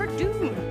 her doom.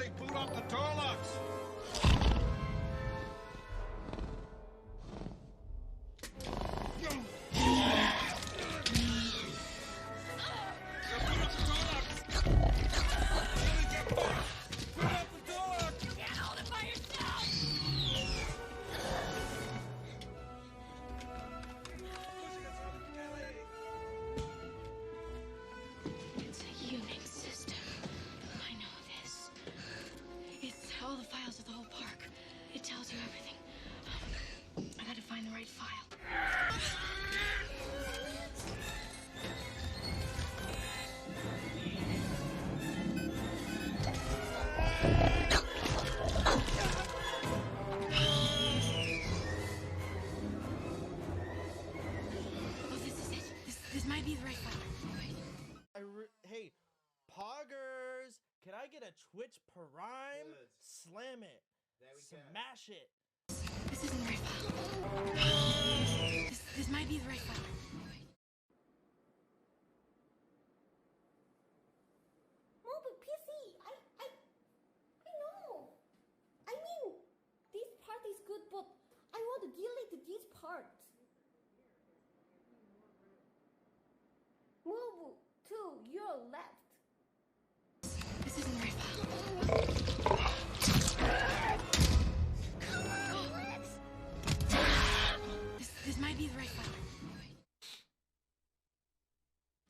Quickly, boot up the door locks. All the files of the whole park. It tells you everything. I gotta find the right file. Oh, this is it. This might be the right file. Hey, Poggers, can I get a Twitch Prime? Good. Slam it. Smash it. This isn't the right file. This might be the right file. Mobile PC, I know. I mean, this part is good, but I want to delete this part. Move to your left. This isn't the right file. This might be the right file.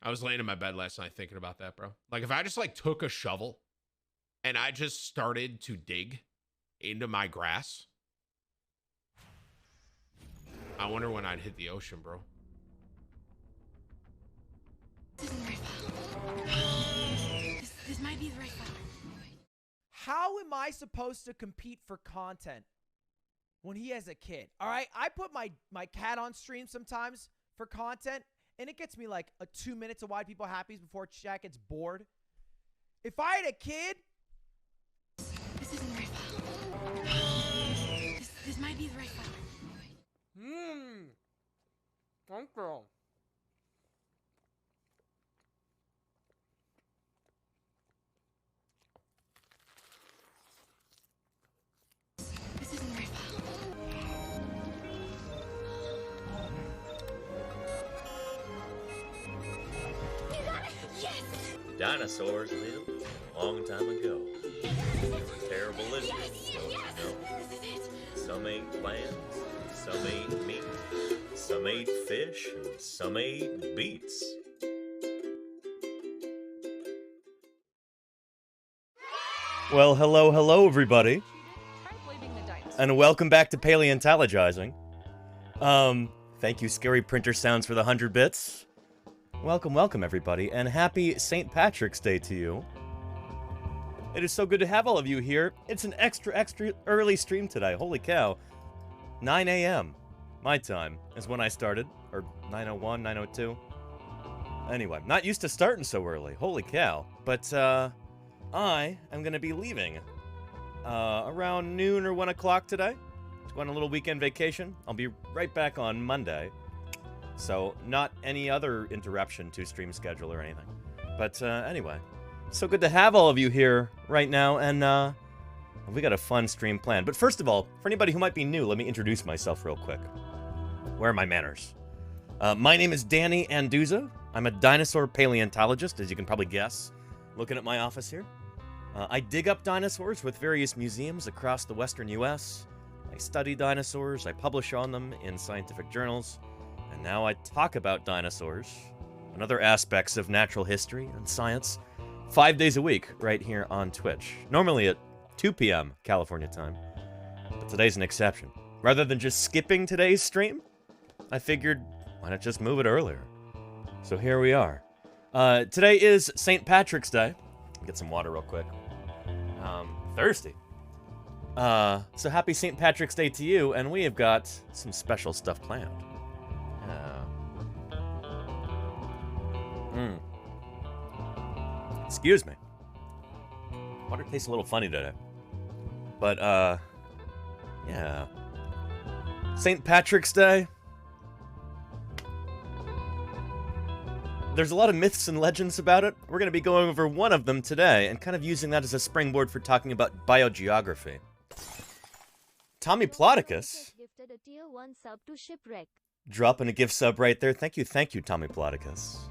I was laying in my bed last night thinking about that, bro. Like, if I just, like, took a shovel and I just started to dig into my grass, I wonder when I'd hit the ocean, bro. This isn't the right file. This might be the right file. How am I supposed to compete for content when he has a kid? All right, I put my cat on stream sometimes for content, and it gets me like a 2 minutes of Why People Happy before chat gets bored. If I had a kid... This isn't the right file. This might be the right file. Thank you. This isn't the right file. You got it! Yes! Dinosaurs lived a long time ago. They were terrible lizards. Yes! No. This is it! Some ate plants, some ate meat, some ate fish, and some ate beets. Well, hello, everybody. And welcome back to Paleontologizing. Thank you, Scary Printer Sounds, for the 100 bits. Welcome, everybody, and happy St. Patrick's Day to you. It is so good to have all of you here. It's an extra early stream today. Holy cow. 9 a.m. my time is when I started, or 9:01, 9:02. Anyway, not used to starting so early. Holy cow. But, I am going to be leaving around noon or 1 o'clock today to go on a little weekend vacation. I'll be right back on Monday. So, not any other interruption to stream schedule or anything. But, anyway, so good to have all of you here right now, and, we got a fun stream planned. But first of all, for anybody who might be new, let me introduce myself real quick. Where are my manners? My name is Danny Anduza. I'm a dinosaur paleontologist, as you can probably guess, looking at my office here. I dig up dinosaurs with various museums across the western U.S. I study dinosaurs, I publish on them in scientific journals, and now I talk about dinosaurs and other aspects of natural history and science 5 days a week right here on Twitch. Normally at 2 p.m. California time, but today's an exception. Rather than just skipping today's stream, I figured, why not just move it earlier? So here we are. Today is St. Patrick's Day. Get some water real quick. Thirsty. So happy St. Patrick's Day to you, and we have got some special stuff planned. Excuse me. Water tastes a little funny today. But, yeah. St. Patrick's Day. There's a lot of myths and legends about it. We're going to be going over one of them today and kind of using that as a springboard for talking about biogeography. Tommy Plodicus Gifted a tier 1 sub to Shipwreck. dropping a gift sub right there. Thank you, Tommy Plodicus.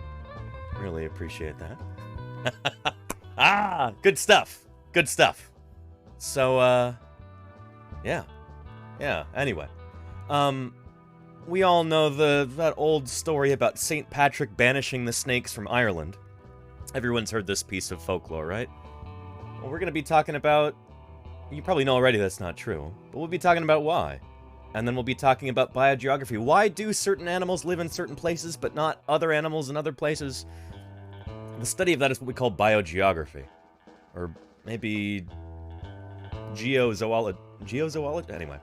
Really appreciate that. Ah, good stuff. Good stuff. So, yeah. Anyway, we all know that old story about St. Patrick banishing the snakes from Ireland. Everyone's heard this piece of folklore, right? Well, we're gonna be talking about. You probably know already that's not true, but we'll be talking about why. And then we'll be talking about biogeography. Why do certain animals live in certain places, but not other animals in other places? The study of that is what we call biogeography. Or maybe geozoology. Geozoology? Anyway.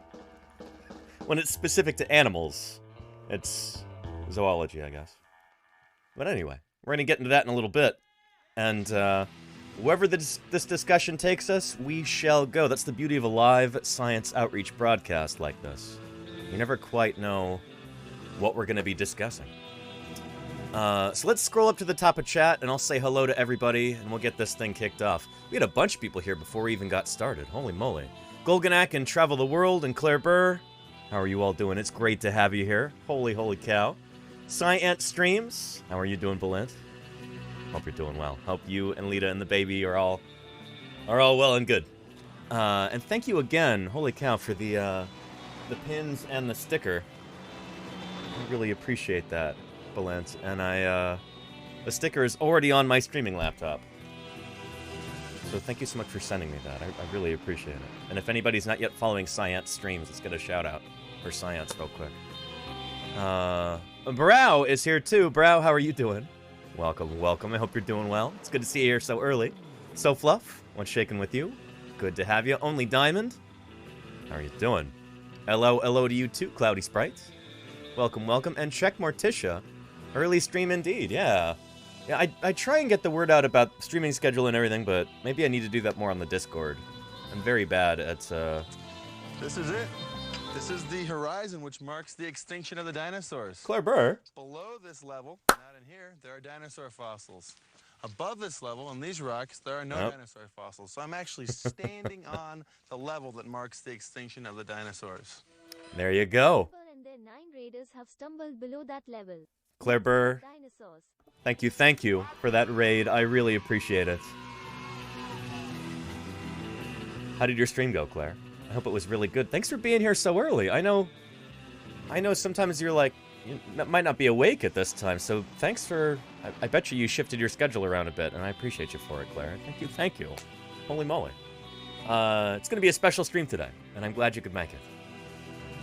When it's specific to animals, it's zoology, I guess. But anyway, we're going to get into that in a little bit. And wherever this discussion takes us, we shall go. That's the beauty of a live science outreach broadcast like this. You never quite know what we're going to be discussing. So let's scroll up to the top of chat, and I'll say hello to everybody, and we'll get this thing kicked off. We had a bunch of people here before we even got started. Holy moly. Golganak and Travel the World and Claire Burr. How are you all doing? It's great to have you here. Holy cow. Science Streams. How are you doing, Valent? Hope you're doing well. Hope you and Lita and the baby are all well and good. And thank you again, holy cow, for the pins and the sticker. I really appreciate that, Valent. And the sticker is already on my streaming laptop. So thank you so much for sending me that. I really appreciate it. And if anybody's not yet following Science Streams, let's get a shout out for Science real quick. Brow is here too. Brow, how are you doing? Welcome. I hope you're doing well. It's good to see you here so early. So Fluff, what's shaking with you? Good to have you. Only Diamond, how are you doing? Hello to you too, Cloudy Sprite. Welcome. And Check Morticia. Early stream indeed, yeah. Yeah, I try and get the word out about streaming schedule and everything, but maybe I need to do that more on the Discord. I'm very bad at, This is it. This is the horizon which marks the extinction of the dinosaurs. Claire Burr. Below this level, not in here, there are dinosaur fossils. Above this level, on these rocks, there are no dinosaur fossils. So I'm actually standing on the level that marks the extinction of the dinosaurs. There you go. And their 9 raiders have stumbled below that level. Claire Burr, Dinosaurs. thank you for that raid. I really appreciate it. How did your stream go, Claire? I hope it was really good. Thanks for being here so early. I know sometimes you're like, you might not be awake at this time, so thanks for, I bet you shifted your schedule around a bit, and I appreciate you for it, Claire. Thank you. Holy moly. It's going to be a special stream today, and I'm glad you could make it.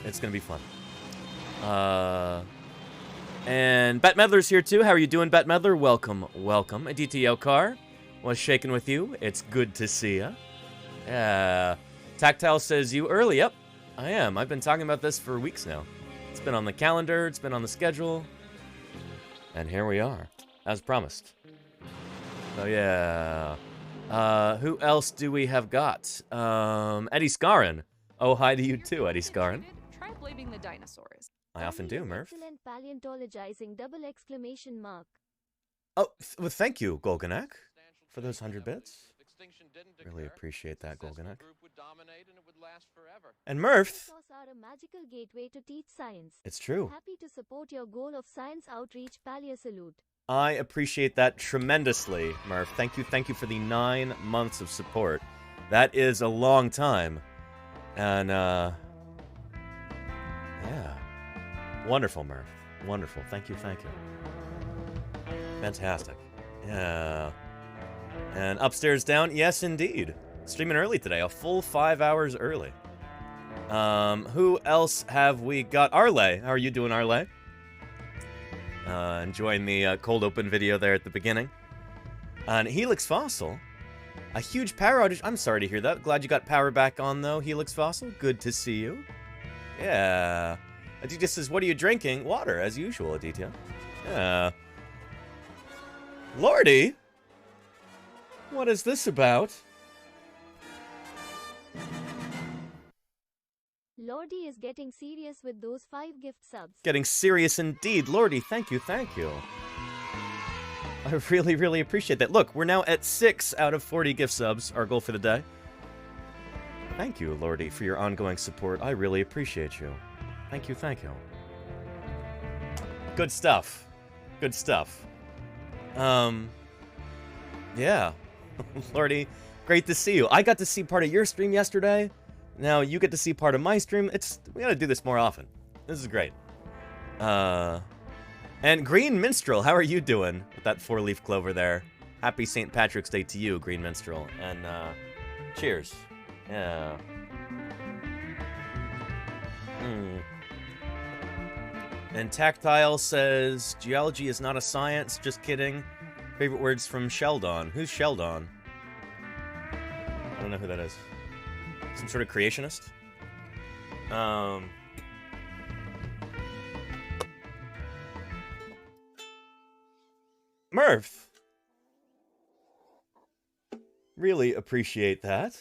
It's going to be fun. And Bat Medler's here too. How are you doing, Bat Medler? Welcome. DTO Car, what's shaking with you? It's good to see ya. Yeah. Tactile says you early. Yep, I am. I've been talking about this for weeks now. It's been on the calendar, it's been on the schedule. And here we are, as promised. So yeah. Who else do we have got? Eddie Scarin. Oh, hi to you too, Eddie Scarin. Try blaming the dinosaurs. I often do, Murph. Excellent paleontologizing ! Oh, well, thank you, Golganak, for those 100 bits. Really appreciate that, Golganak. And Murph. Dinosaurs are a magical gateway to teach science. It's true. Happy to support your goal of science outreach. Paleo salute. I appreciate that tremendously, Murph. Thank you for the 9 months of support. That is a long time. And, yeah. Wonderful, Murph. Wonderful. Thank you. Fantastic. Yeah. And upstairs down, yes, indeed. Streaming early today, a full 5 hours early. Who else have we got? Arle. How are you doing, Arle? Enjoying the cold open video there at the beginning. And Helix Fossil. A huge power outage. I'm sorry to hear that. Glad you got power back on, though, Helix Fossil. Good to see you. Yeah. Aditya says, what are you drinking? Water, as usual, Aditya. Yeah. Lordy! What is this about? Lordy is getting serious with those 5 gift subs. Getting serious indeed. Lordy, thank you. I really, really appreciate that. Look, we're now at 6 out of 40 gift subs, our goal for the day. Thank you, Lordy, for your ongoing support. I really appreciate you. Thank you, thank you. Good stuff. Good stuff. Yeah. Lordy, great to see you. I got to see part of your stream yesterday. Now you get to see part of my stream. We gotta do this more often. This is great. And Green Minstrel, how are you doing with that 4-leaf clover there? Happy St. Patrick's Day to you, Green Minstrel. And, cheers. Yeah. And Tactile says, geology is not a science, just kidding. Favorite words from Sheldon. Who's Sheldon? I don't know who that is. Some sort of creationist? Murph! Really appreciate that.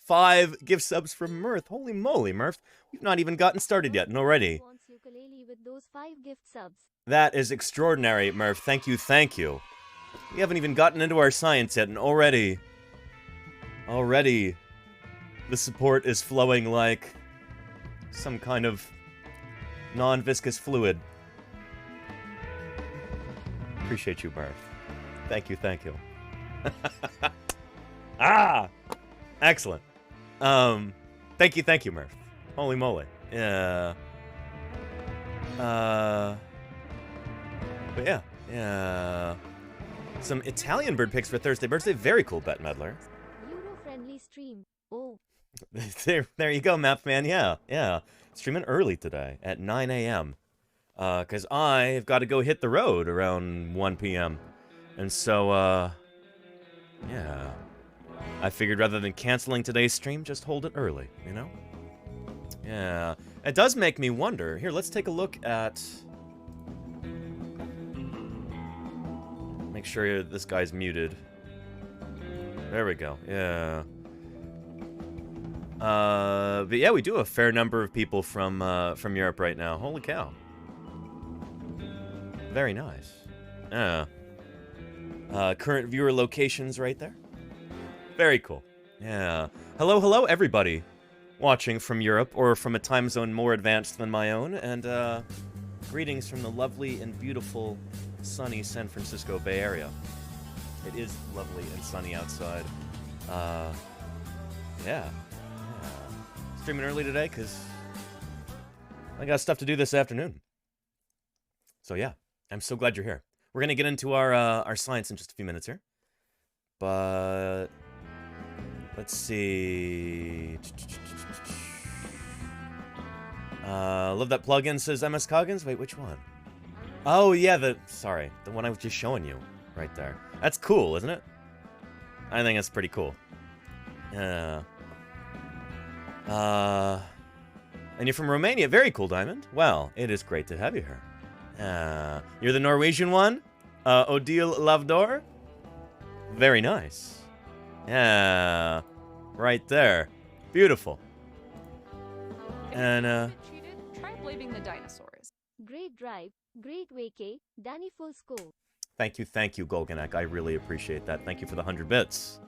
5 gift subs from Mirth. Holy moly, Murph. We've not even gotten started yet, and already. Wants ukulele with those 5 gift subs. That is extraordinary, Murph. Thank you, thank you. We haven't even gotten into our science yet, and already, the support is flowing like some kind of non-viscous fluid. Appreciate you, Murph. Thank you, thank you. Ah! Excellent. Thank you, Murph. Holy moly. Yeah. But yeah. Some Italian bird picks for Thursday. Birthday, very cool, Bet Meddler. Euro-friendly stream. Oh. there you go, Map Man. Yeah. Streaming early today at 9 a.m. Because I've got to go hit the road around 1 p.m. And so, yeah. I figured rather than canceling today's stream, just hold it early, you know? Yeah. It does make me wonder. Here, let's take a look at... Make sure this guy's muted. There we go. Yeah. But yeah, we do have a fair number of people from Europe right now. Holy cow. Very nice. Yeah. Current viewer locations right there. Very cool. Yeah. Hello, everybody watching from Europe or from a time zone more advanced than my own. And greetings from the lovely and beautiful, sunny San Francisco Bay Area. It is lovely and sunny outside. Yeah. Streaming early today because I got stuff to do this afternoon. So yeah, I'm so glad you're here. We're gonna get into our science in just a few minutes here, but let's see. Love that plugin, says MS Coggins. Wait, which one? Oh yeah, the one I was just showing you right there. That's cool, isn't it? I think that's pretty cool. Yeah. And you're from Romania. Very cool, Diamond. Well, it is great to have you here. You're the Norwegian one? Odile Lavdor? Very nice. Yeah. Right there. Beautiful. And, Try blaming the dinosaurs. Great drive. Great wake. Danny full score. Thank you, Golganak. I really appreciate that. Thank you for the 100 bits.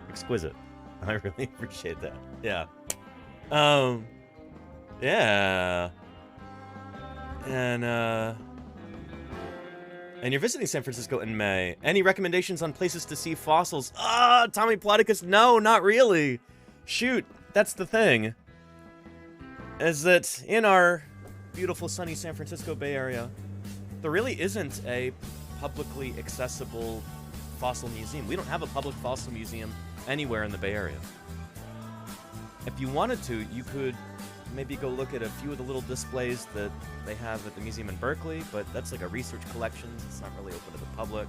Exquisite. I really appreciate that. Yeah. Yeah. And you're visiting San Francisco in May. Any recommendations on places to see fossils? Tommy Plodicus, no, not really. Shoot, that's the thing. Is that in our beautiful sunny San Francisco Bay Area, there really isn't a publicly accessible fossil museum. We don't have a public fossil museum anywhere in the Bay Area. If you wanted to, you could maybe go look at a few of the little displays that they have at the museum in Berkeley, but that's like a research collection. It's not really open to the public.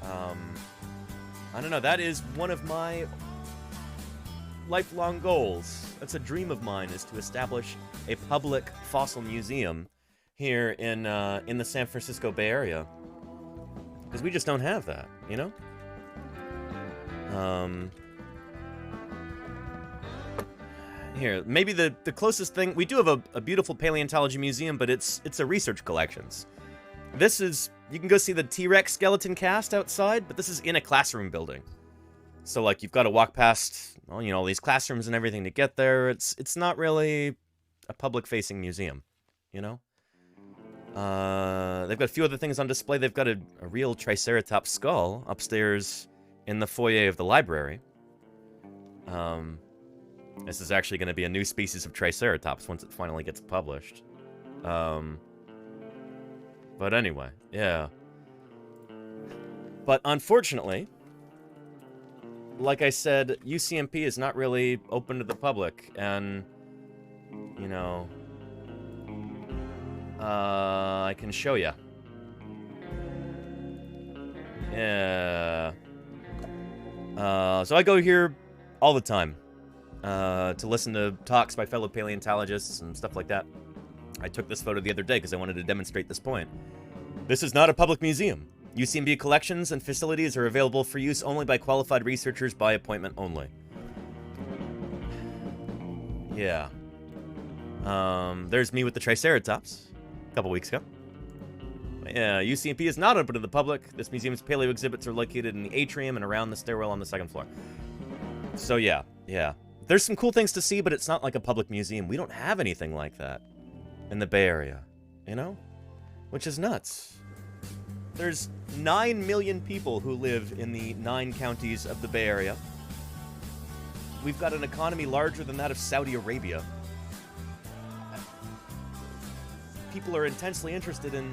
I don't know. That is one of my lifelong goals. That's a dream of mine, is to establish a public fossil museum here in the San Francisco Bay Area. Because we just don't have that, you know? Here, maybe the closest thing, we do have a beautiful paleontology museum, but it's a research collections. This is you can go see the T-Rex skeleton cast outside, but this is in a classroom building. So, like, you've got to walk past, well, you know, all these classrooms and everything to get there. It's not really a public-facing museum, you know? They've got a few other things on display. They've got a real Triceratops skull upstairs in the foyer of the library. This is actually going to be a new species of Triceratops once it finally gets published. But anyway, yeah. But unfortunately, like I said, UCMP is not really open to the public, and, you know, I can show you. Yeah. So I go here all the time to listen to talks by fellow paleontologists and stuff like that. I took this photo the other day because I wanted to demonstrate this point. This is not a public museum. UCMB collections and facilities are available for use only by qualified researchers by appointment only. Yeah. There's me with the Triceratops a couple weeks ago. Yeah, UCMP is not open to the public. This museum's paleo exhibits are located in the atrium and around the stairwell on the second floor. So yeah. There's some cool things to see, but it's not like a public museum. We don't have anything like that in the Bay Area, you know? Which is nuts. There's 9 million people who live in the 9 counties of the Bay Area. We've got an economy larger than that of Saudi Arabia. People are intensely interested in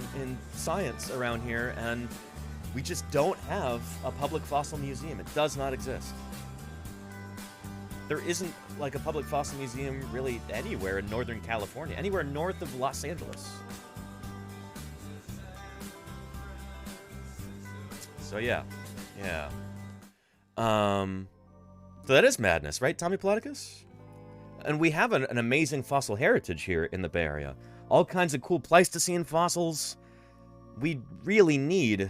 science around here, and we just don't have a public fossil museum. It does not exist. There isn't like a public fossil museum really anywhere in Northern California, anywhere north of Los Angeles. So yeah. So that is madness, right, Tommy Ploticus? And we have an amazing fossil heritage here in the Bay Area. All kinds of cool Pleistocene fossils. We really need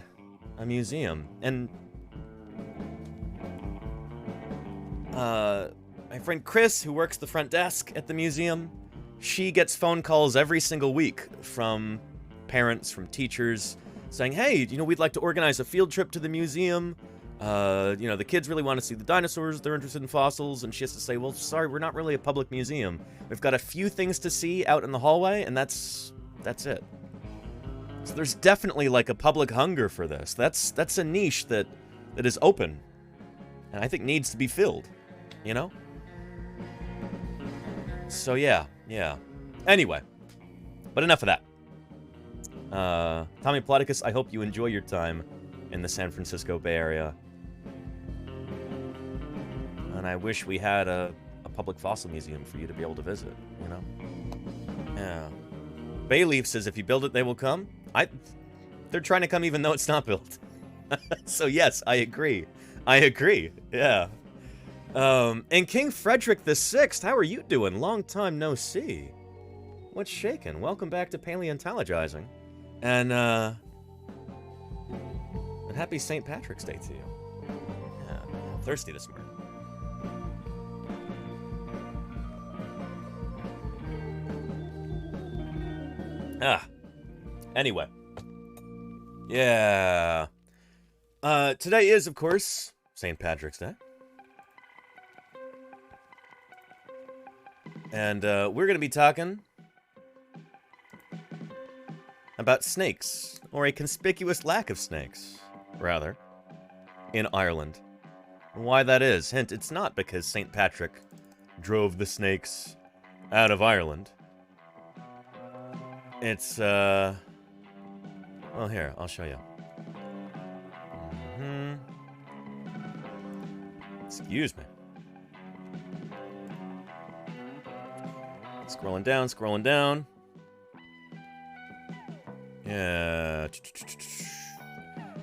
a museum. And my friend Chris, who works the front desk at the museum, she gets phone calls every single week from parents, from teachers, saying, hey, you know, we'd like to organize a field trip to the museum. You know, the kids really want to see the dinosaurs. They're interested in fossils. And she has to say, well, sorry, we're not really a public museum. We've got a few things to see out in the hallway, and that's it. So there's definitely like a public hunger for this. That's a niche that is open, and I think needs to be filled, you know? So yeah. Anyway, but enough of that. Tommy Ploticus, I hope you enjoy your time in the San Francisco Bay Area. And I wish we had a public fossil museum for you to be able to visit, you know? Yeah. Bayleaf says if you build it, they will come. They're trying to come even though it's not built. So yes, I agree. Yeah. And King Frederick VI, how are you doing? Long time no see. What's shaking? Welcome back to Paleontologizing. And happy St. Patrick's Day to you. Yeah, I'm thirsty this morning. Anyway. Yeah. Today is, of course, St. Patrick's Day. And we're going to be talking about snakes, or a conspicuous lack of snakes, rather, in Ireland. Why that is. Hint, it's not because St. Patrick drove the snakes out of Ireland. It's, well, here, I'll show you. Excuse me. Scrolling down. Yeah.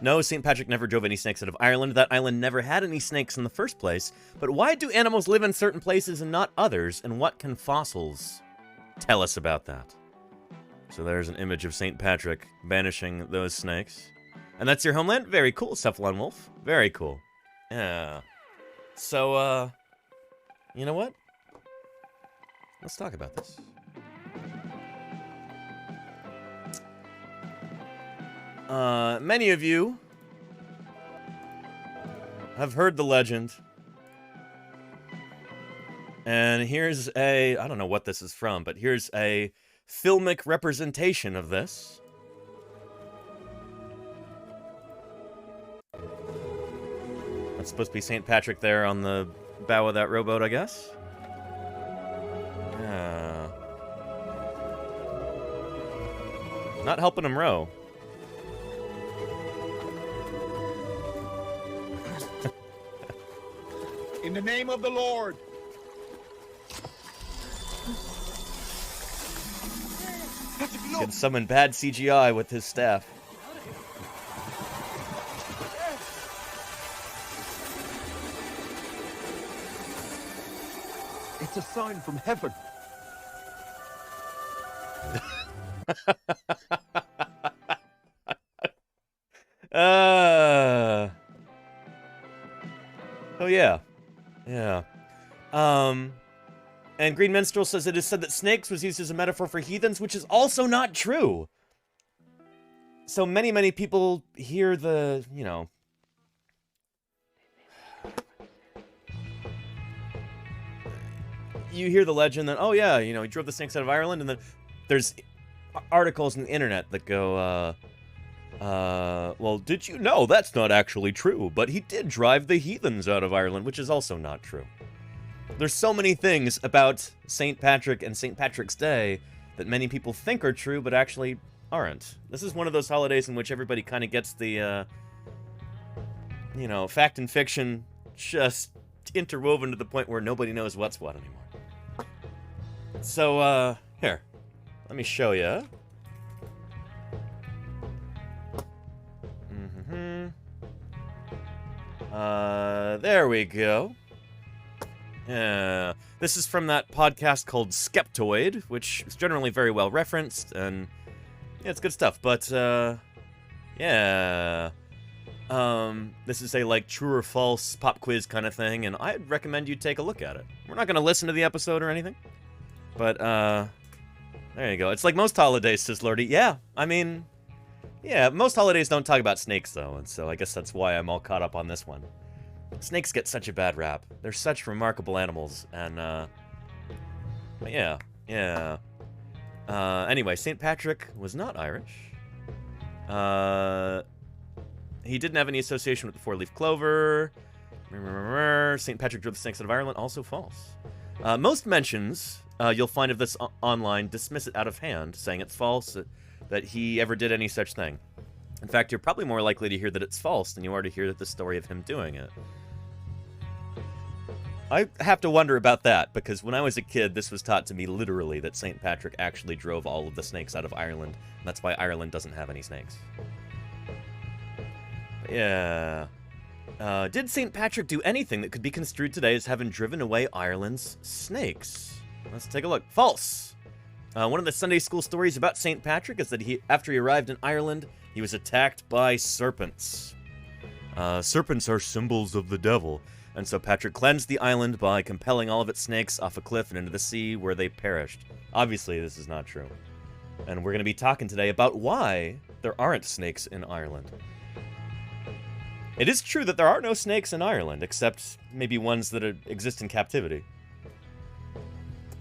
No, St. Patrick never drove any snakes out of Ireland. That island never had any snakes in the first place. But why do animals live in certain places and not others? And what can fossils tell us about that? So there's an image of St. Patrick banishing those snakes. And that's your homeland? Very cool, Cephalon Wolf. Very cool. Yeah. So, you know what? Let's talk about this. Many of you have heard the legend. And here's I don't know what this is from, but here's a filmic representation of this. That's supposed to be St. Patrick there on the bow of that rowboat, I guess. Yeah. Not helping him row. In the name of the Lord. Can summon bad CGI with his staff. It's a sign from heaven. Oh yeah. Yeah. And Green Minstrel says it is said that snakes was used as a metaphor for heathens, which is also not true. So many people hear the, you know... You hear the legend that, oh yeah, you know, he drove the snakes out of Ireland, and then there's articles on the internet that go, well, did you know that's not actually true, but he did drive the heathens out of Ireland, which is also not true. There's so many things about St. Patrick and St. Patrick's Day that many people think are true, but actually aren't. This is one of those holidays in which everybody kind of gets the, you know, fact and fiction just interwoven to the point where nobody knows what's what anymore. So, here. Let me show you. There we go. Yeah. This is from that podcast called Skeptoid, which is generally very well referenced, and yeah, it's good stuff, but, yeah. This is a, like, true or false pop quiz kind of thing, and I'd recommend you take a look at it. We're not gonna listen to the episode or anything, but, there you go. It's like most holidays, says Lordy. Yeah, I mean, yeah, most holidays don't talk about snakes, though, and so I guess that's why I'm all caught up on this one. Snakes get such a bad rap. They're such remarkable animals, and, but yeah, yeah. Anyway, St. Patrick was not Irish. He didn't have any association with the four-leaf clover. St. Patrick drove the snakes out of Ireland, also false. Most mentions you'll find of this online dismiss it out of hand, saying it's false, that he ever did any such thing. In fact, you're probably more likely to hear that it's false than you are to hear the story of him doing it. I have to wonder about that, because when I was a kid, this was taught to me literally that St. Patrick actually drove all of the snakes out of Ireland, and that's why Ireland doesn't have any snakes. But yeah. Did St. Patrick do anything that could be construed today as having driven away Ireland's snakes? Let's take a look. False! One of the Sunday school stories about St. Patrick is that after he arrived in Ireland, he was attacked by serpents. Serpents are symbols of the devil, and so Patrick cleansed the island by compelling all of its snakes off a cliff and into the sea, where they perished. Obviously, this is not true. And we're going to be talking today about why there aren't snakes in Ireland. It is true that there are no snakes in Ireland, except maybe ones that exist in captivity.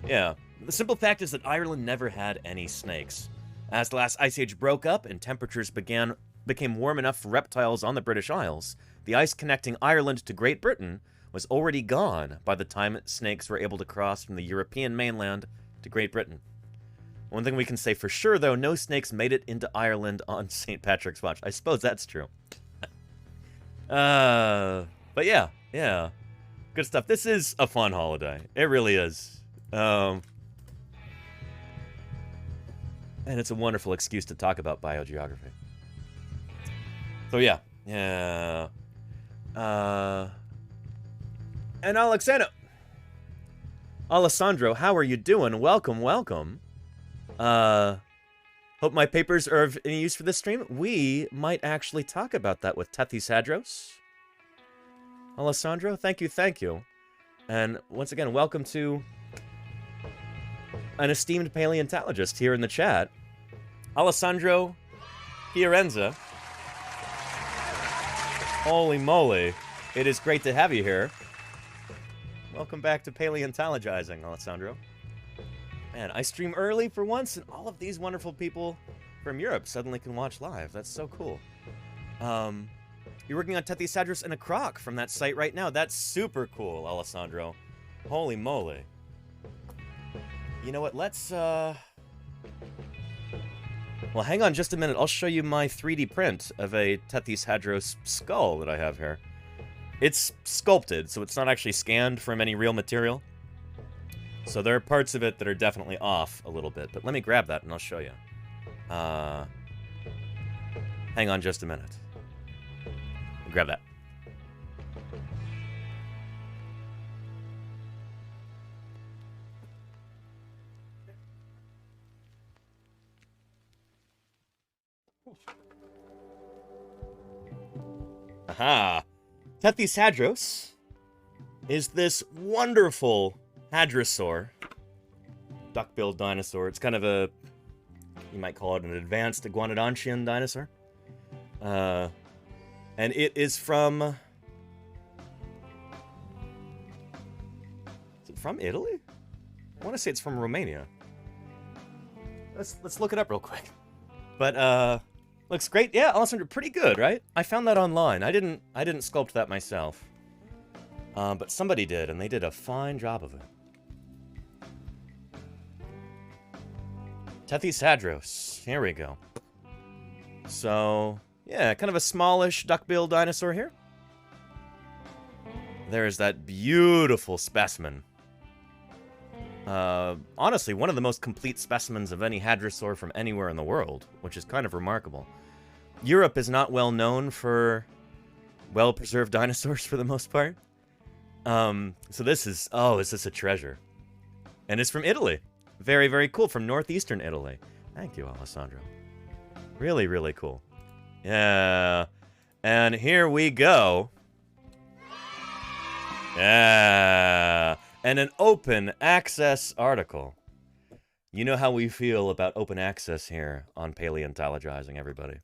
Yeah. The simple fact is that Ireland never had any snakes. As the last ice age broke up and temperatures became warm enough for reptiles on the British Isles, the ice connecting Ireland to Great Britain was already gone by the time snakes were able to cross from the European mainland to Great Britain. One thing we can say for sure, though, no snakes made it into Ireland on St. Patrick's watch. I suppose that's true. But yeah, yeah. Good stuff. This is a fun holiday. It really is. And it's a wonderful excuse to talk about biogeography. So yeah. Yeah. And Alessandro, how are you doing? Welcome, welcome. Hope my papers are of any use for this stream. We might actually talk about that with Tethys Hadros. Alessandro, thank you, thank you. And once again, welcome to an esteemed paleontologist here in the chat. Alessandro Fiorenza. Holy moly. It is great to have you here. Welcome back to Paleontologizing, Alessandro. Man, I stream early for once, and all of these wonderful people from Europe suddenly can watch live. That's so cool. You're working on Tethys and a croc from that site right now. That's super cool, Alessandro. Holy moly. You know what, let's, well, hang on just a minute. I'll show you my 3D print of a Tethys hadros skull that I have here. It's sculpted, so it's not actually scanned from any real material. So there are parts of it that are definitely off a little bit. But let me grab that and I'll show you. Hang on just a minute. Grab that. Aha! Tethys hadros is this wonderful hadrosaur, duck-billed dinosaur. It's kind of a, you might call it an advanced iguanodontian dinosaur. And it is from... Is it from Italy? I want to say it's from Romania. Let's look it up real quick. But, looks great. Yeah, Alessandro, pretty good, right? I found that online. I didn't sculpt that myself. But somebody did, and they did a fine job of it. Tethys hadros. Here we go. So, yeah, kind of a smallish duck-billed dinosaur here. There's that beautiful specimen. Honestly, one of the most complete specimens of any hadrosaur from anywhere in the world, which is kind of remarkable. Europe is not well known for well-preserved dinosaurs for the most part. So this is, oh, is this a treasure? And it's from Italy. Very, very cool, from northeastern Italy. Thank you, Alessandro. Really, really cool. Yeah. And here we go. Yeah. And an open access article. You know how we feel about open access here on Paleontologizing, everybody.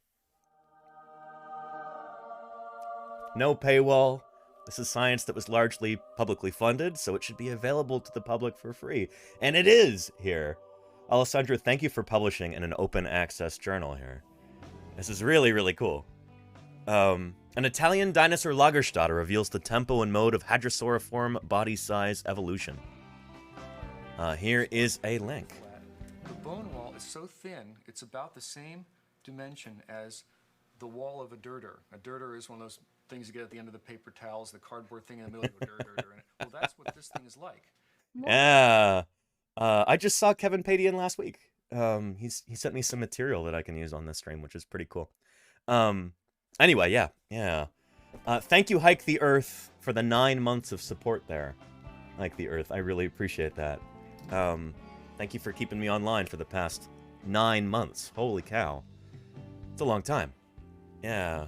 No paywall. This is science that was largely publicly funded, so it should be available to the public for free. And it is here. Alessandro, thank you for publishing in an open access journal here. This is really, really cool. An Italian dinosaur Lagerstätte reveals the tempo and mode of hadrosauriform body size evolution. Here is a link. The bone wall is so thin, it's about the same dimension as the wall of a dirter. A dirter is one of those things you get at the end of the paper towels, the cardboard thing in the middle, you go dirter in it. Well, that's what this thing is like. Yeah. I just saw Kevin Pady in last week. He sent me some material that I can use on this stream, which is pretty cool. Anyway, yeah. Thank you, Hike the Earth, for the 9 months of support there. Hike the Earth, I really appreciate that. Thank you for keeping me online for the past 9 months. Holy cow. It's a long time. Yeah.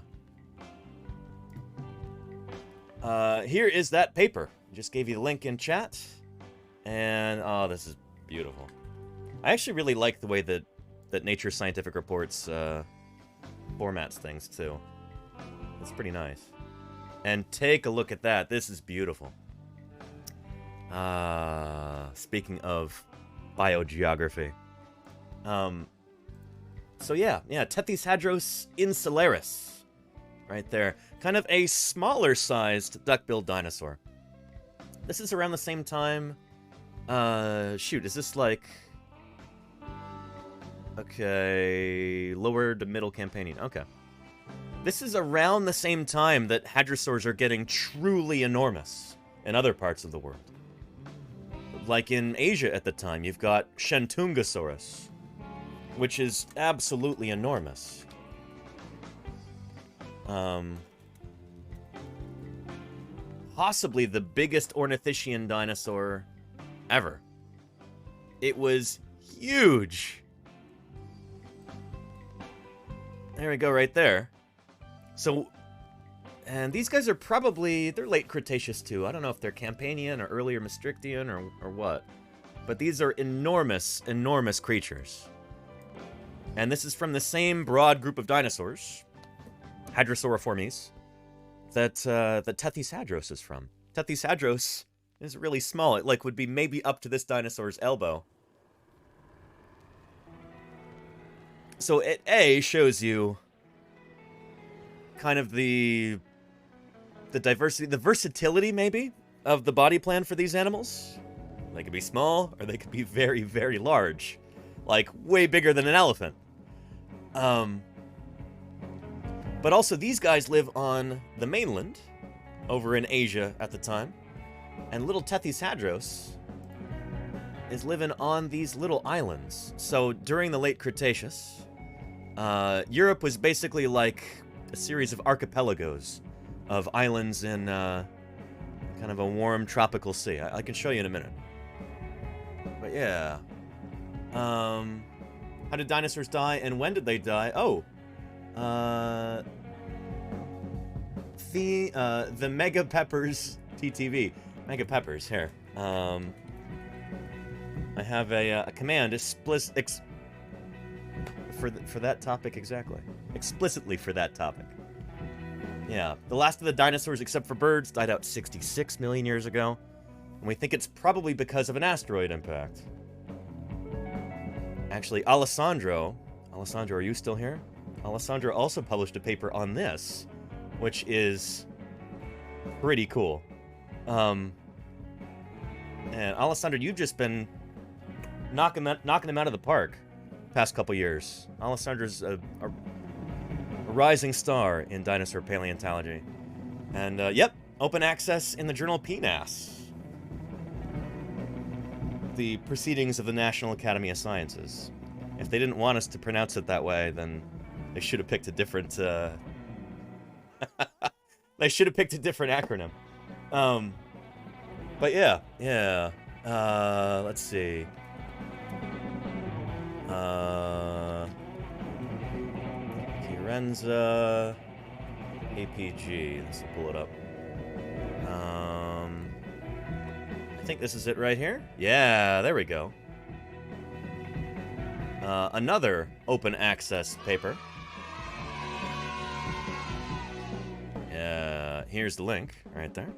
Here is that paper. Just gave you the link in chat. And, oh, this is beautiful. I actually really like the way that Nature Scientific Reports formats things, too. It's pretty nice. And take a look at that. This is beautiful. Speaking of biogeography. So yeah, Tethys hadros insularis. Right there. Kind of a smaller-sized duck-billed dinosaur. This is around the same time... shoot, is this like... Okay... Lower to middle Campanian. Okay. This is around the same time that hadrosaurs are getting truly enormous in other parts of the world. Like in Asia at the time, you've got Shentungosaurus, which is absolutely enormous. Possibly the biggest ornithischian dinosaur ever. It was huge. There we go, right there. So, and these guys are probably, they're late Cretaceous too. I don't know if they're Campanian or earlier Maastrichtian or what. But these are enormous, enormous creatures. And this is from the same broad group of dinosaurs. Hadrosauriformes. that Tethys is from. Tethys is really small. It like would be maybe up to this dinosaur's elbow. So it shows you kind of the diversity, the versatility maybe of the body plan for these animals. They could be small or they could be very, very large, like way bigger than an elephant. But also these guys live on the mainland over in Asia at the time, and little Tethys is living on these little islands. So during the late Cretaceous, Europe was basically like a series of archipelagos of islands in kind of a warm tropical sea. I can show you in a minute. But yeah. How did dinosaurs die and when did they die? Oh. The Mega Peppers TTV. Mega Peppers, here. I have a command for that topic exactly. Explicitly for that topic. Yeah, the last of the dinosaurs except for birds died out 66 million years ago, and we think it's probably because of an asteroid impact. Actually, Alessandro, are you still here? Alessandro also published a paper on this, which is pretty cool. And Alessandro, you've just been knocking them out of the park past couple years. Alessandro's a rising star in dinosaur paleontology. And, yep, open access in the journal PNAS. The Proceedings of the National Academy of Sciences. If they didn't want us to pronounce it that way, then they should have picked a different, they should have picked a different acronym. But yeah. Let's see. Kirenza, APG. Let's pull it up. I think this is it right here. Yeah, there we go. Another open access paper. Yeah, here's the link right there.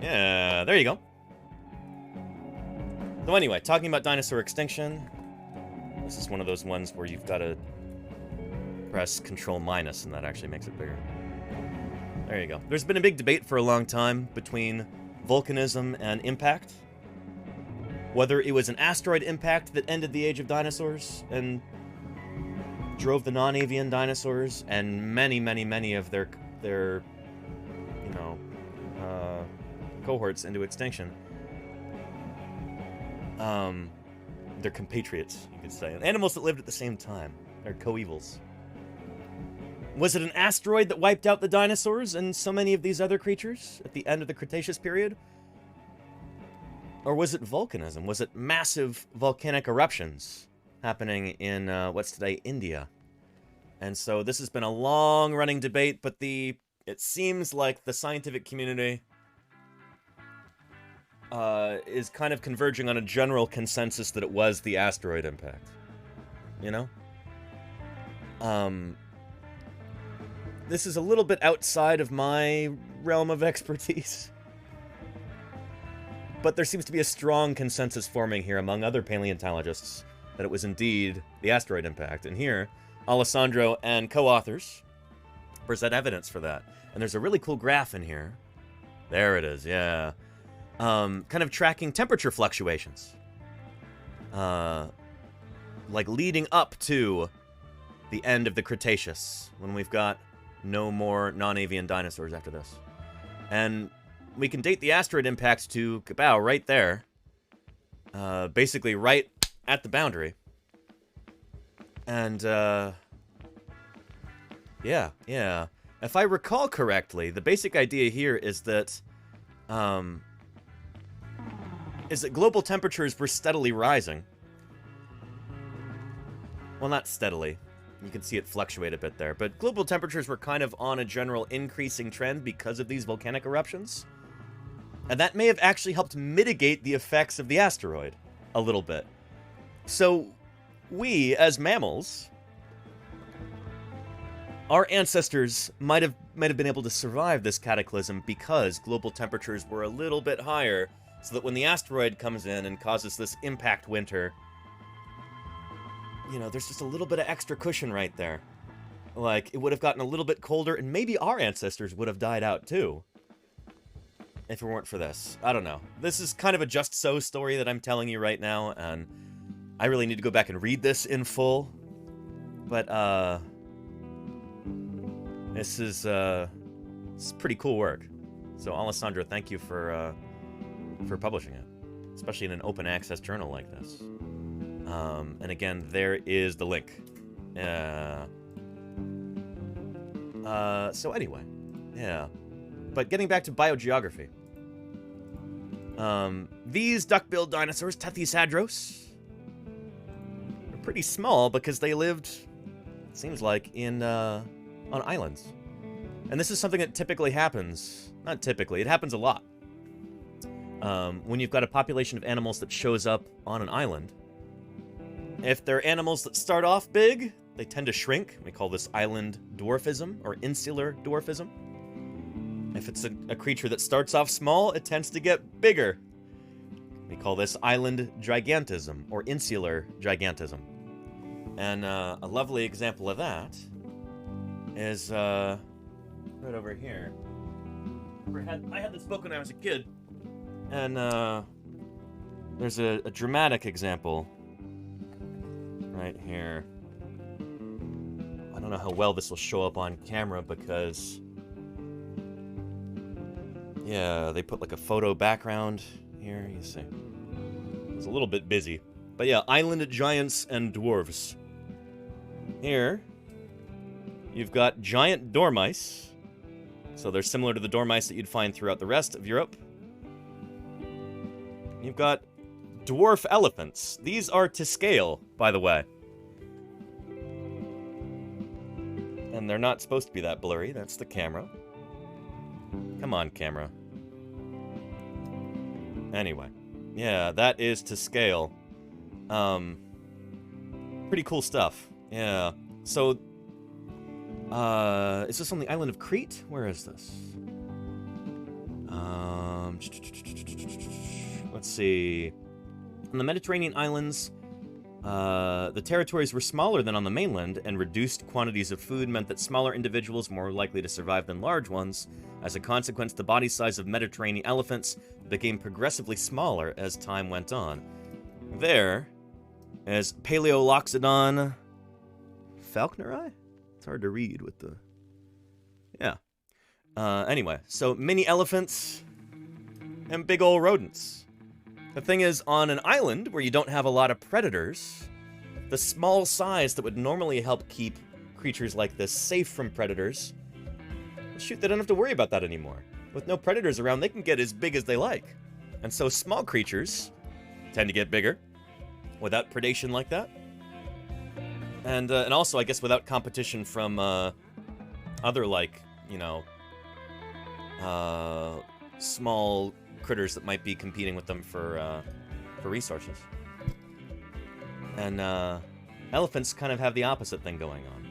Yeah, there you go. So anyway, talking about dinosaur extinction, this is one of those ones where you've got to press Control minus, and that actually makes it bigger. There you go. There's been a big debate for a long time between volcanism and impact. Whether it was an asteroid impact that ended the age of dinosaurs and drove the non-avian dinosaurs and many of their cohorts into extinction. They're compatriots, you could say. Animals that lived at the same time. They're coevals. Was it an asteroid that wiped out the dinosaurs and so many of these other creatures at the end of the Cretaceous period? Or was it volcanism? Was it massive volcanic eruptions happening in what's today India? And so this has been a long-running debate, but it seems like the scientific community is kind of converging on a general consensus that it was the asteroid impact. You know? This is a little bit outside of my realm of expertise. But there seems to be a strong consensus forming here among other paleontologists that it was indeed the asteroid impact. And here, Alessandro and co-authors present evidence for that. And there's a really cool graph in here. There it is, yeah. Kind of tracking temperature fluctuations. Like leading up to the end of the Cretaceous, when we've got no more non-avian dinosaurs after this. And we can date the asteroid impact to Kabao right there. Basically right at the boundary. And, yeah. If I recall correctly, the basic idea here is that global temperatures were steadily rising. Well, not steadily. You can see it fluctuate a bit there. But global temperatures were kind of on a general increasing trend because of these volcanic eruptions. And that may have actually helped mitigate the effects of the asteroid a little bit. So we, as mammals, our ancestors might have been able to survive this cataclysm because global temperatures were a little bit higher, so that when the asteroid comes in and causes this impact winter, you know, there's just a little bit of extra cushion right there. Like, it would have gotten a little bit colder, and maybe our ancestors would have died out too if it weren't for this. I don't know. This is kind of a just so story that I'm telling you right now, and I really need to go back and read this in full. But, this is pretty cool work. So, Alessandro, thank you for publishing it, especially in an open access journal like this. And again, there is the link. So anyway, yeah. But getting back to biogeography. These duck-billed dinosaurs, Tethys are pretty small because they lived, it seems like, on islands. And this is something that typically happens. Not typically, it happens a lot. When you've got a population of animals that shows up on an island. If they're animals that start off big, they tend to shrink. We call this island dwarfism, or insular dwarfism. If it's a creature that starts off small, it tends to get bigger. We call this island gigantism, or insular gigantism. And a lovely example of that is right over here. I had this book when I was a kid, and there's a dramatic example right here. I don't know how well this will show up on camera because, yeah, they put like a photo background here, you see. It's a little bit busy. But yeah, island giants and dwarves. Here, you've got giant dormice. So they're similar to the dormice that you'd find throughout the rest of Europe. You've got dwarf elephants. These are to scale, by the way. And they're not supposed to be that blurry. That's the camera. Come on, camera. Anyway. Yeah, that is to scale. Pretty cool stuff. Yeah. So, is this on the island of Crete? Where is this? Let's see. On the Mediterranean islands, the territories were smaller than on the mainland, and reduced quantities of food meant that smaller individuals were more likely to survive than large ones. As a consequence, the body size of Mediterranean elephants became progressively smaller as time went on. There is Paleoloxodon falconeri? It's hard to read with the... Yeah. Anyway, so mini elephants and big old rodents. The thing is, on an island where you don't have a lot of predators, the small size that would normally help keep creatures like this safe from predators, shoot, they don't have to worry about that anymore. With no predators around, they can get as big as they like. And so small creatures tend to get bigger without predation like that. And also, I guess, without competition from other, like, you know, small critters that might be competing with them for resources. And elephants kind of have the opposite thing going on.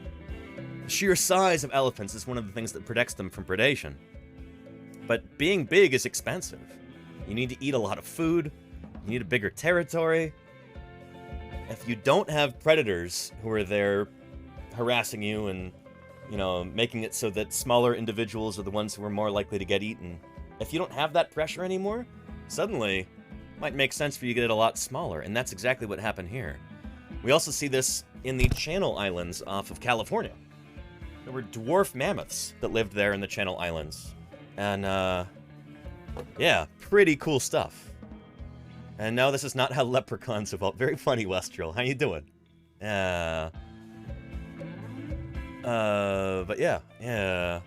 The sheer size of elephants is one of the things that protects them from predation. But being big is expensive. You need to eat a lot of food. You need a bigger territory. If you don't have predators who are there harassing you and, you know, making it so that smaller individuals are the ones who are more likely to get eaten, if you don't have that pressure anymore, suddenly it might make sense for you to get a lot smaller, and that's exactly what happened here. We also see this in the Channel Islands off of California. There were dwarf mammoths that lived there in the Channel Islands. And, yeah, pretty cool stuff. And no, this is not how leprechauns evolved. Very funny, Westrel. How you doing? But yeah.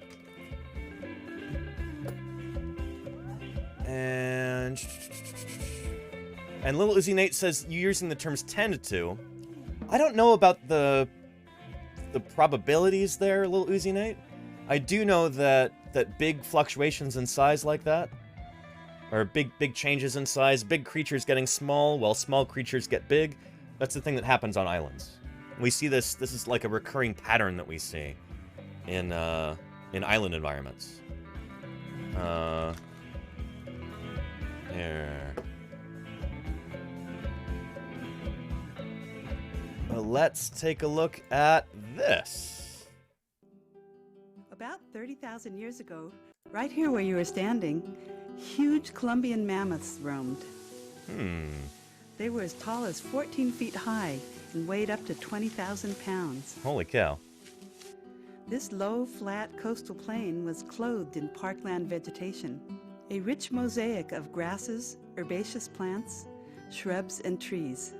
And Little Uzi Nate says, you're using the terms tend to. I don't know about the probabilities there, Little Uzi Nate. I do know that big fluctuations in size like that, or big changes in size, big creatures getting small while small creatures get big, that's the thing that happens on islands. We see this is like a recurring pattern that we see. in island environments. Here. Well, let's take a look at this. About 30,000 years ago, right here where you are standing, huge Columbian mammoths roamed. They were as tall as 14 feet high and weighed up to 20,000 pounds. Holy cow. This low, flat coastal plain was clothed in parkland vegetation, a rich mosaic of grasses, herbaceous plants, shrubs, and trees.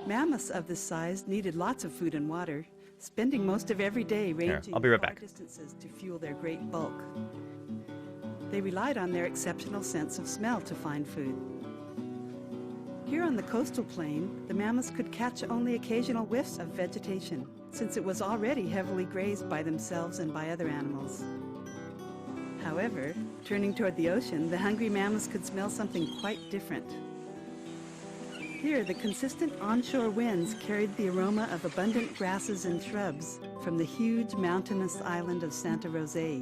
Mammoths of this size needed lots of food and water, spending most of every day ranging I'll be right far back. distances to fuel their great bulk. They relied on their exceptional sense of smell to find food. Here on the coastal plain, the mammoths could catch only occasional whiffs of vegetation, since it was already heavily grazed by themselves and by other animals. However, turning toward the ocean, the hungry mammoths could smell something quite different. Here, the consistent onshore winds carried the aroma of abundant grasses and shrubs from the huge mountainous island of Santa Rosa.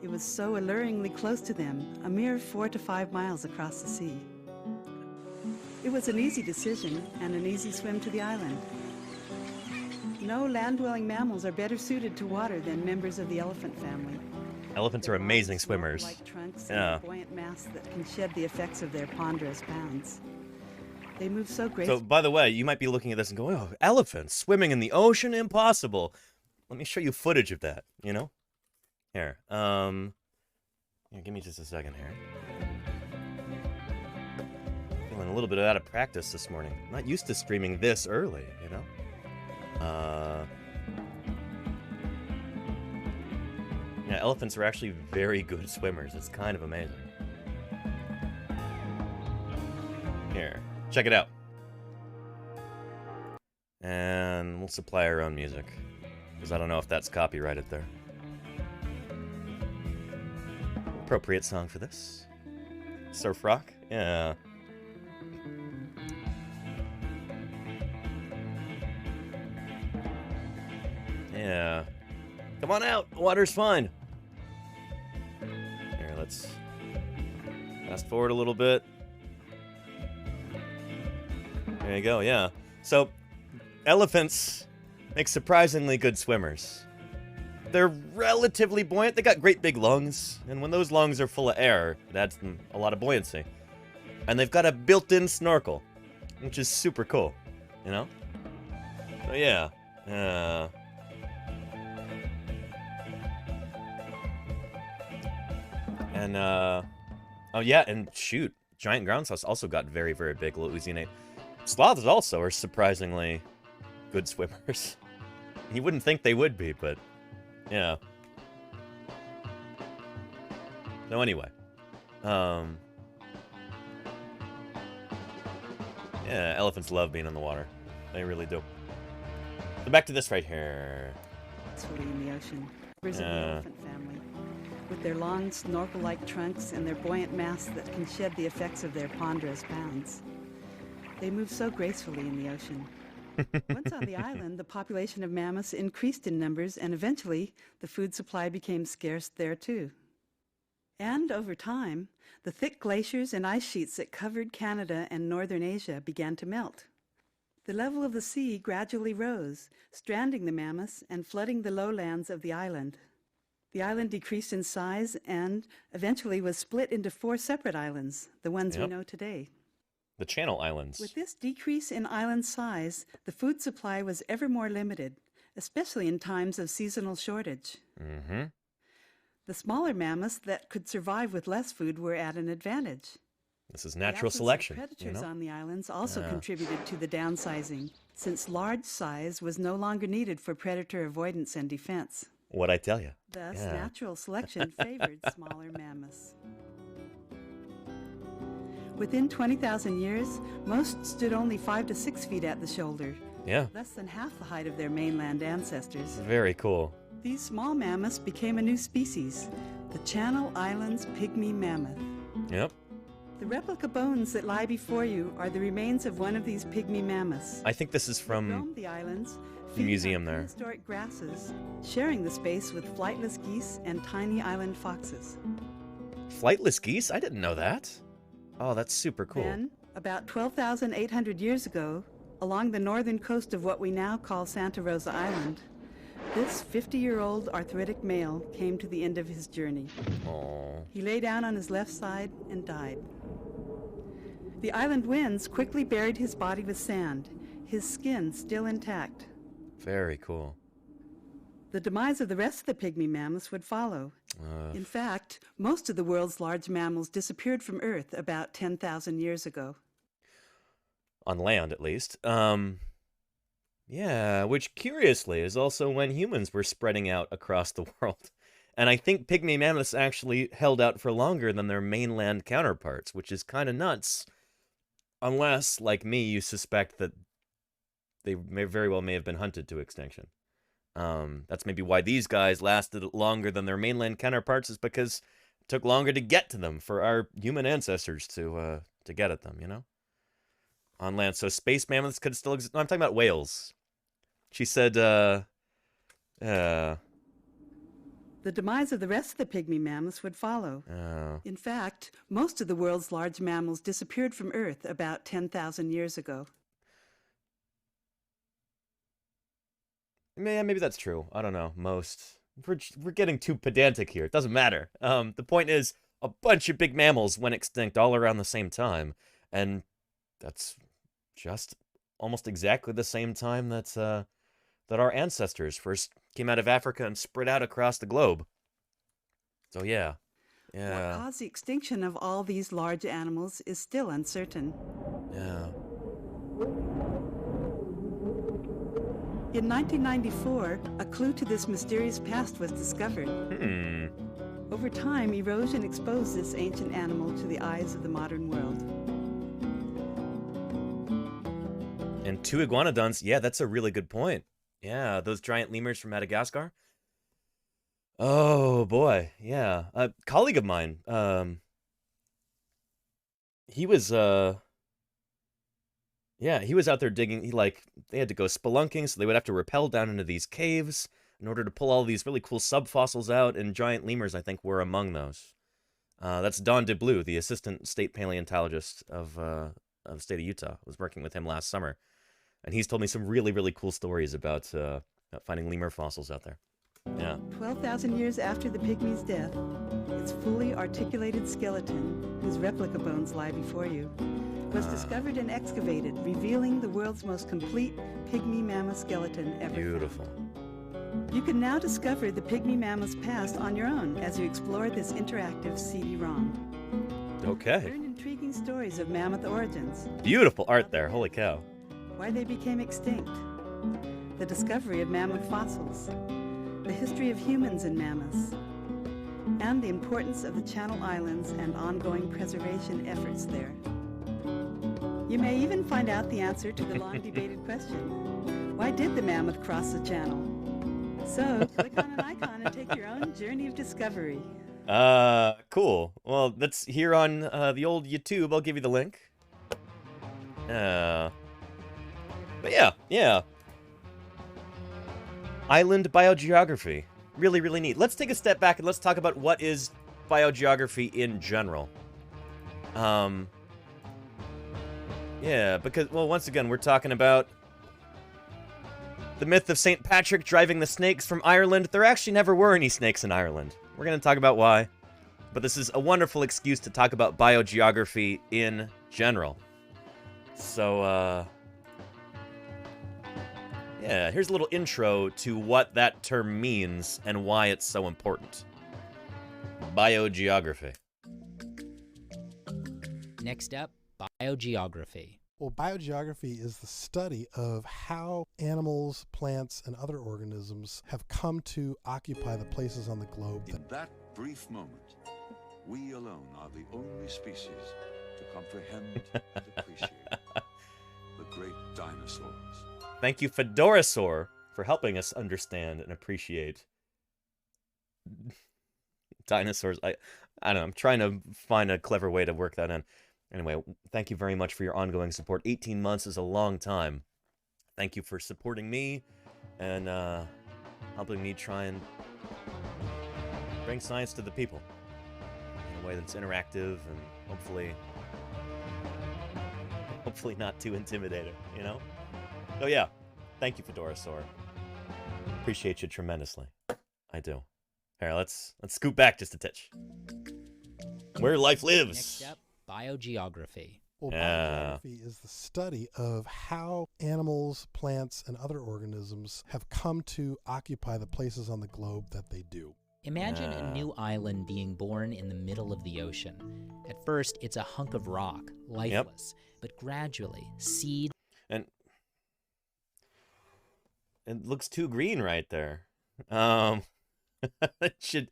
It was so alluringly close to them, a mere 4 to 5 miles across the sea. It was an easy decision and an easy swim to the island. No land-dwelling mammals are better suited to water than members of the elephant family. Elephants are amazing swimmers. Like trunks Yeah. and buoyant mass that can shed the effects of their ponderous pounds. They move so gracefully. So, by the way, you might be looking at this and going, oh, elephants swimming in the ocean? Impossible. Let me show you footage of that, you know? Here, give me just a second here. Feeling a little bit out of practice this morning. Not used to streaming this early, you know? Yeah, elephants are actually very good swimmers. It's kind of amazing. Here, check it out. And we'll supply our own music, because I don't know if that's copyrighted there. Appropriate song for this. Surf rock? Yeah. Yeah. Come on out. The water's fine. Here, let's fast forward a little bit. There you go, yeah. So, elephants make surprisingly good swimmers. They're relatively buoyant. They got great big lungs, and when those lungs are full of air, it adds them a lot of buoyancy. And they've got a built-in snorkel, which is super cool, you know? So yeah, oh yeah, and shoot, giant ground sloths also got very, very big. Louisiana sloths also are surprisingly good swimmers. You wouldn't think they would be, but yeah. So anyway, yeah, elephants love being in the water. They really do. So back to this right here. In the ocean, members of the elephant family, with their long snorkel-like trunks and their buoyant mass that can shed the effects of their ponderous pounds. They move so gracefully in the ocean. Once on the island, the population of mammoths increased in numbers, and eventually the food supply became scarce there too. And over time, the thick glaciers and ice sheets that covered Canada and northern Asia began to melt. The level of the sea gradually rose, stranding the mammoths and flooding the lowlands of the island. The island decreased in size and eventually was split into 4 separate islands, the ones we know today. The Channel Islands. With this decrease in island size, the food supply was ever more limited, especially in times of seasonal shortage. The smaller mammoths that could survive with less food were at an advantage. This is natural The absence selection. of predators You know? on the islands also contributed to the downsizing, since large size was no longer needed for predator avoidance and defense. What'd I tell you? Thus, natural selection favored smaller mammoths. Within 20,000 years, most stood only 5 to 6 feet at the shoulder, Yeah. less than half the height of their mainland ancestors. Very cool. These small mammoths became a new species, the Channel Islands pygmy mammoth. Yep. The replica bones that lie before you are the remains of one of these pygmy mammoths. I think this is They from roamed the islands, the feeding museum on there. prehistoric grasses, sharing the space with flightless geese and tiny island foxes. Flightless geese? I didn't know that. Oh, that's super cool. Then, about 12,800 years ago, along the northern coast of what we now call Santa Rosa Island, this 50-year-old arthritic male came to the end of his journey. Aww. He lay down on his left side and died. The island winds quickly buried his body with sand, his skin still intact. Very cool. The demise of the rest of the pygmy mammoths would follow. In fact, most of the world's large mammals disappeared from Earth about 10,000 years ago. On land, at least. Yeah, which curiously is also when humans were spreading out across the world. And I think pygmy mammoths actually held out for longer than their mainland counterparts, which is kind of nuts. Unless, like me, you suspect that they very well may have been hunted to extinction. That's maybe why these guys lasted longer than their mainland counterparts, is because it took longer to get to them for our human ancestors to get at them, you know? On land. So space mammoths could still exist. No, I'm talking about whales. She said, The demise of the rest of the pygmy mammoths would follow. In fact, most of the world's large mammals disappeared from Earth about 10,000 years ago. Maybe that's true. I don't know. Most. We're getting too pedantic here. It doesn't matter. The point is, a bunch of big mammals went extinct all around the same time. And that's just almost exactly the same time that that our ancestors first came out of Africa and spread out across the globe. So yeah. What caused the extinction of all these large animals is still uncertain. Yeah. In 1994, a clue to this mysterious past was discovered. Over time, erosion exposed this ancient animal to the eyes of the modern world. And two iguanodons, yeah, that's a really good point. Yeah, those giant lemurs from Madagascar. Oh, boy, yeah. A colleague of mine, he was, yeah, he was out there digging. They had to go spelunking, so they would have to rappel down into these caves in order to pull all these really cool subfossils out, and giant lemurs, I think, were among those. That's Don DeBlue, the assistant state paleontologist of the state of Utah. I was working with him last summer, and he's told me some really, really cool stories about finding lemur fossils out there. Yeah. 12,000 years after the pygmy's death, its fully articulated skeleton, whose replica bones lie before you, was discovered and excavated, revealing the world's most complete pygmy mammoth skeleton ever. Beautiful. You can now discover the pygmy mammoth's past on your own as you explore this interactive CD-ROM. Okay. Learn intriguing stories of mammoth origins. Beautiful art there. Holy cow. Why they became extinct. The discovery of mammoth fossils. The history of humans and mammoths. And the importance of the Channel Islands and ongoing preservation efforts there. You may even find out the answer to the long-debated question, why did the mammoth cross the channel? So, click on an icon and take your own journey of discovery. Cool. Well, that's here on the old YouTube. I'll give you the link. But yeah. Island biogeography. Really, really neat. Let's take a step back and let's talk about what is biogeography in general. Yeah, because, well, once again, we're talking about the myth of St. Patrick driving the snakes from Ireland. There actually never were any snakes in Ireland. We're going to talk about why. But this is a wonderful excuse to talk about biogeography in general. So, yeah, here's a little intro to what that term means and why it's so important. Biogeography. Next up, biogeography. Well, biogeography is the study of how animals, plants, and other organisms have come to occupy the places on the globe. In that brief moment, we alone are the only species to comprehend and appreciate the great dinosaurs. Thank you, Fedorasaur, for helping us understand and appreciate dinosaurs. I don't know, I'm trying to find a clever way to work that in. Anyway, thank you very much for your ongoing support. 18 months is a long time. Thank you for supporting me and helping me try and bring science to the people in a way that's interactive and hopefully not too intimidating, you know? So yeah, thank you, Fedorasaur. Appreciate you tremendously. I do. Here, let's scoot back just a titch. Where life lives. Next up, biogeography. Well, biogeography is the study of how animals, plants, and other organisms have come to occupy the places on the globe that they do. Imagine a new island being born in the middle of the ocean. At first, it's a hunk of rock, lifeless, but gradually, seeds... And it looks too green right there. It should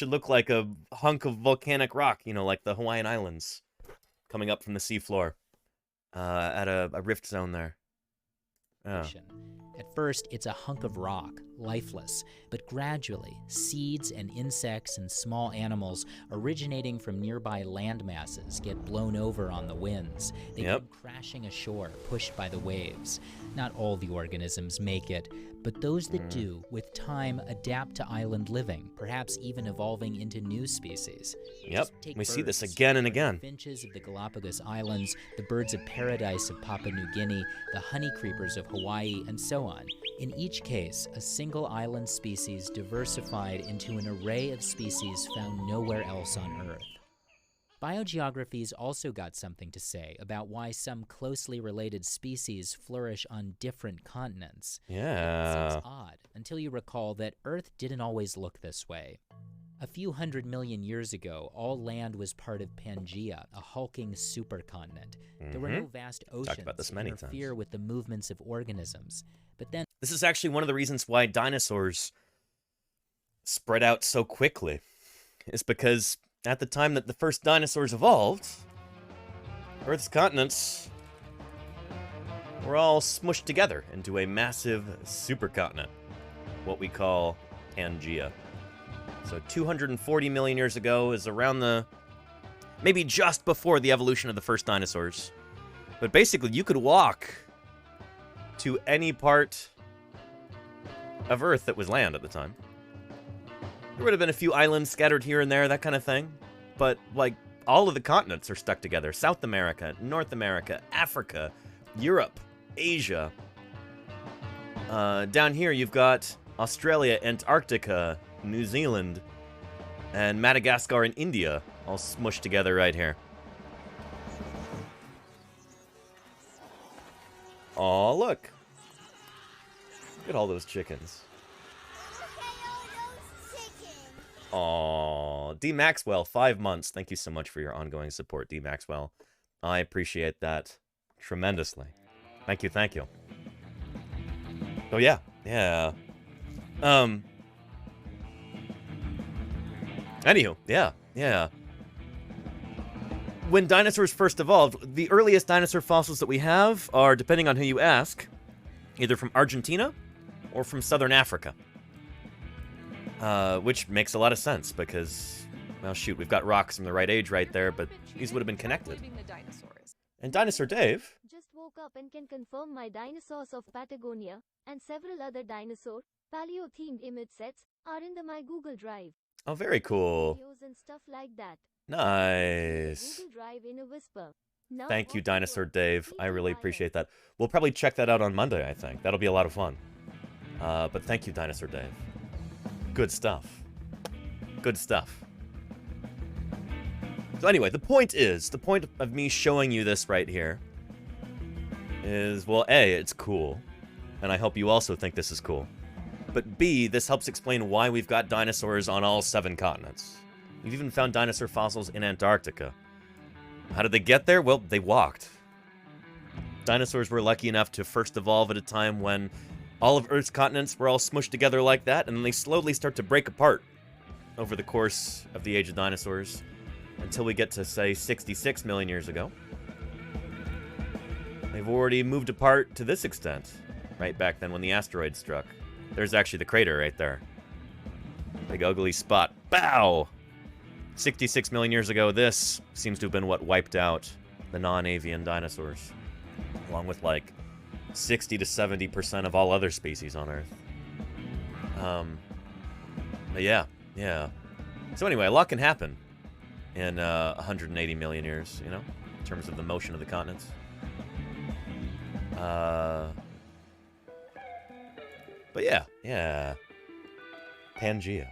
look like a hunk of volcanic rock, you know, like the Hawaiian Islands coming up from the seafloor at a rift zone there. At first, it's a hunk of rock, lifeless, but gradually, seeds and insects and small animals originating from nearby land masses get blown over on the winds. They come crashing ashore, pushed by the waves. Not all the organisms make it, but those that do, with time, adapt to island living, perhaps even evolving into new species. Yep, we see this again and again. The finches of the Galapagos Islands, the birds of paradise of Papua New Guinea, the honey creepers of Hawaii, and so on. In each case, a single island species diversified into an array of species found nowhere else on Earth. Biogeography's also got something to say about why some closely related species flourish on different continents. Yeah. It seems odd until you recall that Earth didn't always look this way. A few 100 million years ago, all land was part of Pangaea, a hulking supercontinent. There were no vast oceans to interfere with the movements of organisms. But then... This is actually one of the reasons why dinosaurs spread out so quickly. Is because at the time that the first dinosaurs evolved, Earth's continents were all smushed together into a massive supercontinent, what we call Pangaea. So 240 million years ago is around maybe just before the evolution of the first dinosaurs. But basically, you could walk to any part of Earth that was land at the time. There would have been a few islands scattered here and there, that kind of thing. But, like, all of the continents are stuck together. South America, North America, Africa, Europe, Asia. Down here, you've got Australia, Antarctica, New Zealand, and Madagascar and India all smushed together right here. Aw, look. Look at all those chickens. Aw, D. Maxwell, 5 months. Thank you so much for your ongoing support, D. Maxwell. I appreciate that tremendously. Thank you, thank you. Oh, yeah. Anywho, yeah. When dinosaurs first evolved, the earliest dinosaur fossils that we have are, depending on who you ask, either from Argentina or from southern Africa. Which makes a lot of sense because, well, shoot, we've got rocks from the right age right there, but these would have been connected. And Dinosaur Dave... Just woke up and can confirm my dinosaurs of Patagonia and several other dinosaur, paleo-themed image sets are in my Google Drive. Oh, very cool. Videos and stuff like that. Nice. Google Drive in a whisper. Now Thank you, Dinosaur Dave. I really appreciate that. We'll probably check that out on Monday, I think. That'll be a lot of fun. But thank you, Dinosaur Dave. Good stuff. Good stuff. So anyway, the point of me showing you this right here is, well, A, it's cool, and I hope you also think this is cool. But B, this helps explain why we've got dinosaurs on all 7 continents. We've even found dinosaur fossils in Antarctica. How did they get there? Well, they walked. Dinosaurs were lucky enough to first evolve at a time when all of Earth's continents were all smushed together like that, and then they slowly start to break apart over the course of the age of dinosaurs until we get to, say, 66 million years ago. They've already moved apart to this extent, right back then when the asteroid struck. There's actually the crater right there. Big ugly spot. Bow! 66 million years ago, this seems to have been what wiped out the non-avian dinosaurs, along with like 60 to 70% of all other species on Earth. But yeah. So anyway, a lot can happen in 180 million years, you know, in terms of the motion of the continents. But yeah. Pangea.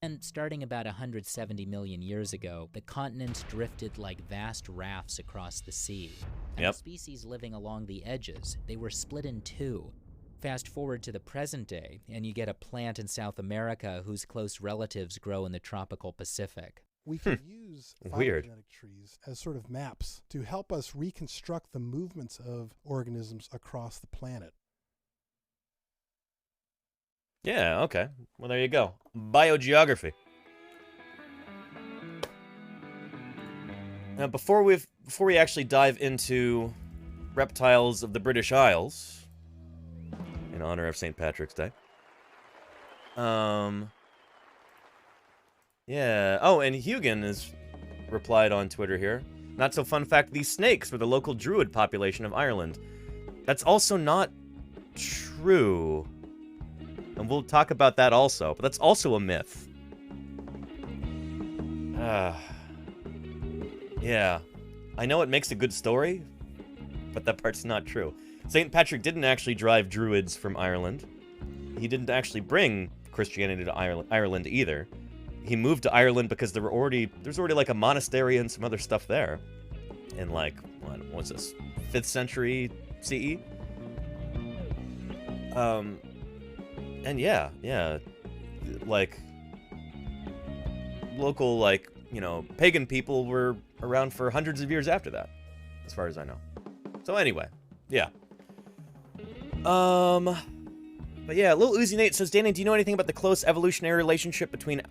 And starting about 170 million years ago, the continents drifted like vast rafts across the sea. And the species living along the edges, they were split in two. Fast forward to the present day, and you get a plant in South America whose close relatives grow in the tropical Pacific. We can use phylogenetic trees as sort of maps to help us reconstruct the movements of organisms across the planet. Yeah, okay. Well, there you go. Biogeography. Now, before we actually dive into reptiles of the British Isles, in honor of St. Patrick's Day. Yeah. Oh, and Hugin has replied on Twitter here. Not so fun fact, these snakes were the local druid population of Ireland. That's also not true. And we'll talk about that also, but that's also a myth. Yeah. I know it makes a good story, but that part's not true. St. Patrick didn't actually drive druids from Ireland. He didn't actually bring Christianity to Ireland either. He moved to Ireland because there's already like a monastery and some other stuff there. In like, what's this? 5th century CE? And yeah, like, local, like, you know, pagan people were around for hundreds of years after that, as far as I know. So anyway, yeah. But yeah, Lil Uzi Nate says, Danny, do you know anything about the close evolutionary relationship between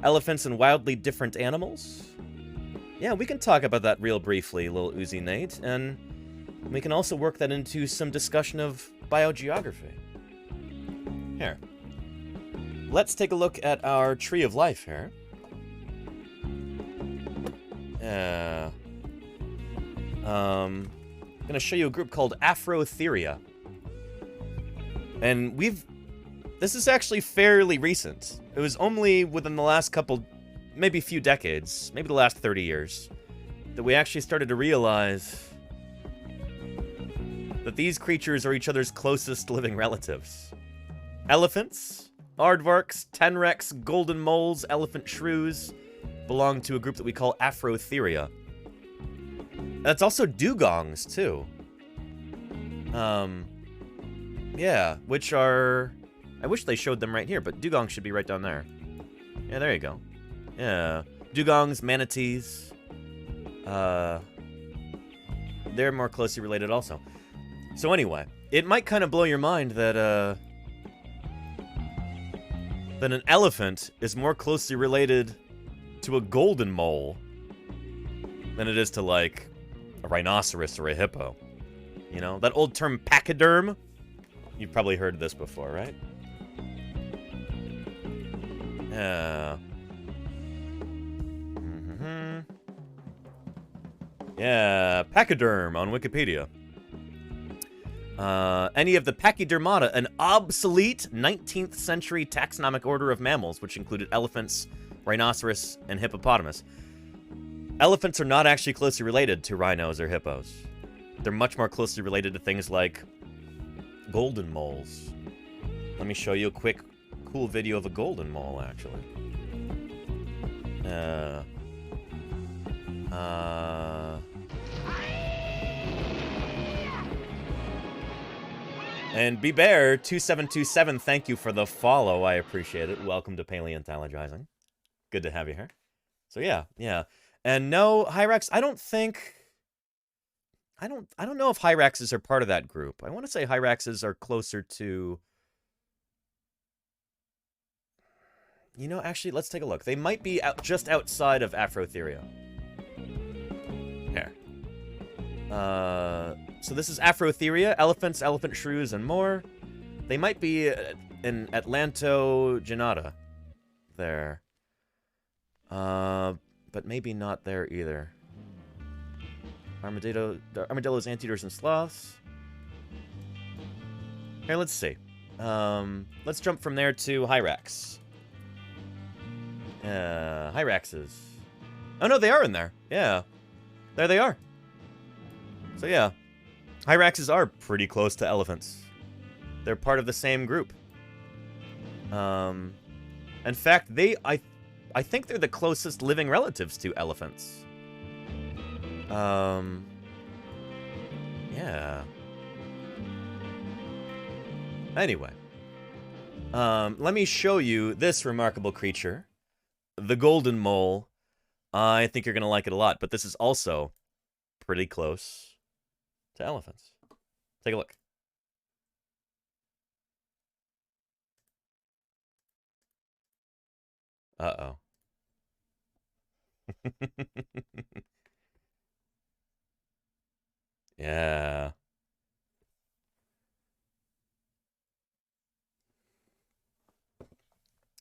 elephants and wildly different animals? Yeah, we can talk about that real briefly, Lil Uzi Nate, and we can also work that into some discussion of biogeography. Here. Let's take a look at our tree of life here. I'm gonna show you a group called Afrotheria. And this is actually fairly recent. It was only within the last maybe few decades, maybe the last 30 years, that we actually started to realize that these creatures are each other's closest living relatives. Elephants, aardvarks, tenrecs, golden moles, elephant shrews belong to a group that we call Afrotheria. That's also dugongs, too. Yeah, which are... I wish they showed them right here, but dugongs should be right down there. Yeah, there you go. Yeah. Dugongs, manatees. They're more closely related also. So anyway, it might kind of blow your mind that an elephant is more closely related to a golden mole than it is to, like, a rhinoceros or a hippo. You know, that old term pachyderm? You've probably heard this before, right? Yeah. Yeah, pachyderm on Wikipedia. Any of the Pachydermata, an obsolete 19th century taxonomic order of mammals, which included elephants, rhinoceros, and hippopotamus. Elephants are not actually closely related to rhinos or hippos. They're much more closely related to things like golden moles. Let me show you a quick, cool video of a golden mole, actually. And BeBear2727, thank you for the follow. I appreciate it. Welcome to Paleontologizing. Good to have you here. So yeah. And no, Hyrax, I don't know if Hyraxes are part of that group. I want to say Hyraxes are closer to... You know, actually, let's take a look. They might be just outside of Afrotheria. Here. So this is Afrotheria, elephants, elephant shrews, and more. They might be in Atlantogenata. There. But maybe not there either. Armadillos, anteaters, and sloths. Here, let's see. Let's jump from there to Hyrax. Hyraxes. Oh, no, they are in there. Yeah. There they are. So, yeah. Hyraxes are pretty close to elephants. They're part of the same group. In fact, I think they're the closest living relatives to elephants. Yeah. Anyway. Let me show you this remarkable creature. The golden mole. I think you're going to like it a lot, but this is also pretty close to elephants. Take a look. Uh-oh. Yeah.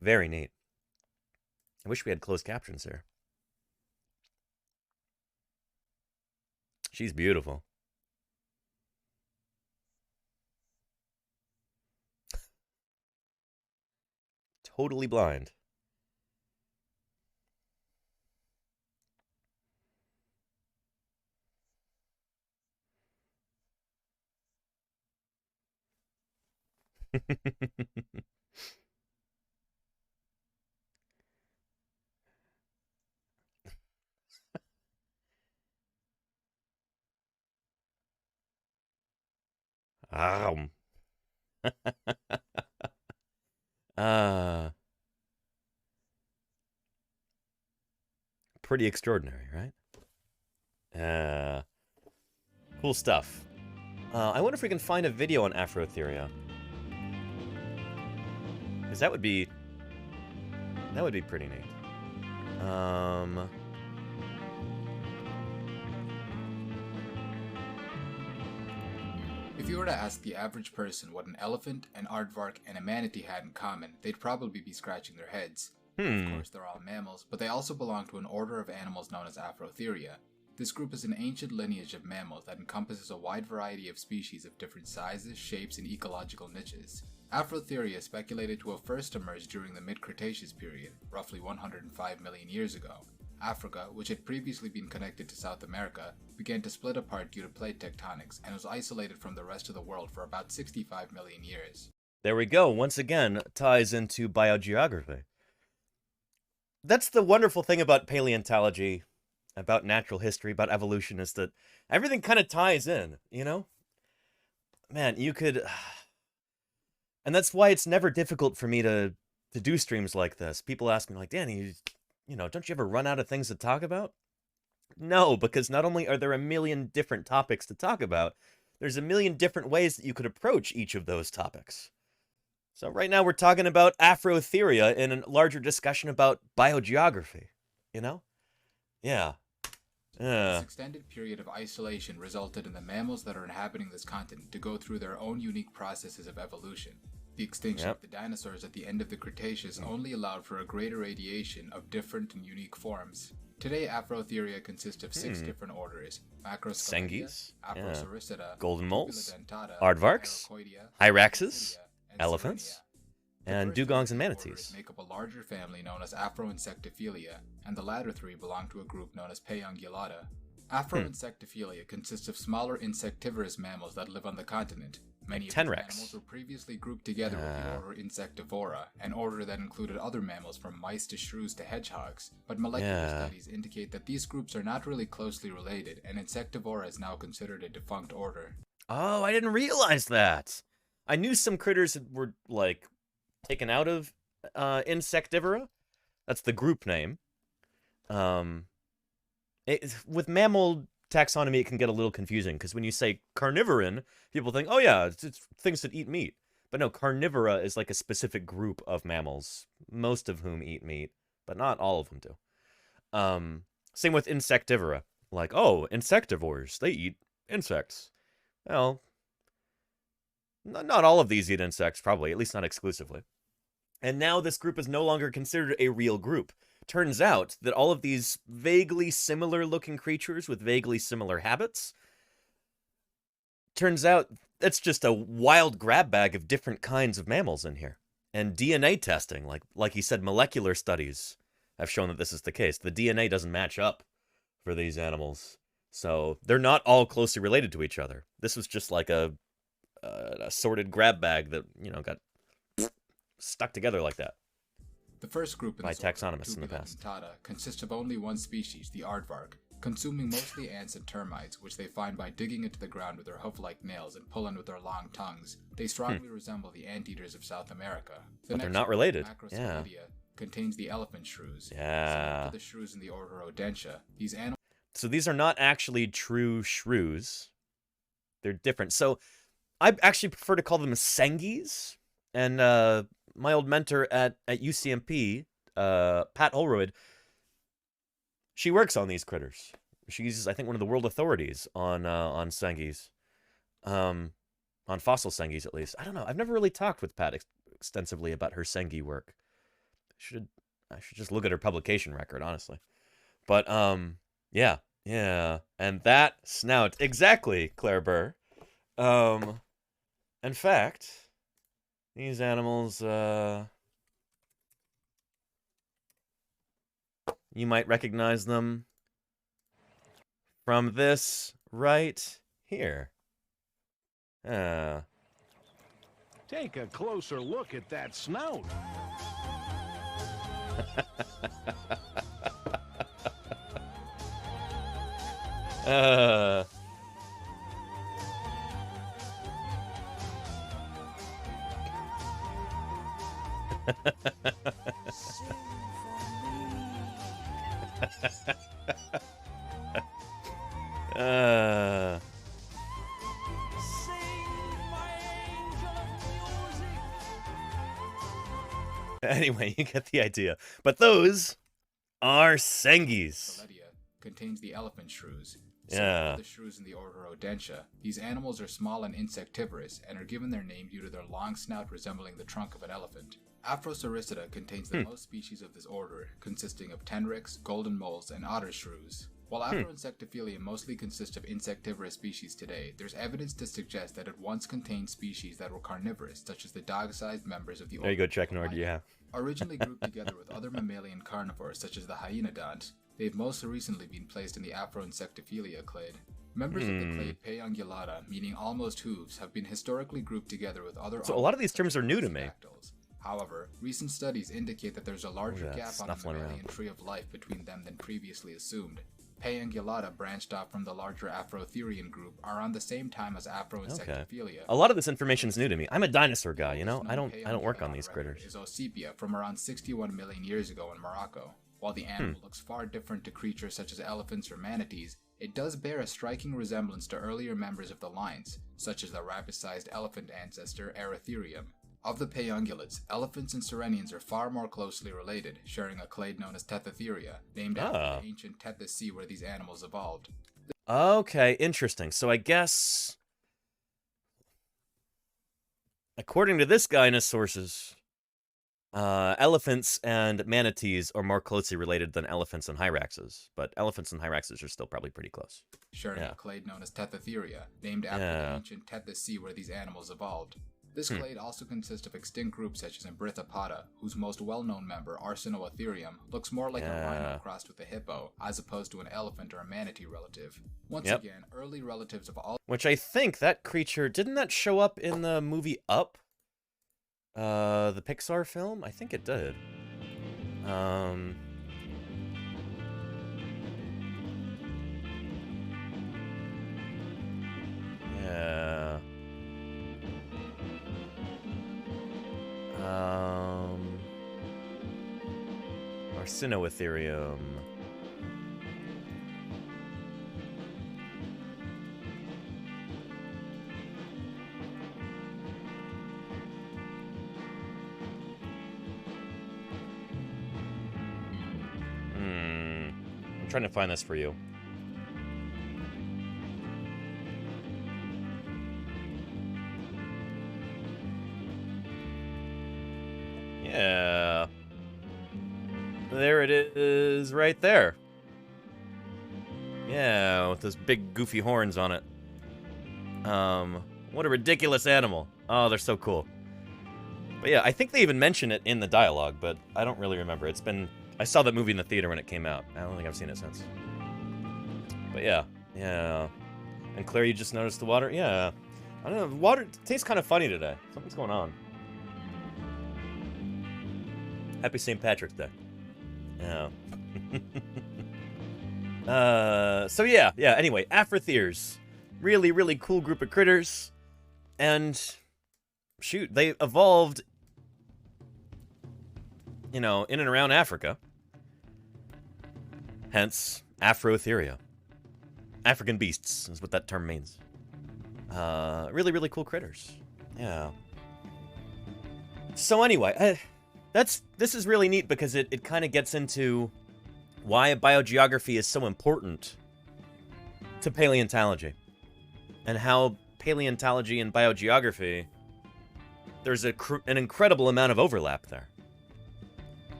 Very neat. I wish we had closed captions here. She's beautiful. Totally blind. Pretty extraordinary, right? Cool stuff. I wonder if we can find a video on Afrotheria. Because that would be pretty neat. If you were to ask the average person what an elephant, an aardvark, and a manatee had in common, they'd probably be scratching their heads. Of course, they're all mammals, but they also belong to an order of animals known as Afrotheria. This group is an ancient lineage of mammals that encompasses a wide variety of species of different sizes, shapes, and ecological niches. Afrotheria is speculated to have first emerged during the mid-Cretaceous period, roughly 105 million years ago. Africa, which had previously been connected to South America, began to split apart due to plate tectonics and was isolated from the rest of the world for about 65 million years. There we go. Once again, ties into biogeography. That's the wonderful thing about paleontology, about natural history, about evolution, is that everything kind of ties in, you know? Man, you could... And that's why it's never difficult for me to do streams like this. People ask me, like, Danny, you know, don't you ever run out of things to talk about? No, because not only are there a million different topics to talk about, there's a million different ways that you could approach each of those topics. So right now we're talking about Afrotheria in a larger discussion about biogeography, you know? Yeah. This extended period of isolation resulted in the mammals that are inhabiting this continent to go through their own unique processes of evolution. The extinction of the dinosaurs at the end of the Cretaceous only allowed for a greater radiation of different and unique forms. Today, Afrotheria consists of 6 different orders: Macroscopedia, Afrosauricida, golden moles, Dentata, aardvarks, Hyracoidea, hyraxes, and elephants, Sirenia. and dugongs and manatees. Make up a larger family known as Afroinsectophilia, and the latter 3 belong to a group known as Paleontologizing. Afroinsectophilia consists of smaller insectivorous mammals that live on the continent. Many of these animals were previously grouped together with the order Insectivora, an order that included other mammals from mice to shrews to hedgehogs, but molecular studies indicate that these groups are not really closely related, and Insectivora is now considered a defunct order. Oh, I didn't realize that. I knew some critters were, like, taken out of Insectivora. That's the group name. With mammal taxonomy, it can get a little confusing, because when you say carnivoran, people think, oh yeah, it's things that eat meat. But no, carnivora is like a specific group of mammals, most of whom eat meat, but not all of them do. Same with insectivora. Like, oh, insectivores, they eat insects. Well, not all of these eat insects, probably, at least not exclusively. And now this group is no longer considered a real group. turns out that all of these vaguely similar looking creatures with vaguely similar habits, turns out it's just a wild grab bag of different kinds of mammals in here. And DNA testing, like he said, molecular studies have shown that this is the case. The DNA doesn't match up for these animals. So they're not all closely related to each other. This was just like a assorted grab bag that, got stuck together like that. The first group in by this order, taxonomists in the past. Dentata, consists of only one species, the aardvark, consuming mostly ants and termites, which they find by digging into the ground with their hoof-like nails and pulling with their long tongues. They strongly resemble the anteaters of South America. But they're not related. Macrocelidia contains the elephant shrews. Yeah. Similar to the shrews in the order Odentia. These animals. So these are not actually true shrews. They're different. So I actually prefer to call them sengies. And my old mentor at UCMP, Pat Holroyd, she works on these critters. She's, I think, one of the world authorities on sengies, on fossil sengies at least. I don't know. I've never really talked with Pat extensively about her sengi work. I should just look at her publication record, honestly. But yeah. And that snout, exactly, Claire Burr. In fact, these animals, you might recognize them from this right here. Take a closer look at that snout. Anyway, you get the idea. But those are sengies. Contains the elephant shrews. Yeah. The shrews in the order Odentia. These animals are small and insectivorous and are given their name due to their long snout resembling the trunk of an elephant. Afrosoricida contains the most species of this order, consisting of tenrecs, golden moles, and otter shrews. While Afroinsectophilia mostly consists of insectivorous species today, there's evidence to suggest that it once contained species that were carnivorous, such as the dog-sized members of the order. There you go, Check Nord, yeah. Originally grouped together with other mammalian carnivores, such as the hyenodont, they've most recently been placed in the Afroinsectophilia clade. Members of the clade Paleontologizing, meaning almost hooves, have been historically grouped together with other. So a lot of these terms are new to me. However, recent studies indicate that there's a larger gap on the mammalian tree of life between them than previously assumed. Paleontologizing branched off from the larger Afrotherian group around the same time as Afroinsectophilia. Okay. A lot of this information is new to me. I'm a dinosaur guy, you know. I don't work on these critters. Is Ossipia from around 61 million years ago in Morocco. While the animal looks far different to creatures such as elephants or manatees, it does bear a striking resemblance to earlier members of the lines, such as the rabbit-sized elephant ancestor Erytherium. Of the Paleongulates, elephants and Sirenians are far more closely related, sharing a clade known as Tethytheria, named after the ancient Tethys Sea where these animals evolved. Okay, interesting. So I guess, according to this guy and his sources, elephants and manatees are more closely related than elephants and hyraxes, but elephants and hyraxes are still probably pretty close. Sharing a clade known as Tethytheria, named after the ancient Tethys Sea where these animals evolved. This clade also consists of extinct groups such as Embrithopoda, whose most well-known member, Arsinoetherium, looks more like a rhino crossed with a hippo, as opposed to an elephant or a manatee relative. Once again, early relatives of all... Which I think that creature, didn't that show up in the movie Up? The Pixar film? I think it did. Yeah. Arsinoetherium. I'm trying to find this for you. Yeah. There it is right there. Yeah, with those big goofy horns on it. What a ridiculous animal. Oh, they're so cool. But yeah, I think they even mention it in the dialogue, but I don't really remember. I saw that movie in the theater when it came out. I don't think I've seen it since. But yeah. And Claire, you just noticed the water? Yeah. I don't know, the water tastes kind of funny today. Something's going on. Happy St. Patrick's Day. Yeah. So yeah, anyway, Afrotheres. Really, really cool group of critters. And, shoot, they evolved, in and around Africa. Hence, Afrotheria. African beasts is what that term means. Really, really cool critters. Yeah. So anyway, this is really neat because it kind of gets into why biogeography is so important to paleontology. And how paleontology and biogeography, there's an incredible amount of overlap there.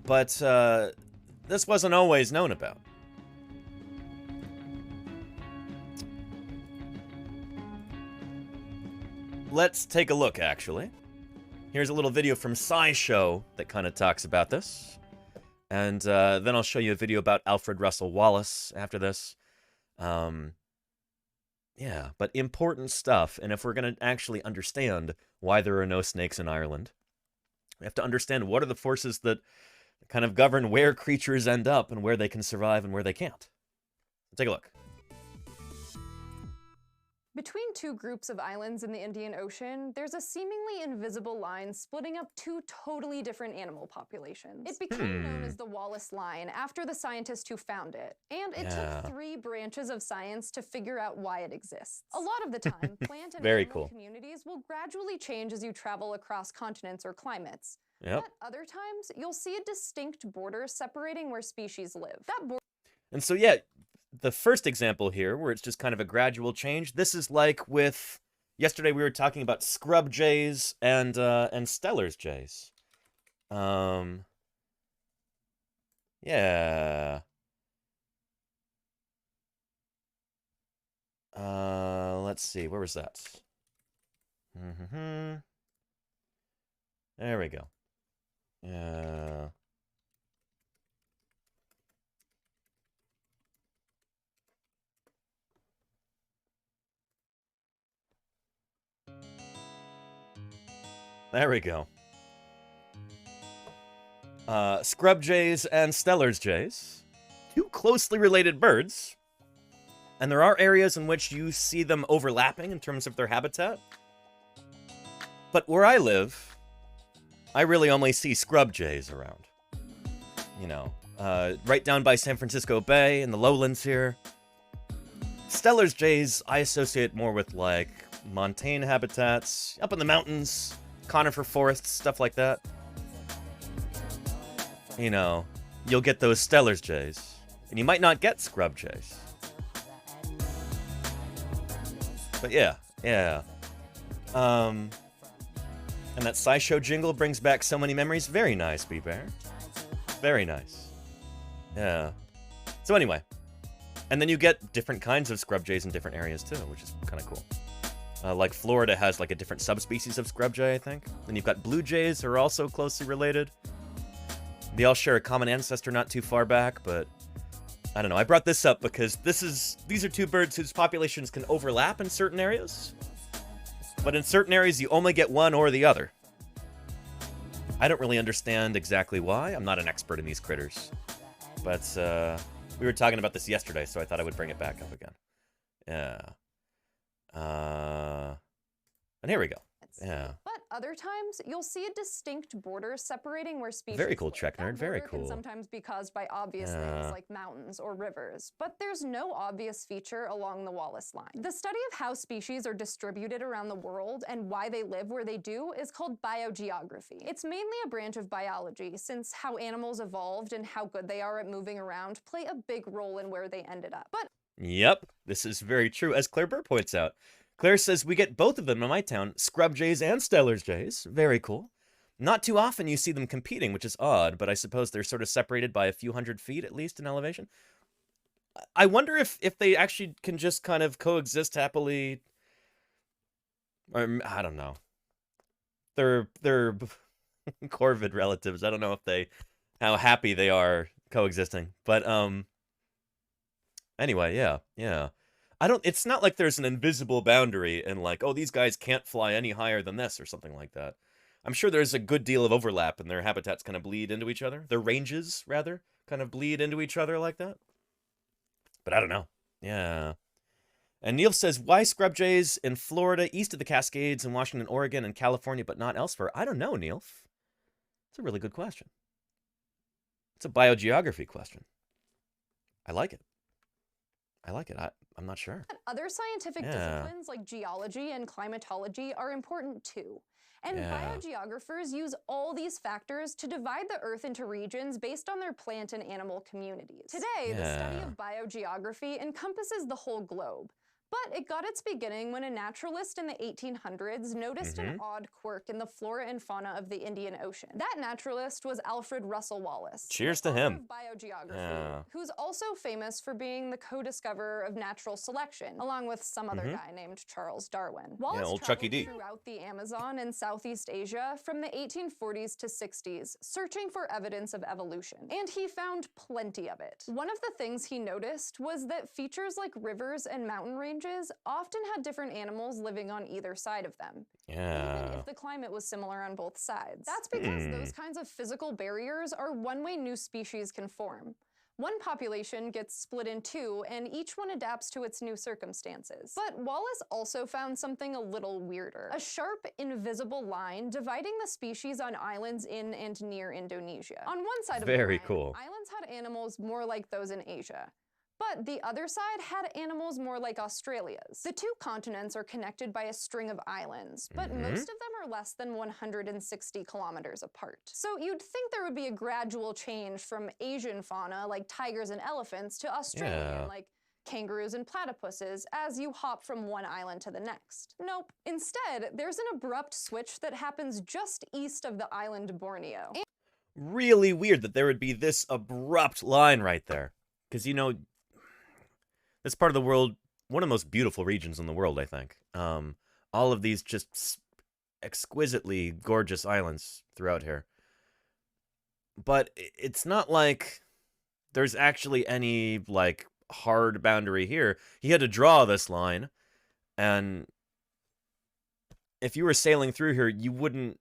But this wasn't always known about. Let's take a look, actually. Here's a little video from SciShow that kind of talks about this. And then I'll show you a video about Alfred Russel Wallace after this. Yeah, but important stuff. And if we're going to actually understand why there are no snakes in Ireland, we have to understand what are the forces that kind of govern where creatures end up and where they can survive and where they can't. Take a look. Between two groups of islands in the Indian Ocean, there's a seemingly invisible line splitting up two totally different animal populations. It became known as the Wallace Line after the scientist who found it, and it took 3 branches of science to figure out why it exists. A lot of the time, plant and animal communities will gradually change as you travel across continents or climates. Yep. But other times, you'll see a distinct border separating where species live. That border. And so, yeah, the first example here, where it's just kind of a gradual change, this is like with, yesterday we were talking about scrub jays and Steller's jays. Yeah. Let's see, where was that? There we go. Yeah. There we go. Scrub jays and Steller's jays. 2 closely related birds. And there are areas in which you see them overlapping in terms of their habitat. But where I live, I really only see scrub jays around. Right down by San Francisco Bay in the lowlands here. Steller's jays I associate more with, like, montane habitats, up in the mountains, conifer forests, stuff like that. You'll get those Steller's jays, and you might not get scrub jays. But yeah. And that SciShow jingle brings back so many memories. Very nice, B-Bear. Very nice. Yeah. So anyway. And then you get different kinds of scrub jays in different areas too, which is kind of cool. Like Florida has like a different subspecies of scrub jay, I think. Then you've got blue jays who are also closely related. They all share a common ancestor not too far back, but I don't know. I brought this up because these are 2 birds whose populations can overlap in certain areas. But in certain areas, you only get one or the other. I don't really understand exactly why. I'm not an expert in these critters. But we were talking about this yesterday, so I thought I would bring it back up again. Yeah. And here we go. Yeah. But other times, you'll see a distinct border separating where species Very cool, live. Check Nerd. Very cool. Can sometimes be caused by obvious things like mountains or rivers, but there's no obvious feature along the Wallace Line. The study of how species are distributed around the world and why they live where they do is called biogeography. It's mainly a branch of biology, since how animals evolved and how good they are at moving around play a big role in where they ended up. But yep, this is very true, as Claire Burr points out. Claire says, we get both of them in my town, scrub jays and Steller's jays. Very cool. Not too often you see them competing, which is odd, but I suppose they're sort of separated by a few hundred feet at least in elevation. I wonder if they actually can just kind of coexist happily. Or, I don't know. They're corvid relatives. I don't know if how happy they are coexisting. But anyway, yeah. It's not like there's an invisible boundary and like, oh, these guys can't fly any higher than this or something like that. I'm sure there's a good deal of overlap and their habitats kind of bleed into each other. Their ranges, rather, kind of bleed into each other like that. But I don't know. Yeah. And Neil says, why scrub jays in Florida, east of the Cascades, in Washington, Oregon, and California, but not elsewhere? I don't know, Neil. It's a really good question. It's a biogeography question. I like it. I'm not sure. Other scientific disciplines like geology and climatology are important too. And biogeographers use all these factors to divide the Earth into regions based on their plant and animal communities. Today, the study of biogeography encompasses the whole globe. But it got its beginning when a naturalist in the 1800s noticed an odd quirk in the flora and fauna of the Indian Ocean. That naturalist was Alfred Russel Wallace. Cheers to him. Of biogeography, who's also famous for being the co-discoverer of natural selection, along with some other guy named Charles Darwin. Wallace old Chucky D. throughout the Amazon and Southeast Asia from the 1840s to 60s, searching for evidence of evolution. And he found plenty of it. One of the things he noticed was that features like rivers and mountain ranges often had different animals living on either side of them, even if the climate was similar on both sides. That's because those kinds of physical barriers are one way new species can form. One population gets split in two, and each one adapts to its new circumstances. But Wallace also found something a little weirder. A sharp, invisible line dividing the species on islands in and near Indonesia. On one side of the line, islands had animals more like those in Asia. But the other side had animals more like Australia's. The two continents are connected by a string of islands, but most of them are less than 160 kilometers apart. So you'd think there would be a gradual change from Asian fauna like tigers and elephants to Australian like kangaroos and platypuses as you hop from one island to the next. Nope. Instead, there's an abrupt switch that happens just east of the island Borneo. Really weird that there would be this abrupt line right there. Because, you know, this part of the world, one of the most beautiful regions in the world, I think. All of these just exquisitely gorgeous islands throughout here. But it's not like there's actually any, like, hard boundary here. He had to draw this line, and if you were sailing through here, you wouldn't,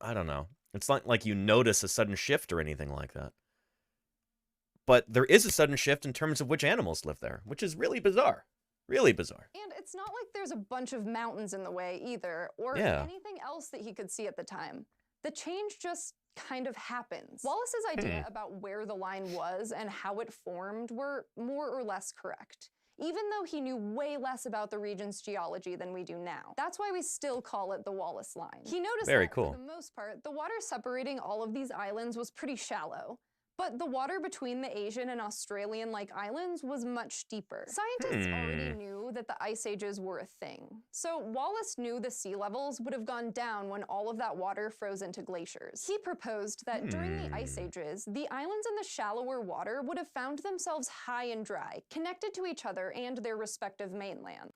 I don't know. It's not like you notice a sudden shift or anything like that. But there is a sudden shift in terms of which animals live there, which is really bizarre. Really bizarre. And it's not like there's a bunch of mountains in the way either, or anything else that he could see at the time. The change just kind of happens. Wallace's idea about where the line was and how it formed were more or less correct, even though he knew way less about the region's geology than we do now. That's why we still call it the Wallace Line. He noticed that, for the most part, the water separating all of these islands was pretty shallow. But the water between the Asian and Australian-like islands was much deeper. Scientists already knew that the ice ages were a thing. So Wallace knew the sea levels would have gone down when all of that water froze into glaciers. He proposed that during the ice ages, the islands in the shallower water would have found themselves high and dry, connected to each other and their respective mainland.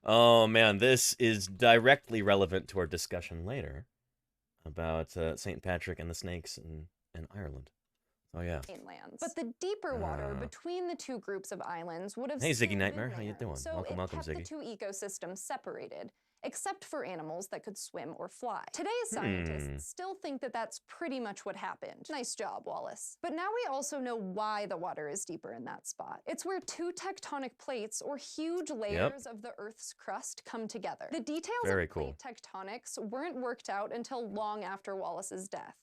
Oh man, this is directly relevant to our discussion later about St. Patrick and the snakes in Ireland. Oh, yeah. Mainlands. But the deeper water between the two groups of islands would have Hey, Ziggy Nightmare, how you doing? So welcome, kept Ziggy. the two ecosystems separated, except for animals that could swim or fly. Today's scientists still think that that's pretty much what happened. Nice job, Wallace. But now we also know why the water is deeper in that spot. It's where two tectonic plates or huge layers of the Earth's crust come together. The details of plate tectonics weren't worked out until long after Wallace's death.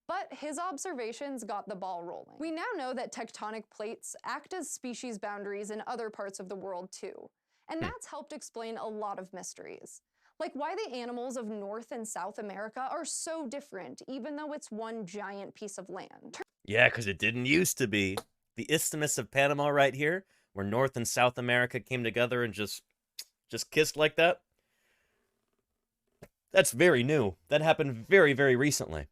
But his observations got the ball rolling. We now know that tectonic plates act as species boundaries in other parts of the world too. And that's helped explain a lot of mysteries. Like why the animals of North and South America are so different, even though it's one giant piece of land. Yeah, because it didn't used to be. The Isthmus of Panama right here, where North and South America came together and just kissed like that. That's very new. That happened very, very recently.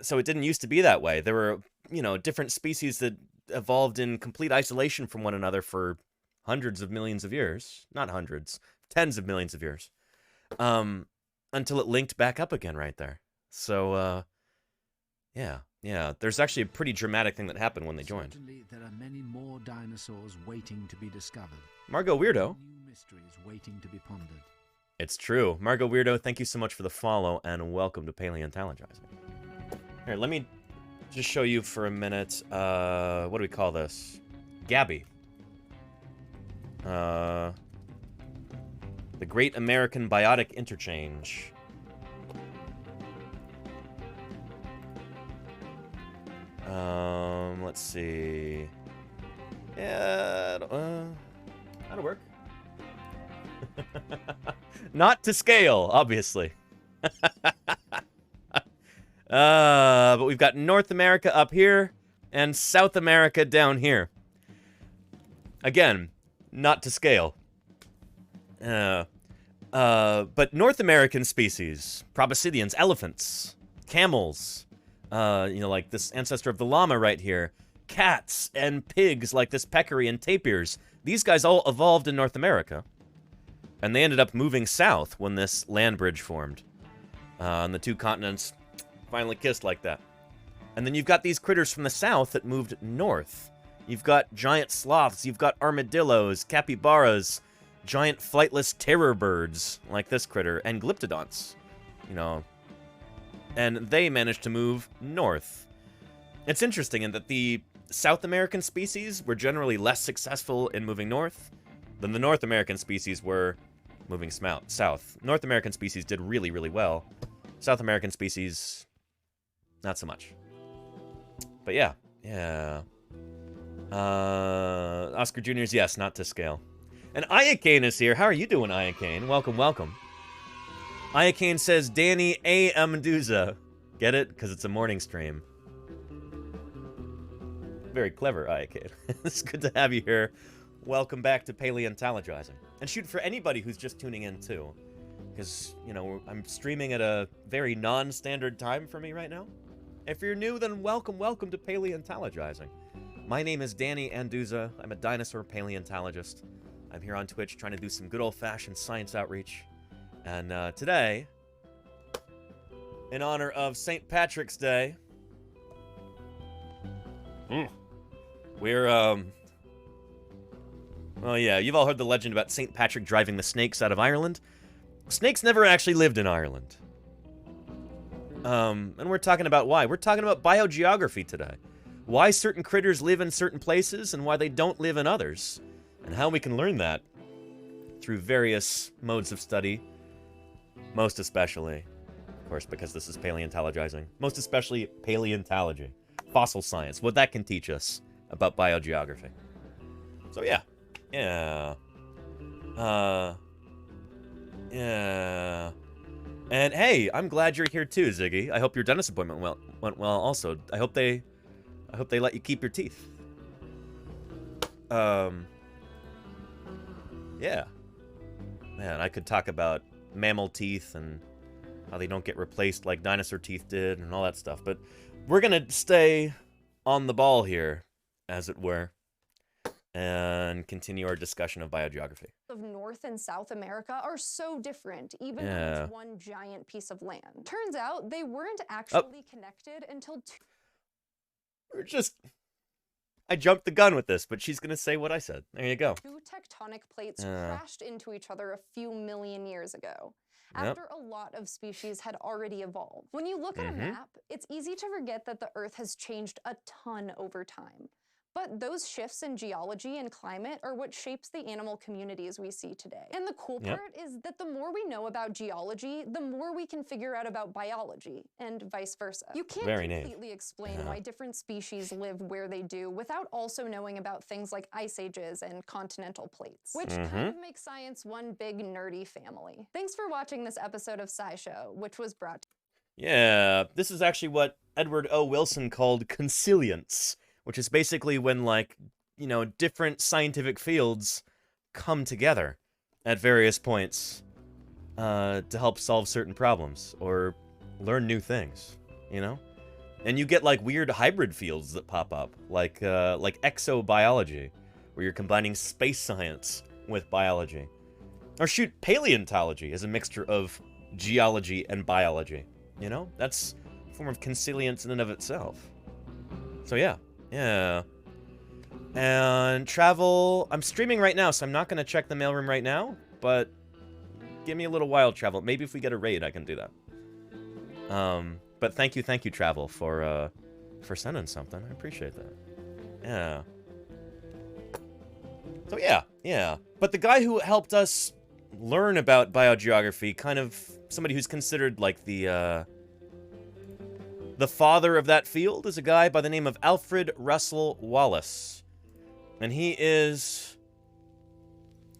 So it didn't used to be that way. There were, you know, different species that evolved in complete isolation from one another for hundreds of millions of years. Not hundreds, tens of millions of years. Until it linked back up again right there. So, yeah. There's actually a pretty dramatic thing that happened when they joined. Certainly, there are many more dinosaurs waiting to be discovered. Margot Weirdo. New mysteries waiting to be pondered. It's true. Margot Weirdo, thank you so much for the follow, and welcome to Paleontologizing. Here, let me just show you for a minute, what do we call this? Gabby. The Great American Biotic Interchange. Let's see. Yeah, that'll work. Not to scale, obviously. But we've got North America up here and South America down here. Again, not to scale. But North American species, proboscideans, elephants, camels, you know, like this ancestor of the llama right here, cats and pigs like this peccary and tapirs. These guys all evolved in North America. And they ended up moving south when this land bridge formed. And the two continents finally kissed like that. And then you've got these critters from the south that moved north. You've got giant sloths, you've got armadillos, capybaras, giant flightless terror birds like this critter, and glyptodonts, you know. And they managed to move north. It's interesting in that the South American species were generally less successful in moving north than the North American species were moving south. North American species did really, really well. South American species, not so much. But yeah. Oscar Jr.'s yes, not to scale. And Iacane is here. How are you doing, Iacane? Welcome, welcome. Iacane says, Danny A. Amenduza. Get it? Because it's a morning stream. Very clever, Iacane. It's good to have you here. Welcome back to Paleontologizing. And shoot, for anybody who's just tuning in, too. Because, you know, I'm streaming at a very non-standard time for me right now. If you're new, then welcome to Paleontologizing. My name is Danny Anduza. I'm a dinosaur paleontologist. I'm here on Twitch trying to do some good old-fashioned science outreach. And today, in honor of St. Patrick's Day, we're, well, yeah, you've all heard the legend about St. Patrick driving the snakes out of Ireland. Snakes never actually lived in Ireland. And we're talking about why. We're talking about biogeography today. Why certain critters live in certain places and why they don't live in others. And how we can learn that through various modes of study. Most especially, of course, because this is paleontologizing, most especially paleontology, fossil science, what that can teach us about biogeography. So yeah. And hey, I'm glad you're here too, Ziggy. I hope your dentist appointment went well also. I hope they let you keep your teeth. Yeah. Man, I could talk about mammal teeth and how they don't get replaced like dinosaur teeth did and all that stuff. But we're going to stay on the ball here, as it were, and continue our discussion of biogeography. Of North and South America are so different, even though it's one giant piece of land. Turns out they weren't actually connected until I jumped the gun with this, but she's going to say what I said. There you go. Two tectonic plates crashed into each other a few million years ago, after a lot of species had already evolved. When you look at a map, it's easy to forget that the Earth has changed a ton over time. But those shifts in geology and climate are what shapes the animal communities we see today. And the cool part is that the more we know about geology, the more we can figure out about biology, and vice versa. You can't completely explain why different species live where they do without also knowing about things like ice ages and continental plates, which kind of makes science one big nerdy family. Thanks for watching this episode of SciShow, which was brought to this is actually what Edward O. Wilson called consilience, which is basically when, like, you know, different scientific fields come together at various points to help solve certain problems or learn new things, you know? And you get like weird hybrid fields that pop up, like exobiology, where you're combining space science with biology. Or shoot, paleontology is a mixture of geology and biology. You know, that's a form of consilience in and of itself. So yeah. And travel, I'm streaming right now, so I'm not going to check the mailroom right now, but give me a little while, Travel. Maybe if we get a raid, I can do that. But thank you, Travel, for sending something. I appreciate that. Yeah. So yeah. But the guy who helped us learn about biogeography, kind of somebody who's considered like the father of that field, is a guy by the name of Alfred Russel Wallace. And he is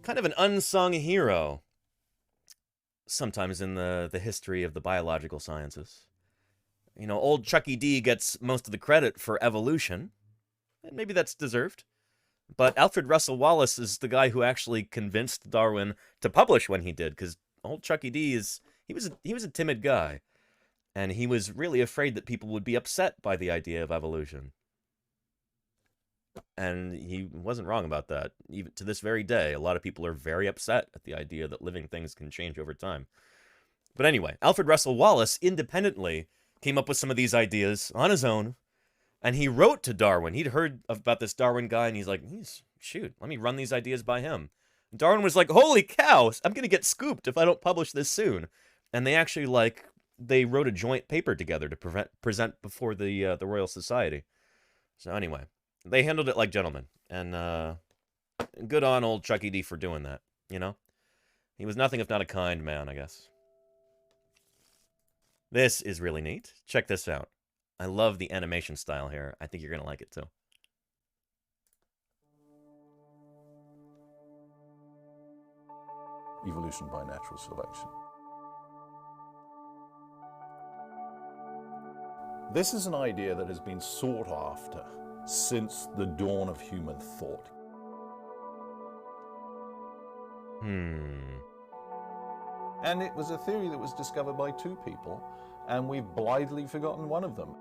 kind of an unsung hero sometimes in the history of the biological sciences. You know, old Chucky D gets most of the credit for evolution, and maybe that's deserved. But Alfred Russel Wallace is the guy who actually convinced Darwin to publish when he did, because old Chucky D he was a timid guy, and he was really afraid that people would be upset by the idea of evolution. And he wasn't wrong about that. Even to this very day, a lot of people are very upset at the idea that living things can change over time. But anyway, Alfred Russel Wallace independently came up with some of these ideas on his own, and he wrote to Darwin. He'd heard about this Darwin guy, and he's like, shoot, let me run these ideas by him. And Darwin was like, holy cow, I'm going to get scooped if I don't publish this soon. And they actually, they wrote a joint paper together to present before the Royal Society. So anyway, they handled it like gentlemen, and good on old Chucky D for doing that, you know? He was nothing if not a kind man, I guess. This is really neat. Check this out. I love the animation style here. I think you're going to like it, too. Evolution by natural selection. This is an idea that has been sought after since the dawn of human thought. And it was a theory that was discovered by two people, and we've blithely forgotten one of them.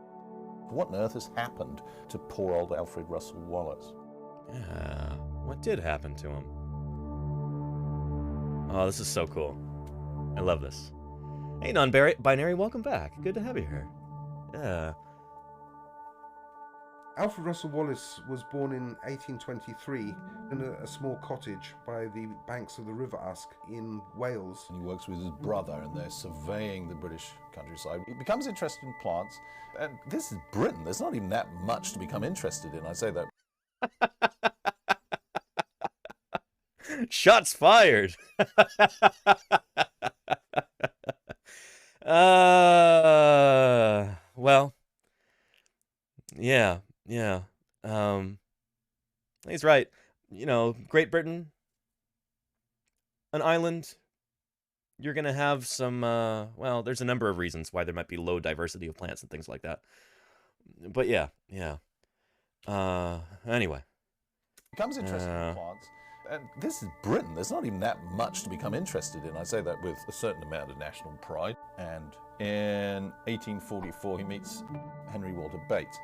What on earth has happened to poor old Alfred Russel Wallace? Yeah, what did happen to him? Oh, this is so cool. I love this. Hey, non-binary, welcome back. Good to have you here. Yeah. Alfred Russel Wallace was born in 1823 in a small cottage by the banks of the River Usk in Wales. And he works with his brother, and they're surveying the British countryside. He becomes interested in plants, and this is Britain. There's not even that much to become interested in. I say that. Shots fired. Well, yeah. He's right. You know, Great Britain, an island, you're going to have some, well, there's a number of reasons why there might be low diversity of plants and things like that. But yeah. Anyway. Becomes interested in plants. And this is Britain. There's not even that much to become interested in. I say that with a certain amount of national pride. And in 1844, he meets Henry Walter Bates.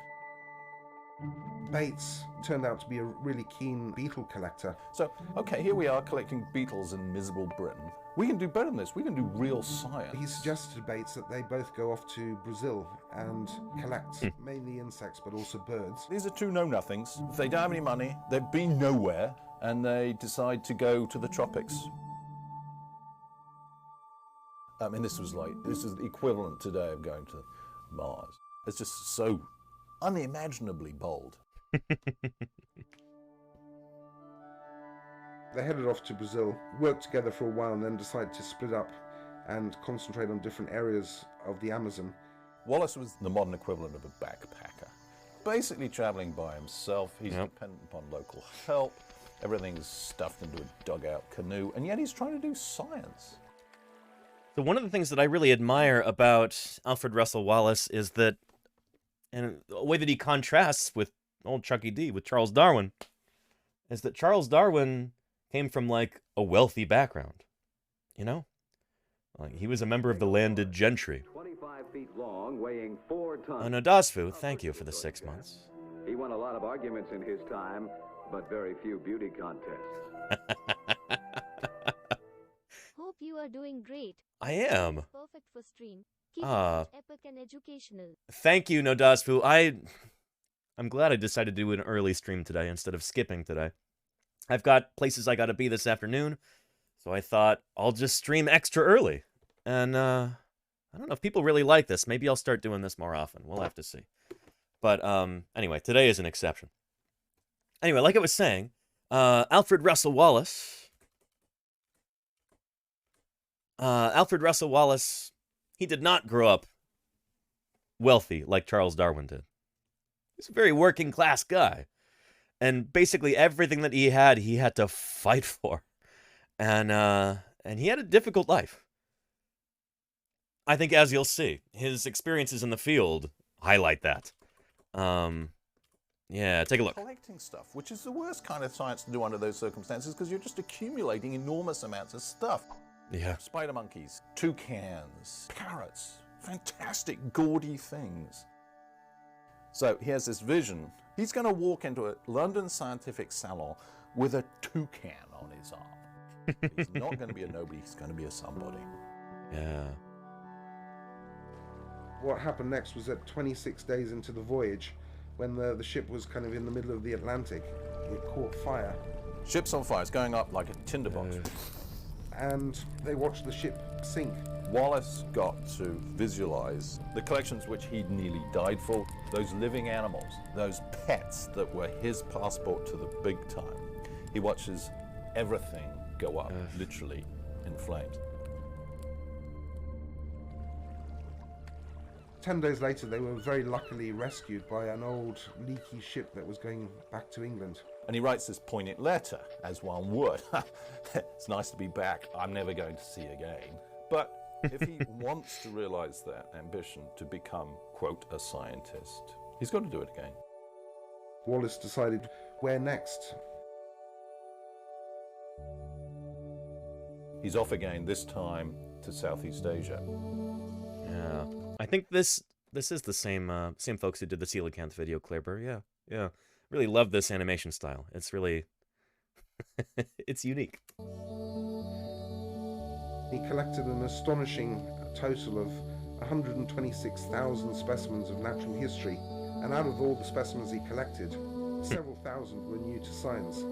Bates turned out to be a really keen beetle collector. So, okay, here we are collecting beetles in miserable Britain. We can do better than this. We can do real science. He suggested to Bates that they both go off to Brazil and collect mainly insects, but also birds. These are two know-nothings. If they don't have any money, they've been nowhere, and they decide to go to the tropics. I mean, this is the equivalent today of going to Mars. It's just so unimaginably bold. They headed off to Brazil, worked together for a while, and then decided to split up and concentrate on different areas of the Amazon. Wallace was the modern equivalent of a backpacker. Basically traveling by himself. He's dependent upon local help. Everything's stuffed into a dugout canoe, and yet he's trying to do science. So one of the things that I really admire about Alfred Russel Wallace is that, and the way that he contrasts with old Chucky D, with Charles Darwin, is that Charles Darwin came from, like, a wealthy background, you know? Like, he was a member of the landed gentry. feet long, weighing 4 tons. Nodasfu, thank you for the 6 months. He won a lot of arguments in his time, but very few beauty contests. Hope you are doing great. I am. Perfect for stream. Keep it epic and educational. Thank you, Nodasfu. I'm glad I decided to do an early stream today instead of skipping today. I've got places I gotta be this afternoon, so I thought I'll just stream extra early. And, I don't know if people really like this. Maybe I'll start doing this more often. We'll have to see. But, anyway, today is an exception. Anyway, like I was saying, Alfred Russel Wallace. Alfred Russel Wallace, he did not grow up wealthy like Charles Darwin did. He's a very working class guy. And basically everything that he had to fight for. And he had a difficult life. I think, as you'll see, his experiences in the field highlight that. Yeah, take a look. Collecting stuff, which is the worst kind of science to do under those circumstances, because you're just accumulating enormous amounts of stuff. Yeah. Spider monkeys, toucans, parrots, fantastic, gaudy things. So he has this vision. He's going to walk into a London scientific salon with a toucan on his arm. He's not going to be a nobody, he's going to be a somebody. Yeah. What happened next was that 26 days into the voyage, when the ship was kind of in the middle of the Atlantic, it caught fire. Ship's on fire, it's going up like a tinderbox. And they watched the ship sink. Wallace got to visualize the collections which he'd nearly died for, those living animals, those pets that were his passport to the big time. He watches everything go up, literally, in flames. 10 days later, they were very luckily rescued by an old leaky ship that was going back to England. And he writes this poignant letter, as one would. It's nice to be back, I'm never going to see again. But if he wants to realize that ambition to become, quote, a scientist, he's got to do it again. Wallace decided, where next? He's off again, this time to Southeast Asia. Yeah. I think this is the same folks who did the coelacanth video, Claireburg. Yeah. Really love this animation style. It's really it's unique. He collected an astonishing total of 126,000 specimens of natural history, and out of all the specimens he collected, several thousand were new to science.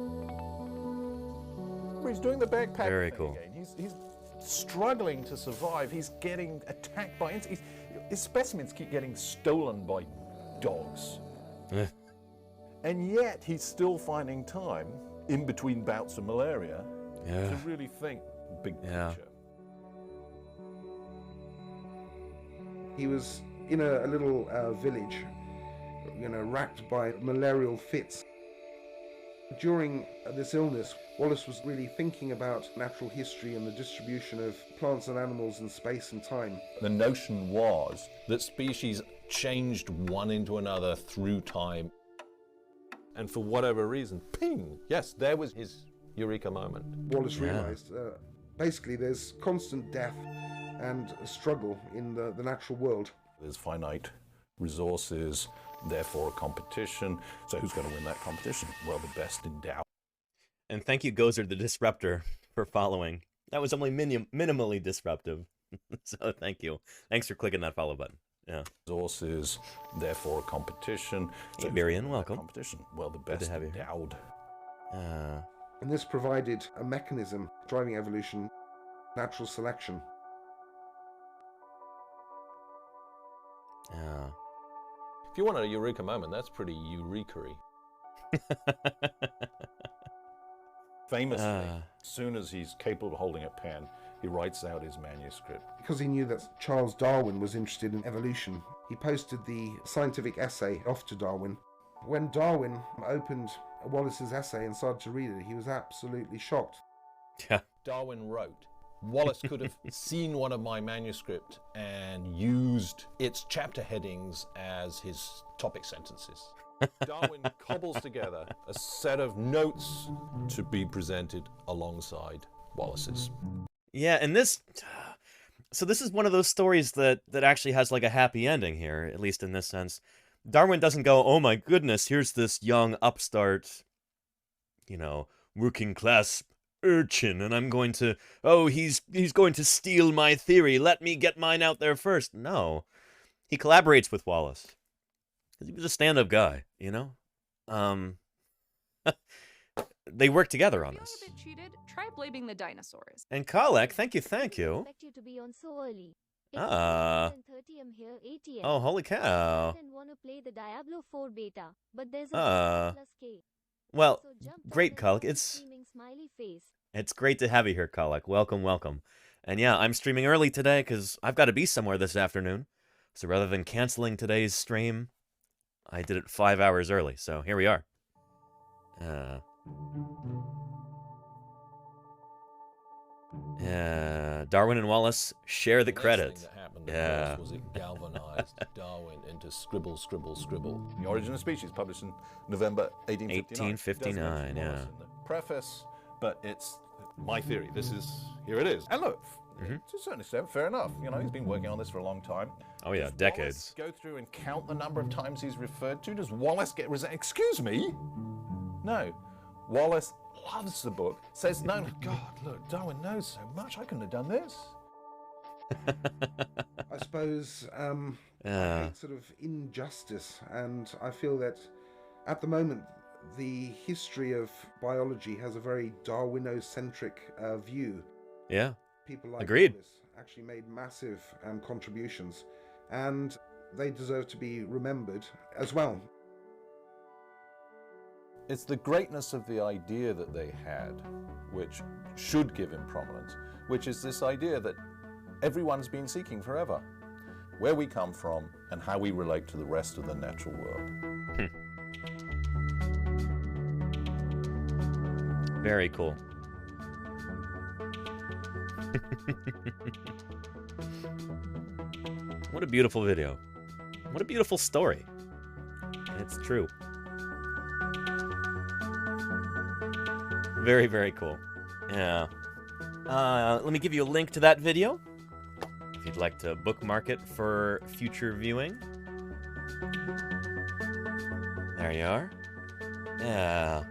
He's doing the backpack Very thing cool. again. He's struggling to survive. He's getting attacked by his specimens keep getting stolen by dogs. And yet he's still finding time in between bouts of malaria to really think big picture. He was in a little village, racked by malarial fits. During this illness, Wallace was really thinking about natural history and the distribution of plants and animals in space and time. The notion was that species changed one into another through time. And for whatever reason, ping! Yes, there was his eureka moment. Wallace realized, basically, there's constant death and struggle in the natural world. There's finite resources, therefore a competition. So who's going to win that competition? Well, the best endowed. And thank you, Gozer the Disruptor, for following. That was only minimally disruptive. So thank you. Thanks for clicking that follow button. Yeah. Resources, therefore a competition. Hey, Barian, welcome. Competition. Well, the best endowed. And this provided a mechanism driving evolution, natural selection. If you want a eureka moment, that's pretty eureka-y. Famously, as soon as he's capable of holding a pen, he writes out his manuscript. Because he knew that Charles Darwin was interested in evolution, he posted the scientific essay off to Darwin. When Darwin opened Wallace's essay and started to read it, he was absolutely shocked. Yeah. Darwin wrote, Wallace could have seen one of my manuscript and used its chapter headings as his topic sentences. Darwin cobbles together a set of notes to be presented alongside Wallace's. Yeah, and this, So this is one of those stories that actually has like a happy ending here, at least in this sense. Darwin doesn't go, oh my goodness, here's this young upstart, you know, working class urchin, and I'm going to, oh, he's going to steal my theory. Let me get mine out there first. No, he collaborates with Wallace. He was a stand-up guy, you know. They work together on this. A bit cheated? Try blaming the dinosaurs. And Kalek, thank you. Expect you to be on so early. It's 30 I'm here, 8 AM. Oh, holy cow. I want to play the Diablo 4 beta, but there's a plus K. Well, So jump great, on and Kalek. It's smiley face. It's great to have you here, Kalek. Welcome, welcome. And yeah, I'm streaming early today because I've got to be somewhere this afternoon. So rather than canceling today's stream, I did it 5 hours early. So here we are. Darwin and Wallace share the credit. Next thing that happened, of course, was it galvanized Darwin into scribble, scribble, scribble. The Origin of Species, published in November 1859. Yeah. In the preface, but it's my theory. Here it is. And look, to a certain extent, fair enough. You know, he's been working on this for a long time. Oh yeah, Does decades. Wallace go through and count the number of times he's referred to? Does Wallace get excuse me? No. Wallace loves the book, says, no, God, look, Darwin knows so much, I couldn't have done this. I suppose I hate sort of injustice, and I feel that at the moment the history of biology has a very Darwinocentric view. Yeah. People like Agreed. Wallace actually made massive contributions, and they deserve to be remembered as well. It's the greatness of the idea that they had, which should give him prominence, which is this idea that everyone's been seeking forever. Where we come from and how we relate to the rest of the natural world. Very cool. What a beautiful video. What a beautiful story. It's true. Very, very cool. Yeah. Let me give you a link to that video if you'd like to bookmark it for future viewing. There you are. Yeah.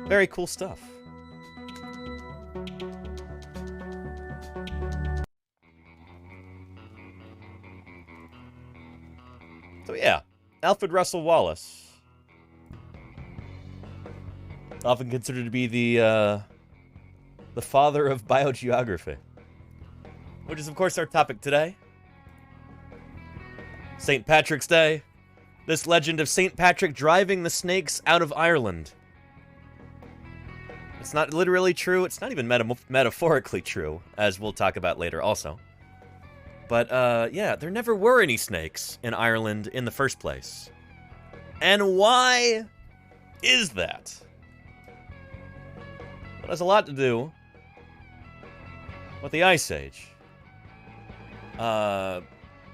Very cool stuff. So yeah, Alfred Russel Wallace. Often considered to be the father of biogeography, which is of course our topic today. St. Patrick's Day. This legend of St. Patrick driving the snakes out of Ireland. It's not literally true. It's not even metaphorically true, as we'll talk about later also. But yeah, there never were any snakes in Ireland in the first place. And why is that? It has a lot to do with the Ice Age. Yeah,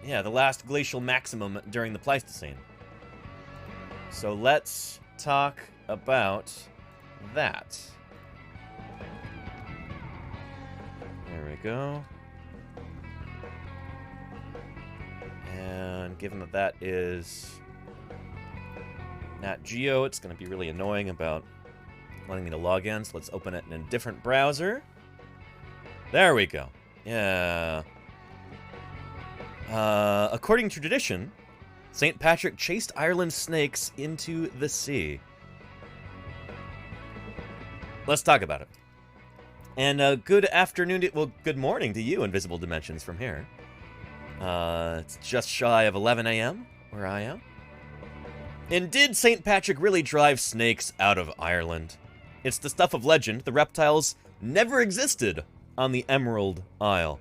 the last glacial maximum during the Pleistocene. So let's talk about that. There we go. And given that that is Nat Geo, it's going to be really annoying about wanting me to log in, so let's open it in a different browser. There we go. Yeah. According to tradition, St. Patrick chased Ireland's snakes into the sea. Let's talk about it. And good afternoon, well, good morning to you, Invisible Dimensions, from here. It's just shy of 11 a.m. where I am. And did St. Patrick really drive snakes out of Ireland? It's the stuff of legend. The reptiles never existed on the Emerald Isle.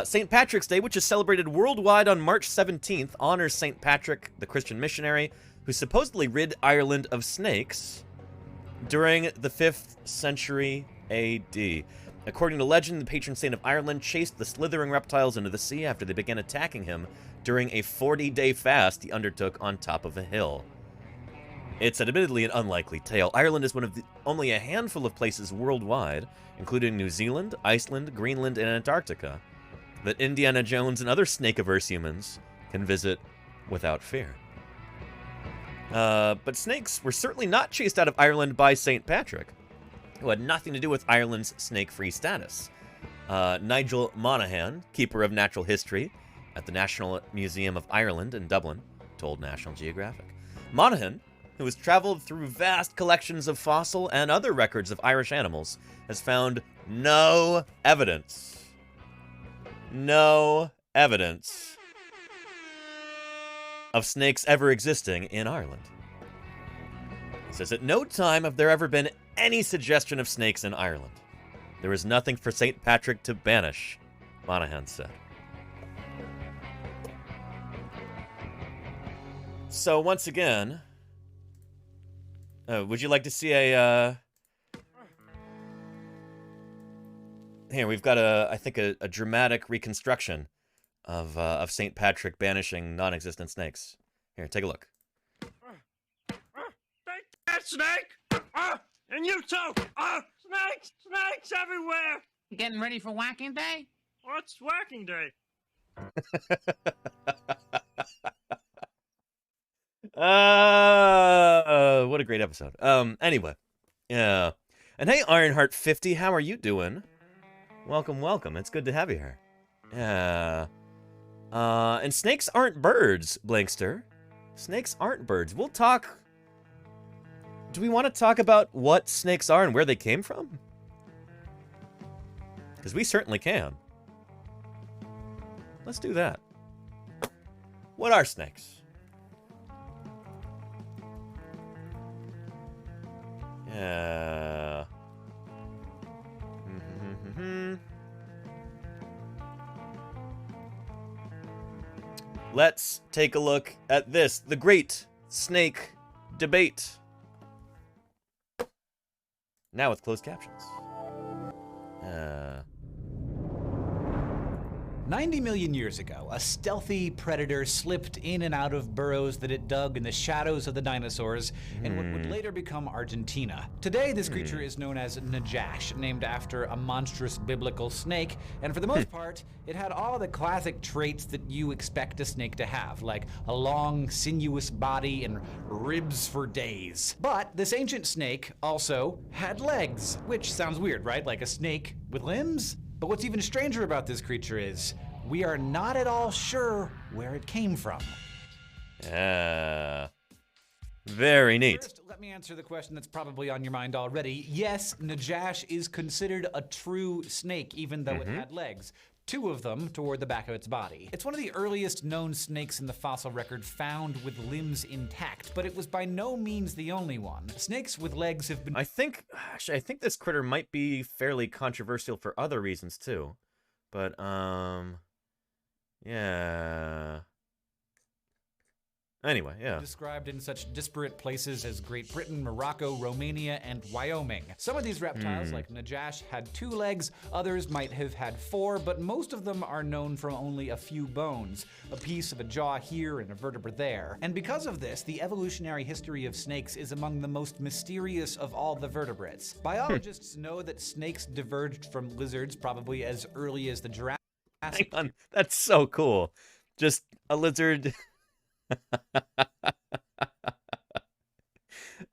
St. Patrick's Day, which is celebrated worldwide on March 17th, honors St. Patrick, the Christian missionary, who supposedly rid Ireland of snakes during the 5th century AD. According to legend, the patron saint of Ireland chased the slithering reptiles into the sea after they began attacking him during a 40-day fast he undertook on top of a hill. It's admittedly an unlikely tale. Ireland is one of only a handful of places worldwide, including New Zealand, Iceland, Greenland, and Antarctica, that Indiana Jones and other snake-averse humans can visit without fear. But snakes were certainly not chased out of Ireland by St. Patrick, who had nothing to do with Ireland's snake-free status. Nigel Monaghan, keeper of natural history at the National Museum of Ireland in Dublin, told National Geographic. Monaghan, who has traveled through vast collections of fossil and other records of Irish animals, has found no evidence of snakes ever existing in Ireland. He says, at no time have there ever been any suggestion of snakes in Ireland. There is nothing for St. Patrick to banish, Monaghan said. So once again, would you like to see a, here, we've got I think a dramatic reconstruction of St. Patrick banishing non-existent snakes. Here, take a look. Take that, snake! And you too! Snakes everywhere! Getting ready for whacking day? What's whacking day? What a great episode. Anyway. Yeah. And hey, Ironheart50, how are you doing? Welcome, welcome. It's good to have you here. Yeah. And snakes aren't birds, Blankster. Snakes aren't birds. We'll talk... Do we want to talk about what snakes are and where they came from? Because we certainly can. Let's do that. What are snakes? Yeah. Let's take a look at this. The great snake debate. Now with closed captions. 90 million years ago, a stealthy predator slipped in and out of burrows that it dug in the shadows of the dinosaurs in what would later become Argentina. Today, this creature is known as Najash, named after a monstrous biblical snake, and for the most part, it had all the classic traits that you expect a snake to have, like a long, sinuous body and ribs for days. But this ancient snake also had legs, which sounds weird, right? Like a snake with limbs? But what's even stranger about this creature is we are not at all sure where it came from. Yeah. Very neat. First, let me answer the question that's probably on your mind already. Yes, Najash is considered a true snake, even though it had legs. 2 of them toward the back of its body. It's one of the earliest known snakes in the fossil record found with limbs intact, but it was by no means the only one. Snakes with legs have been... I think this critter might be fairly controversial for other reasons too. But, yeah. Anyway, yeah. Described in such disparate places as Great Britain, Morocco, Romania, and Wyoming. Some of these reptiles, like Najash, had 2 legs, others might have had 4, but most of them are known from only a few bones, a piece of a jaw here and a vertebra there. And because of this, the evolutionary history of snakes is among the most mysterious of all the vertebrates. Biologists know that snakes diverged from lizards probably as early as the Jurassic... Hang on, that's so cool. Just a lizard...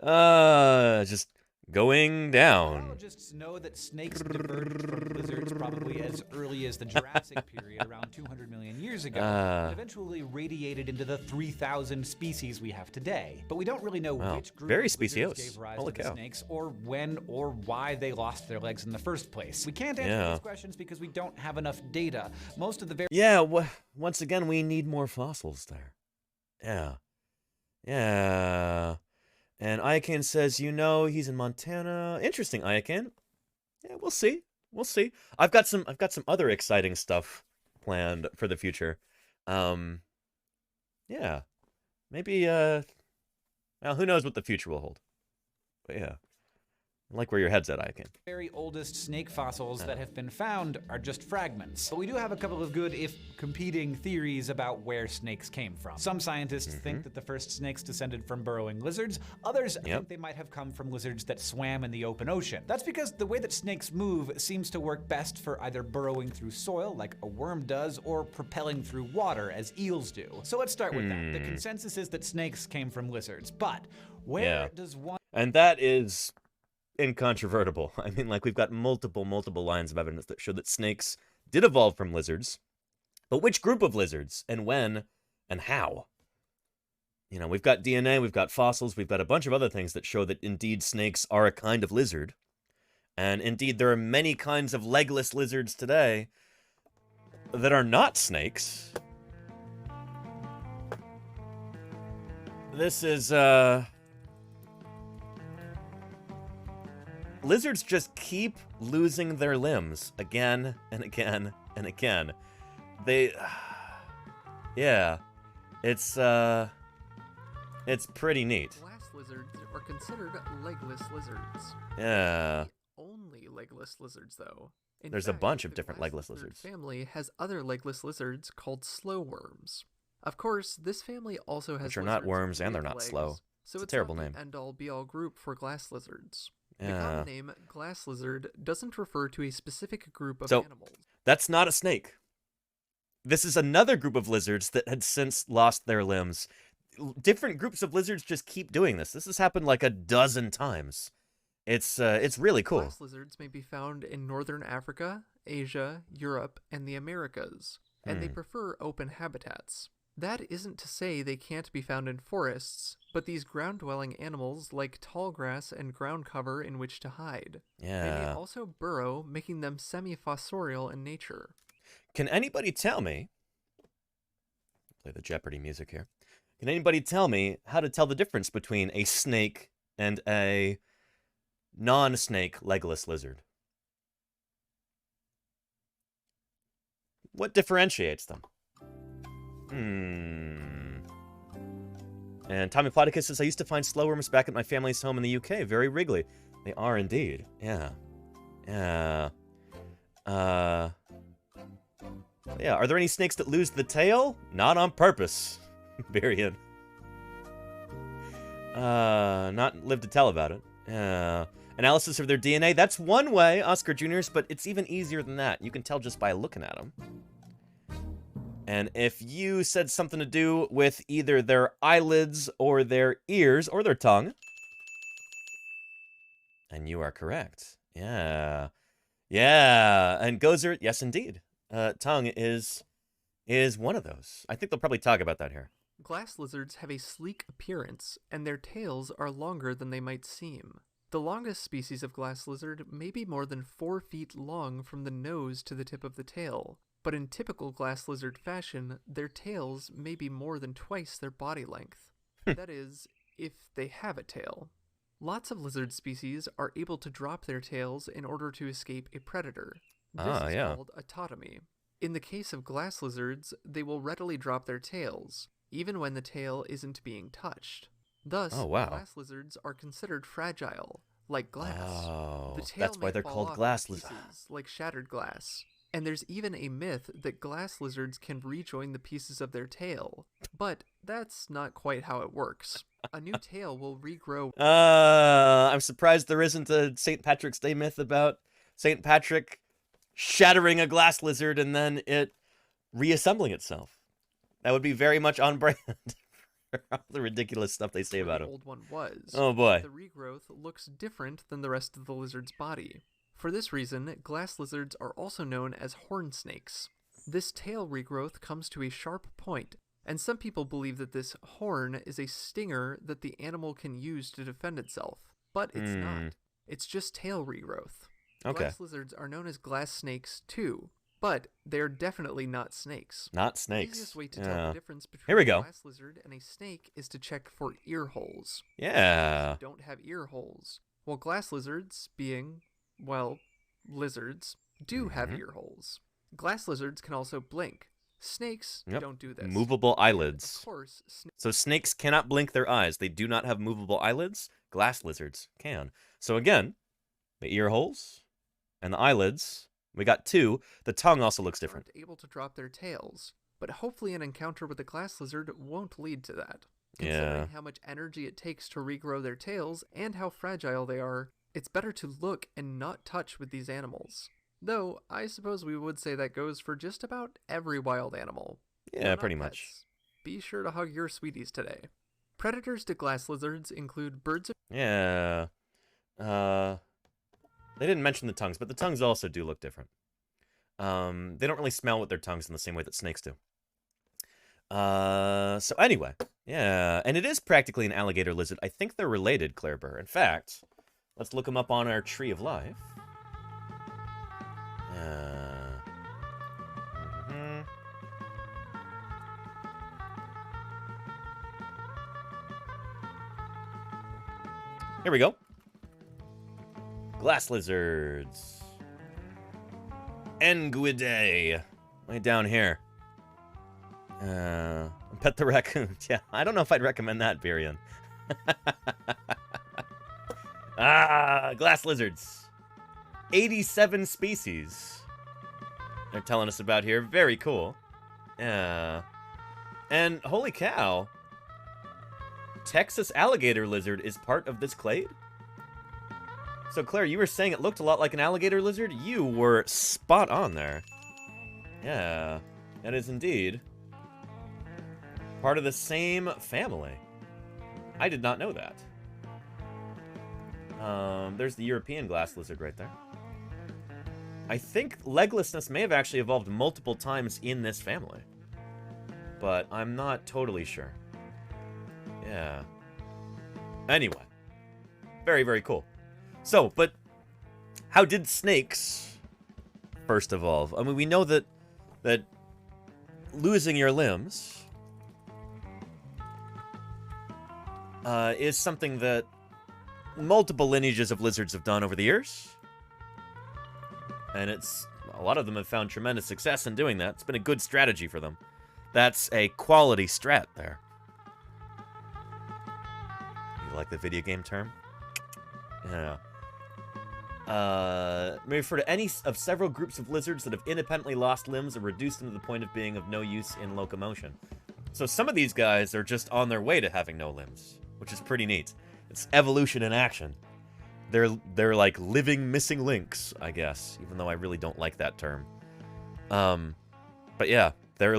just going down. Biologists know that snakes diverged from lizards probably as early as the Jurassic period, around 200 million years ago, and eventually radiated into the 3,000 species we have today. But we don't really know which group very of lizards speciose. gave rise Holy to the cow. snakes, or when or why they lost their legs in the first place. We can't answer these questions because we don't have enough data. Most of the Yeah, once again, we need more fossils there. Yeah. Yeah. And Iacan says, he's in Montana. Interesting, Iacan. Yeah, we'll see. We'll see. I've got some other exciting stuff planned for the future. Yeah. Maybe well, who knows what the future will hold. But yeah. I like where your head's at, Ike. Very oldest snake fossils that have been found are just fragments. But we do have a couple of good, if competing, theories about where snakes came from. Some scientists think that the first snakes descended from burrowing lizards. Others think they might have come from lizards that swam in the open ocean. That's because the way that snakes move seems to work best for either burrowing through soil, like a worm does, or propelling through water, as eels do. So let's start with that. The consensus is that snakes came from lizards. But where does one... And that is incontrovertible. I mean, like, we've got multiple lines of evidence that show that snakes did evolve from lizards, but which group of lizards, and when, and how? You know, we've got DNA, we've got fossils, we've got a bunch of other things that show that indeed snakes are a kind of lizard, and indeed there are many kinds of legless lizards today that are not snakes. This is, lizards just keep losing their limbs again and again and again. They, yeah, it's pretty neat. Glass lizards are considered legless lizards. Yeah. Only legless lizards, though. In There's fact, a bunch of the different glass legless lizard lizards. family has other legless lizards called slow worms. Of course, this family also has Which are not lizards worms with and they're not legs, slow. So It's a it's terrible not name. the end-all be-all group for glass lizards. The Yeah. common name glass lizard doesn't refer to a specific group of So, animals. that's not a snake. This is another group of lizards that had since lost their limbs. Different groups of lizards just keep doing this. This has happened like a dozen times. It's really cool. Glass lizards may be found in northern Africa, Asia, Europe, and the Americas, and they prefer open habitats. That isn't to say they can't be found in forests, but these ground-dwelling animals like tall grass and ground cover in which to hide. Yeah. They may also burrow, making them semi-fossorial in nature. Can anybody tell me, play the Jeopardy music here, can anybody tell me how to tell the difference between a snake and a non-snake legless lizard? What differentiates them? And Tommy Platycus says, I used to find slow worms back at my family's home in the UK. Very wriggly. They are indeed. Yeah. Yeah. Yeah, are there any snakes that lose the tail? Not on purpose. Varian. Not live to tell about it. Analysis of their DNA. That's one way, Oscar Jr.'s, but it's even easier than that. You can tell just by looking at them. And if you said something to do with either their eyelids or their ears or their tongue, and you are correct. Yeah. Yeah. And Gozer, yes, indeed. Tongue is one of those. I think they'll probably talk about that here. Glass lizards have a sleek appearance, and their tails are longer than they might seem. The longest species of glass lizard may be more than 4 feet long from the nose to the tip of the tail, but in typical glass lizard fashion, their tails may be more than twice their body length. That is, if they have a tail. Lots of lizard species are able to drop their tails in order to escape a predator. This is called autotomy. In the case of glass lizards, they will readily drop their tails, even when the tail isn't being touched. Thus, glass lizards are considered fragile, like glass. Oh, the tail that's why may they're fall called off glass in lizards. pieces, like shattered glass. And there's even a myth that glass lizards can rejoin the pieces of their tail. But that's not quite how it works. A new tail will regrow. I'm surprised there isn't a St. Patrick's Day myth about St. Patrick shattering a glass lizard and then it reassembling itself. That would be very much on brand for all the ridiculous stuff they say about The him. old one was. Oh boy. The regrowth looks different than the rest of the lizard's body. For this reason, glass lizards are also known as horn snakes. This tail regrowth comes to a sharp point, and some people believe that this horn is a stinger that the animal can use to defend itself. But it's not. It's just tail regrowth. Okay. Glass lizards are known as glass snakes too, but they're definitely not snakes. Not snakes. The easiest way to tell the difference between Here we a go. glass lizard and a snake is to check for ear holes. Yeah. Lizards don't have ear holes, while glass lizards, being, well, lizards, do have ear holes. Glass lizards can also blink. Snakes don't do this. Movable eyelids. Of course, So snakes cannot blink their eyes. They do not have movable eyelids. Glass lizards can. So again, The ear holes and the eyelids. We got 2. The tongue also looks different. Aren't able to drop their tails, but hopefully an encounter with a glass lizard won't lead to that. Considering how much energy it takes to regrow their tails and how fragile they are, it's better to look and not touch with these animals. Though, I suppose we would say that goes for just about every wild animal. Yeah, pretty much. Be sure to hug your sweeties today. Predators to glass lizards include birds of... Yeah. They didn't mention the tongues, but the tongues also do look different. They don't really smell with their tongues in the same way that snakes do. So anyway, yeah. And it is practically an alligator lizard. I think they're related, Claire Burr. In fact, let's look them up on our Tree of Life. Here we go. Glass lizards. Enguidae. Way down here. Pet the raccoon. Yeah, I don't know if I'd recommend that, Virion. Glass lizards. 87 species. They're telling us about here. Very cool. Yeah. And holy cow. Texas alligator lizard is part of this clade? So Claire, you were saying it looked a lot like an alligator lizard? You were spot on there. Yeah, that is indeed part of the same family. I did not know that. There's the European glass lizard right there. I think leglessness may have actually evolved multiple times in this family, but I'm not totally sure. Yeah. Anyway. Very, very cool. So, but how did snakes first evolve? I mean, we know that losing your limbs is something that multiple lineages of lizards have done over the years. And a lot of them have found tremendous success in doing that. It's been a good strategy for them. That's a quality strat there. You like the video game term? Yeah. May refer to any of several groups of lizards that have independently lost limbs or reduced them to the point of being of no use in locomotion. So some of these guys are just on their way to having no limbs, which is pretty neat. It's evolution in action. They're like living missing links, I guess, even though I really don't like that term. But yeah, they're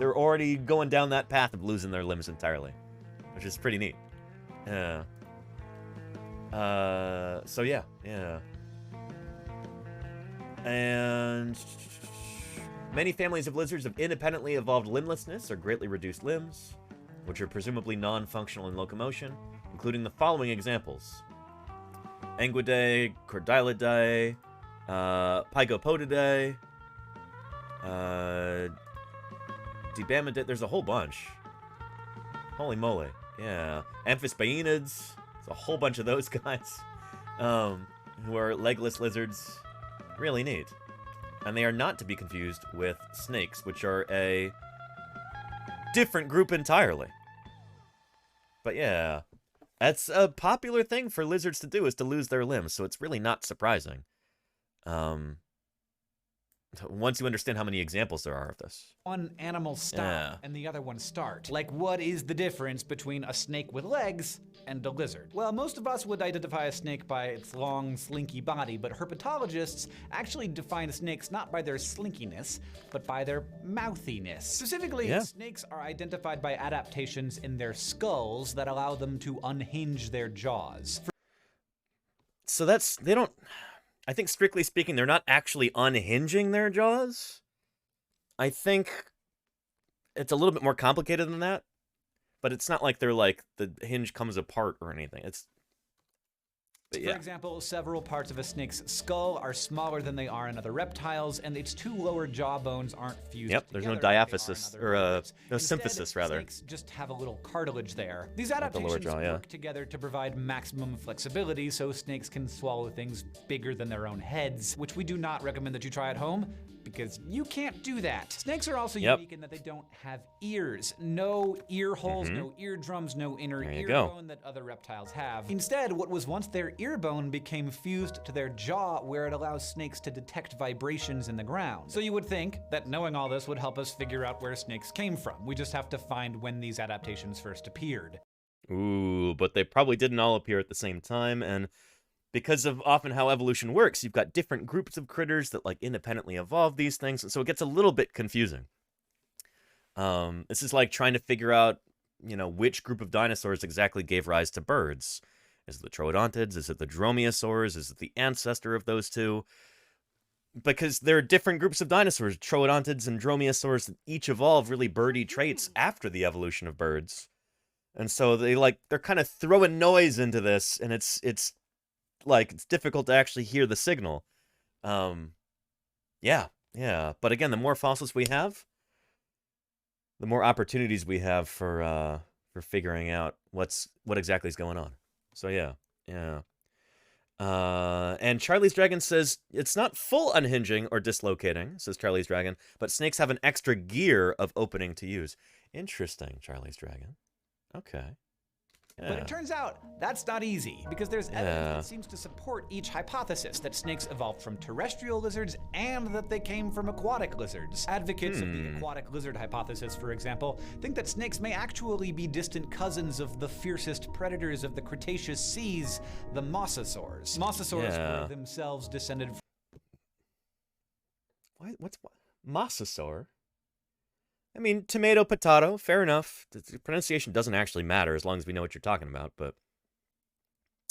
already going down that path of losing their limbs entirely, which is pretty neat. Yeah. So yeah. And many families of lizards have independently evolved limblessness or greatly reduced limbs, which are presumably non-functional in locomotion, including the following examples: Enguidae, Cordylidae, Pygopodidae, Dibamidae. There's a whole bunch. Holy moly. Yeah. Amphisbaenids. There's a whole bunch of those guys who are legless lizards. Really neat. And they are not to be confused with snakes, which are a different group entirely. But yeah, that's a popular thing for lizards to do, is to lose their limbs, so it's really not surprising. Once you understand how many examples there are of this. One animal stop and the other one start. Like, what is the difference between a snake with legs and a lizard? Well, most of us would identify a snake by its long, slinky body, but herpetologists actually define snakes not by their slinkiness, but by their mouthiness. Specifically, snakes are identified by adaptations in their skulls that allow them to unhinge their jaws. So I think, strictly speaking, they're not actually unhinging their jaws. I think it's a little bit more complicated than that. But it's not like they're like, the hinge comes apart or anything. For example, several parts of a snake's skull are smaller than they are in other reptiles, and its two lower jaw bones aren't fused together. There's no diaphysis, or no symphysis, rather. Snakes just have a little cartilage there. These adaptations work together to provide maximum flexibility, so snakes can swallow things bigger than their own heads, which we do not recommend that you try at home. because you can't do that. Snakes are also Yep. unique in that they don't have ears. No ear holes, Mhm. no eardrums, no inner There you ear go. bone that other reptiles have. Instead, what was once their ear bone became fused to their jaw, where it allows snakes to detect vibrations in the ground. So you would think that knowing all this would help us figure out where snakes came from. We just have to find when these adaptations first appeared. Ooh, but they probably didn't all appear at the same time, and because of often how evolution works, you've got different groups of critters that like independently evolve these things, and so it gets a little bit confusing. This is like trying to figure out, which group of dinosaurs exactly gave rise to birds. Is it the troodontids? Is it the dromaeosaurs? Is it the ancestor of those two? Because there are different groups of dinosaurs, troodontids and dromaeosaurs, that each evolve really birdy traits after the evolution of birds. And so they're kind of throwing noise into this, and it's difficult to actually hear the signal. Yeah. But again, the more fossils we have, the more opportunities we have for figuring out what exactly is going on. So yeah. And Charlie's Dragon says it's not full unhinging or dislocating, says Charlie's Dragon, but snakes have an extra gear of opening to use. Interesting, Charlie's Dragon. Okay. Yeah. But it turns out that's not easy, because there's evidence that seems to support each hypothesis, that snakes evolved from terrestrial lizards and that they came from aquatic lizards. Advocates of the aquatic lizard hypothesis, for example, think that snakes may actually be distant cousins of the fiercest predators of the Cretaceous seas, the mosasaurs. Mosasaurs were themselves descended from... What's mosasaur? I mean, tomato, potato, fair enough. The pronunciation doesn't actually matter as long as we know what you're talking about, but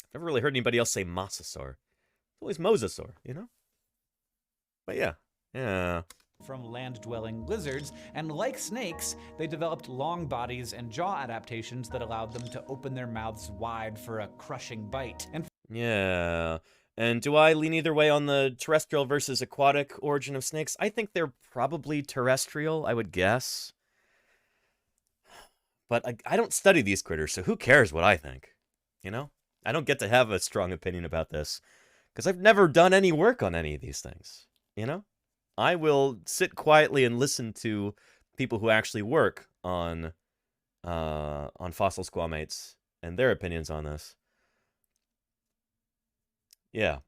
I've never really heard anybody else say mosasaur. It's always mosasaur, But yeah. From land-dwelling lizards, and like snakes, they developed long bodies and jaw adaptations that allowed them to open their mouths wide for a crushing bite. Yeah. And do I lean either way on the terrestrial versus aquatic origin of snakes? I think they're probably terrestrial, I would guess. But I don't study these critters, so who cares what I think? I don't get to have a strong opinion about this, because I've never done any work on any of these things, I will sit quietly and listen to people who actually work on fossil squamates and their opinions on this. Yeah.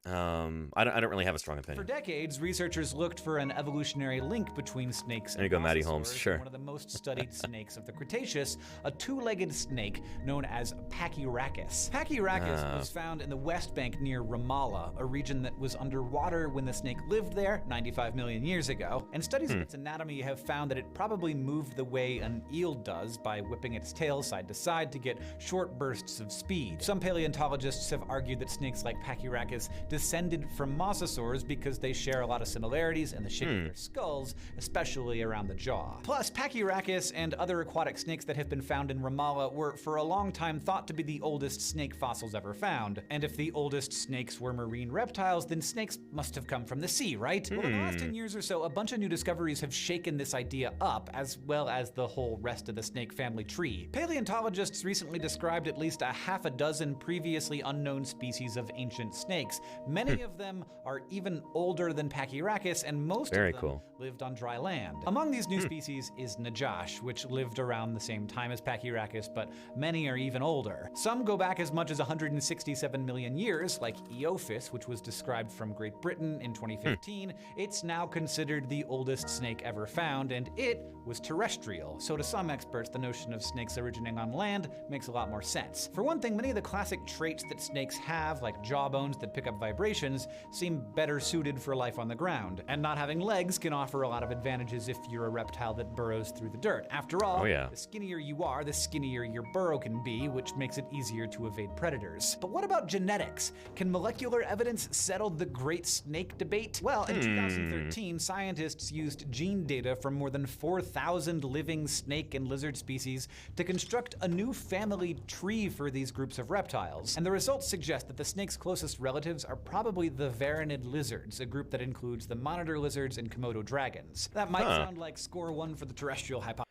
I don't really have a strong opinion. For decades, researchers looked for an evolutionary link between snakes and There you go, Maddie mosasaurs, Holmes, sure. and one of the most studied snakes of the Cretaceous, a two-legged snake known as Pachyrhacus. Pachyrhacus was found in the West Bank near Ramallah, a region that was underwater when the snake lived there 95 million years ago. And studies of its anatomy have found that it probably moved the way an eel does, by whipping its tail side to side to get short bursts of speed. Some paleontologists have argued that snakes like Pachyrhacus descended from mosasaurs because they share a lot of similarities in the shape of their skulls, especially around the jaw. Plus, Pachyrhacus and other aquatic snakes that have been found in Ramallah were for a long time thought to be the oldest snake fossils ever found. And if the oldest snakes were marine reptiles, then snakes must have come from the sea, right? Well, in the last 10 years or so, a bunch of new discoveries have shaken this idea up, as well as the whole rest of the snake family tree. Paleontologists recently described at least a half a dozen previously unknown species of ancient snakes. Many of them are even older than Pachyrhacus, and most of them lived on dry land. Among these new species is Najash, which lived around the same time as Pachyrhacus, but many are even older. Some go back as much as 167 million years, like Eophis, which was described from Great Britain in 2015. It's now considered the oldest snake ever found, and it was terrestrial. So to some experts, the notion of snakes originating on land makes a lot more sense. For one thing, many of the classic traits that snakes have, like jawbones that pick up vibrations, seem better suited for life on the ground. And not having legs can offer a lot of advantages if you're a reptile that burrows through the dirt. After all, the skinnier you are, the skinnier your burrow can be, which makes it easier to evade predators. But what about genetics? Can molecular evidence settle the great snake debate? Well, in 2013, scientists used gene data from more than 4,000 living snake and lizard species to construct a new family tree for these groups of reptiles. And the results suggest that the snake's closest relatives are probably the varanid lizards, a group that includes the monitor lizards and Komodo dragons. That might sound like score one for the terrestrial hypothesis.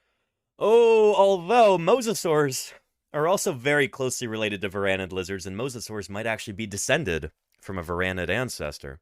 Oh, although mosasaurs are also very closely related to varanid lizards, and mosasaurs might actually be descended from a varanid ancestor.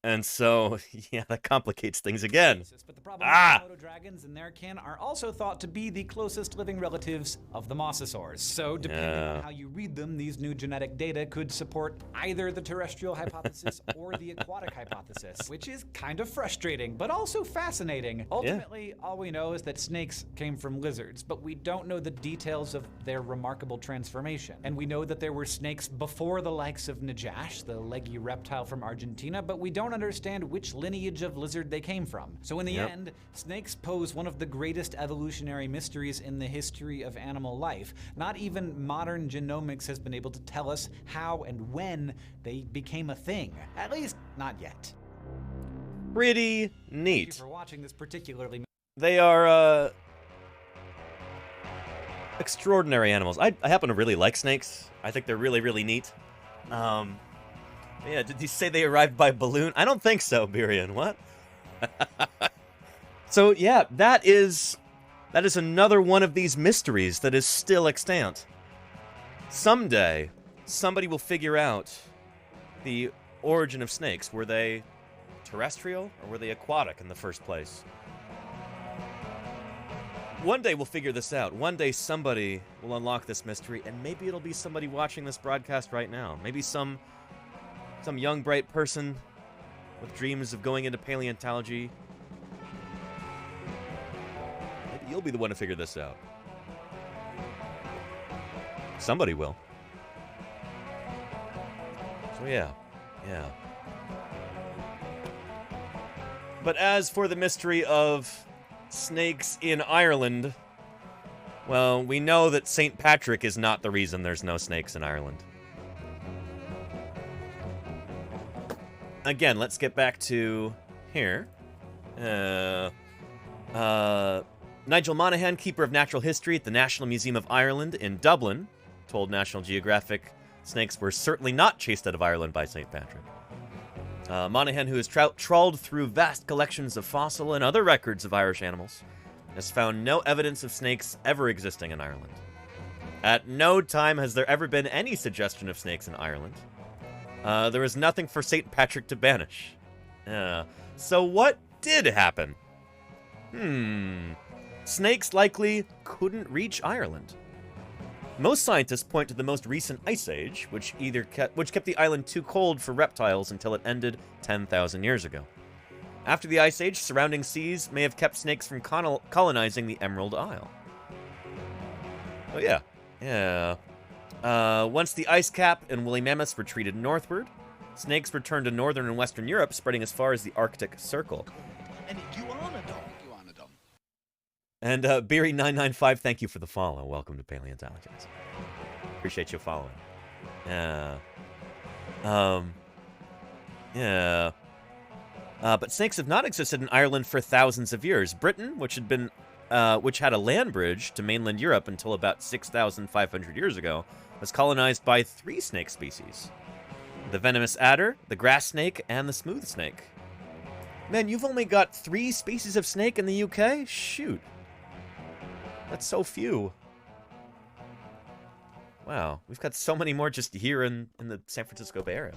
And so, yeah, that complicates things again. But the problem is Komodo dragons and their kin are also thought to be the closest living relatives of the mosasaurs. So depending on how you read them, these new genetic data could support either the terrestrial hypothesis or the aquatic hypothesis, which is kind of frustrating, but also fascinating. Ultimately, all we know is that snakes came from lizards, but we don't know the details of their remarkable transformation. And we know that there were snakes before the likes of Najash, the leggy reptile from Argentina, but we don't understand which lineage of lizard they came from. So in the end, snakes pose one of the greatest evolutionary mysteries in the history of animal life. Not even modern genomics has been able to tell us how and when they became a thing. At least, not yet. Pretty neat. Thank you for watching this particularly. They are, extraordinary animals. I happen to really like snakes. I think they're really, really neat. Yeah, did you say they arrived by balloon? I don't think so, Birion. What? So, yeah, that is another one of these mysteries that is still extant. Someday, somebody will figure out the origin of snakes. Were they terrestrial or were they aquatic in the first place? One day we'll figure this out. One day somebody will unlock this mystery, and maybe it'll be somebody watching this broadcast right now. Maybe some young, bright person with dreams of going into paleontology. Maybe you'll be the one to figure this out. Somebody will. So yeah. But as for the mystery of snakes in Ireland, well, we know that St. Patrick is not the reason there's no snakes in Ireland. Again, let's get back to here. Nigel Monaghan, Keeper of Natural History at the National Museum of Ireland in Dublin, told National Geographic snakes were certainly not chased out of Ireland by St. Patrick. Monaghan, who has trawled through vast collections of fossil and other records of Irish animals, has found no evidence of snakes ever existing in Ireland. At no time has there ever been any suggestion of snakes in Ireland. There was nothing for St. Patrick to banish. So what did happen? Snakes likely couldn't reach Ireland. Most scientists point to the most recent ice age, which kept the island too cold for reptiles until it ended 10,000 years ago. After the ice age, surrounding seas may have kept snakes from colonizing the Emerald Isle. Oh yeah. Once the ice cap and woolly mammoths retreated northward, snakes returned to northern and western Europe, spreading as far as the Arctic Circle. And Beery995, thank you for the follow. Welcome to Paleontologizing. Appreciate you following. But snakes have not existed in Ireland for thousands of years. Britain, which had a land bridge to mainland Europe until about 6,500 years ago, was colonized by 3 snake species: the venomous adder, the grass snake, and the smooth snake. Man, you've only got 3 species of snake in the UK? Shoot. That's so few. Wow, we've got so many more just here in the San Francisco Bay Area.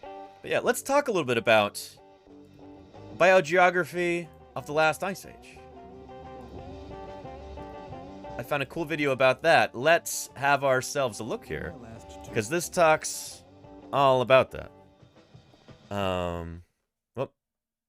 But yeah, let's talk a little bit about biogeography of the last ice age. I found a cool video about that. Let's have ourselves a look here, because this talks all about that. And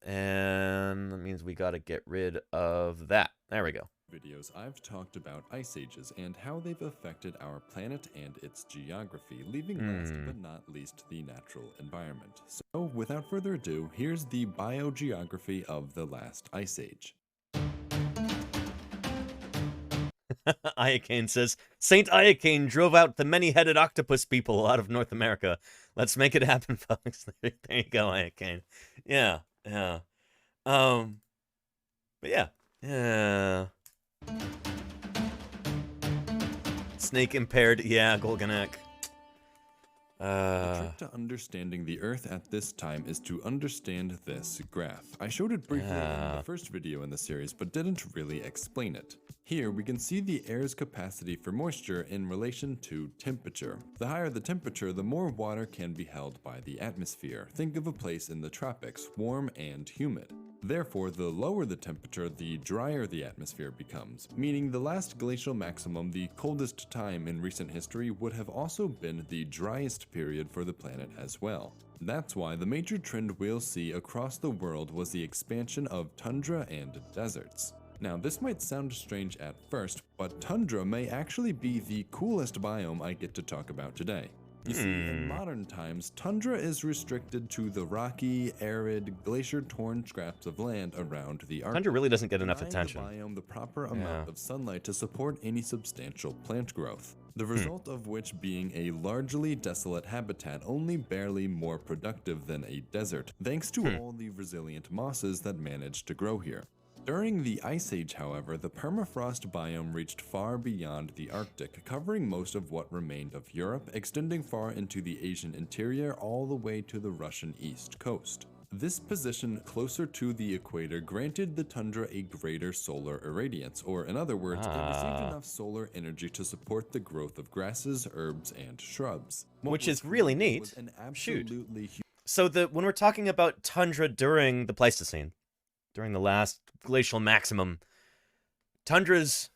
that means we gotta get rid of that. There we go. Videos I've talked about ice ages and how they've affected our planet and its geography, leaving last but not least the natural environment. So without further ado, here's the biogeography of the last ice age. Iocane says, Saint Iocane drove out the many-headed octopus people out of North America. Let's make it happen, folks. There you go, Iocane. Yeah. But yeah. Snake impaired, yeah, Golganek. The trick to understanding the Earth at this time is to understand this graph. I showed it briefly in the first video in the series, but didn't really explain it. Here we can see the air's capacity for moisture in relation to temperature. The higher the temperature, the more water can be held by the atmosphere. Think of a place in the tropics, warm and humid. Therefore, the lower the temperature, the drier the atmosphere becomes, meaning the last glacial maximum, the coldest time in recent history, would have also been the driest period for the planet as well. That's why the major trend we'll see across the world was the expansion of tundra and deserts. Now, this might sound strange at first, but tundra may actually be the coolest biome I get to talk about today. You see, in modern times, tundra is restricted to the rocky, arid, glacier-torn scraps of land around the Arctic. Tundra really doesn't get enough denying attention. The biome the proper amount of sunlight to support any substantial plant growth. The result of which being a largely desolate habitat, only barely more productive than a desert, thanks to all the resilient mosses that manage to grow here. During the Ice Age, however, the permafrost biome reached far beyond the Arctic, covering most of what remained of Europe, extending far into the Asian interior all the way to the Russian east coast. This position closer to the equator granted the tundra a greater solar irradiance, or in other words, it received enough solar energy to support the growth of grasses, herbs, and shrubs. Which is really neat. Shoot. So when we're talking about tundra during the Pleistocene, during the last glacial maximum, those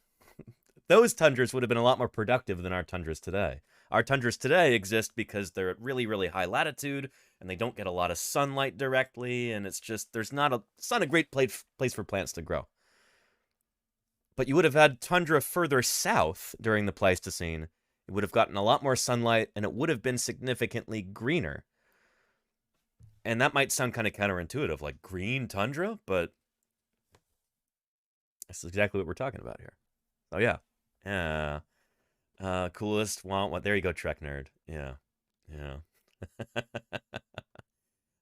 tundras would have been a lot more productive than our tundras today. Our tundras today exist because they're at really, really high latitude, and they don't get a lot of sunlight directly, and it's not a great place for plants to grow. But you would have had tundra further south during the Pleistocene. It would have gotten a lot more sunlight, and it would have been significantly greener. And that might sound kind of counterintuitive, like green tundra, but that's exactly what we're talking about here. Oh, yeah. Coolest, there you go, Trek nerd. Yeah.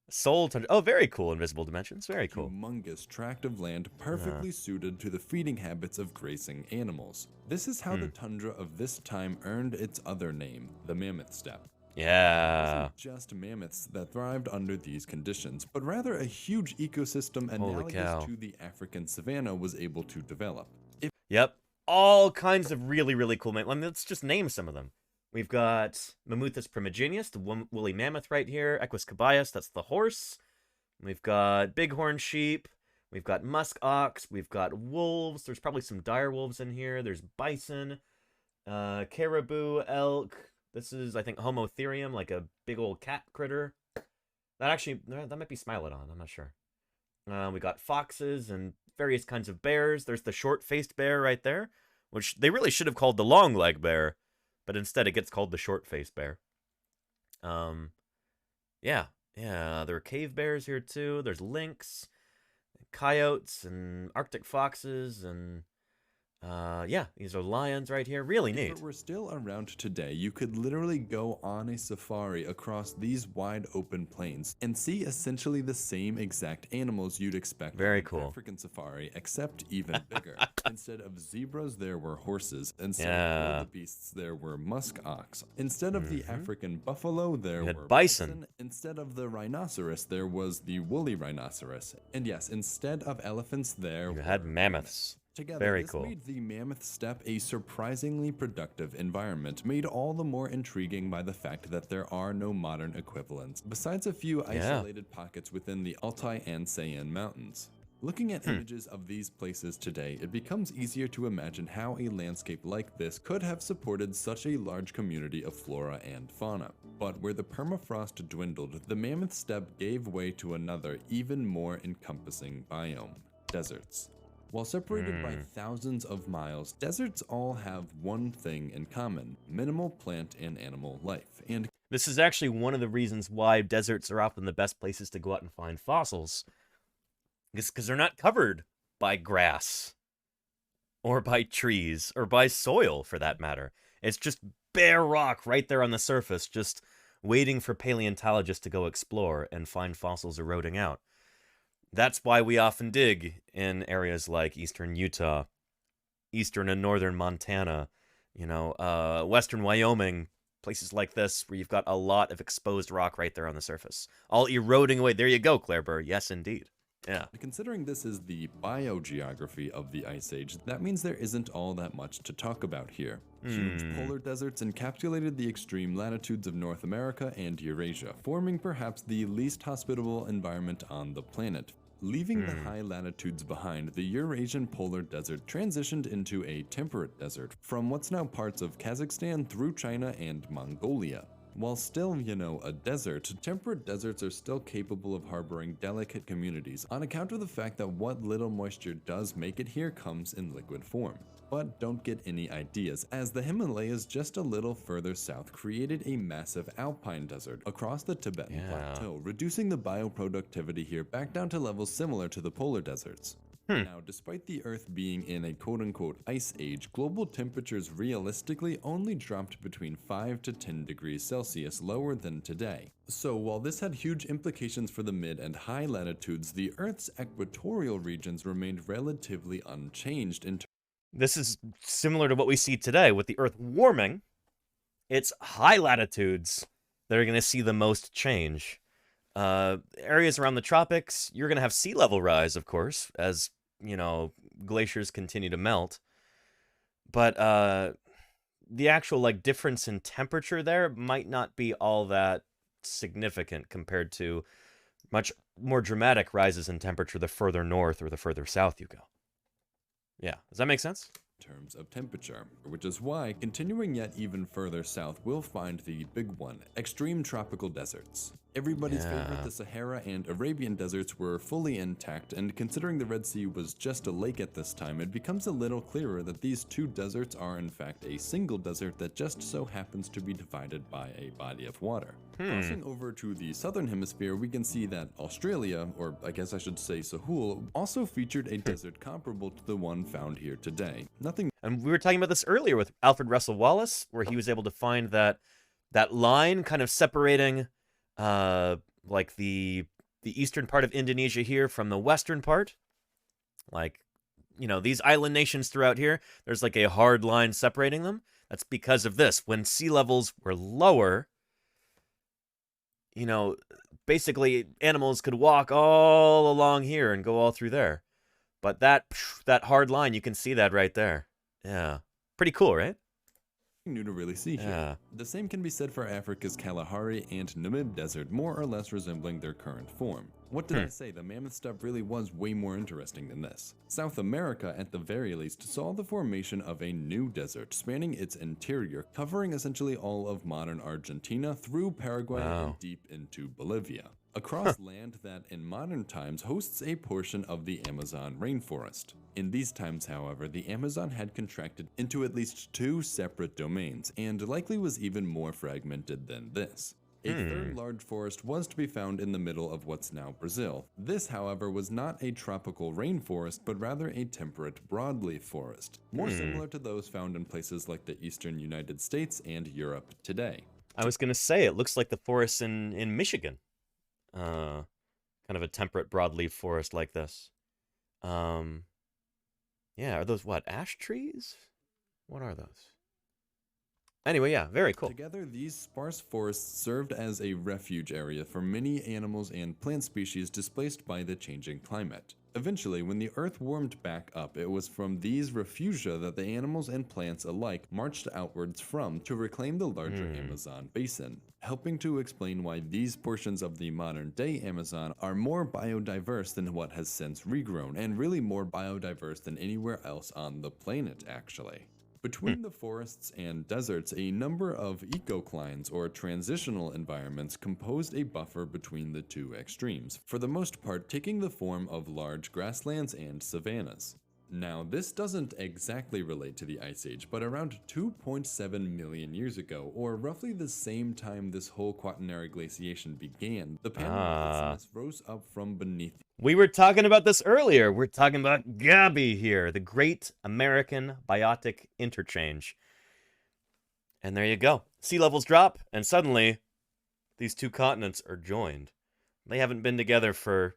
Soul tundra. Oh, very cool, invisible dimensions. Very cool. Humongous tract of land perfectly suited to the feeding habits of grazing animals. This is how the tundra of this time earned its other name, the mammoth steppe. Yeah. It wasn't just mammoths that thrived under these conditions, but rather a huge ecosystem analogous to the African savanna was able to develop. Yep. All kinds of really, really cool mammoths. Let's just name some of them. We've got Mammuthus primigenius, the woolly mammoth right here. Equus cabeus, that's the horse. We've got bighorn sheep. We've got musk ox. We've got wolves. There's probably some dire wolves in here. There's bison, caribou, elk. This is, I think, Homotherium, like a big old cat critter. That might be Smilodon, I'm not sure. We got foxes and various kinds of bears. There's the short-faced bear right there, which they really should have called the long-leg bear, but instead it gets called the short-faced bear. Yeah, there are cave bears here too. There's lynx, coyotes, and Arctic foxes, and these are lions right here. Really neat. If it were still around today, you could literally go on a safari across these wide open plains and see essentially the same exact animals you'd expect Very from cool. an African safari, except even bigger. Instead of zebras, there were horses. Instead of wildebeests, there were musk ox. Instead of the African buffalo, there were bison. Instead of the rhinoceros, there was the woolly rhinoceros. And yes, instead of elephants, there you had mammoths. Together, Very this cool. made the mammoth steppe a surprisingly productive environment, made all the more intriguing by the fact that there are no modern equivalents, besides a few isolated pockets within the Altai and Sayan mountains. Looking at images of these places today, it becomes easier to imagine how a landscape like this could have supported such a large community of flora and fauna. But where the permafrost dwindled, the mammoth steppe gave way to another, even more encompassing biome: deserts. While separated by thousands of miles, deserts all have one thing in common: minimal plant and animal life. And this is actually one of the reasons why deserts are often the best places to go out and find fossils. It's because they're not covered by grass, or by trees, or by soil, for that matter. It's just bare rock right there on the surface, just waiting for paleontologists to go explore and find fossils eroding out. That's why we often dig in areas like eastern Utah, eastern and northern Montana, western Wyoming, Places like this where you've got a lot of exposed rock right there on the surface. All eroding away. There you go, Claire Burr. Yes, indeed. Yeah. Considering this is the biogeography of the Ice Age, that means there isn't all that much to talk about here. Huge polar deserts encapsulated the extreme latitudes of North America and Eurasia, forming perhaps the least hospitable environment on the planet. Leaving the high latitudes behind, the Eurasian polar desert transitioned into a temperate desert from what's now parts of Kazakhstan through China and Mongolia. While still, a desert, temperate deserts are still capable of harboring delicate communities on account of the fact that what little moisture does make it here comes in liquid form. But don't get any ideas, as the Himalayas just a little further south created a massive alpine desert across the Tibetan plateau, reducing the bioproductivity here back down to levels similar to the polar deserts. Now, despite the Earth being in a quote-unquote ice age, global temperatures realistically only dropped between 5 to 10 degrees Celsius lower than today. So while this had huge implications for the mid and high latitudes, the Earth's equatorial regions remained relatively unchanged in terms. This is similar to what we see today with the Earth warming. It's high latitudes that are going to see the most change. Areas around the tropics, you're going to have sea level rise, of course, as, glaciers continue to melt. But the actual, difference in temperature there might not be all that significant compared to much more dramatic rises in temperature the further north or the further south you go. Yeah, does that make sense? Terms of temperature, which is why continuing yet even further south we'll find the big one, extreme tropical deserts. Everybody's favorite, the Sahara and Arabian deserts were fully intact, and considering the Red Sea was just a lake at this time, it becomes a little clearer that these two deserts are in fact a single desert that just so happens to be divided by a body of water. Crossing over to the southern hemisphere, we can see that Australia, or I guess I should say Sahul, also featured a desert comparable to the one found here today. And we were talking about this earlier with Alfred Russel Wallace, where he was able to find that line kind of separating the eastern part of Indonesia here from the western part. These island nations throughout here, there's like a hard line separating them. That's because of this. When sea levels were lower, basically animals could walk all along here and go all through there. But that hard line, you can see that right there. Yeah. Pretty cool, right? New to really see here. The same can be said for Africa's Kalahari and Namib Desert, more or less resembling their current form. What did I say? The mammoth stuff really was way more interesting than this. South America, at the very least, saw the formation of a new desert spanning its interior, covering essentially all of modern Argentina through Paraguay and deep into Bolivia. Across land that in modern times hosts a portion of the Amazon rainforest. In these times, however, the Amazon had contracted into at least 2 separate domains, and likely was even more fragmented than this. A third large forest was to be found in the middle of what's now Brazil. This, however, was not a tropical rainforest, but rather a temperate broadleaf forest, more similar to those found in places like the eastern United States and Europe today. I was going to say, it looks like the forests in Michigan. Kind of a temperate broadleaf forest like this. Yeah, are those ash trees? What are those? Anyway, yeah, very cool. Together, these sparse forests served as a refuge area for many animals and plant species displaced by the changing climate. Eventually, when the Earth warmed back up, it was from these refugia that the animals and plants alike marched outwards from to reclaim the larger Amazon basin, helping to explain why these portions of the modern-day Amazon are more biodiverse than what has since regrown, and really more biodiverse than anywhere else on the planet, actually. Between the forests and deserts, a number of ecoclines or transitional environments composed a buffer between the two extremes, for the most part taking the form of large grasslands and savannas. Now, this doesn't exactly relate to the Ice Age, but around 2.7 million years ago, or roughly the same time this whole Quaternary glaciation began, the Panama rose up from beneath. We were talking about this earlier. We're talking about GABI here, the Great American Biotic Interchange. And there you go. Sea levels drop, and suddenly these two continents are joined. They haven't been together for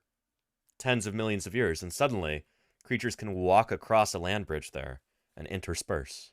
tens of millions of years, and suddenly creatures can walk across a land bridge there and intersperse.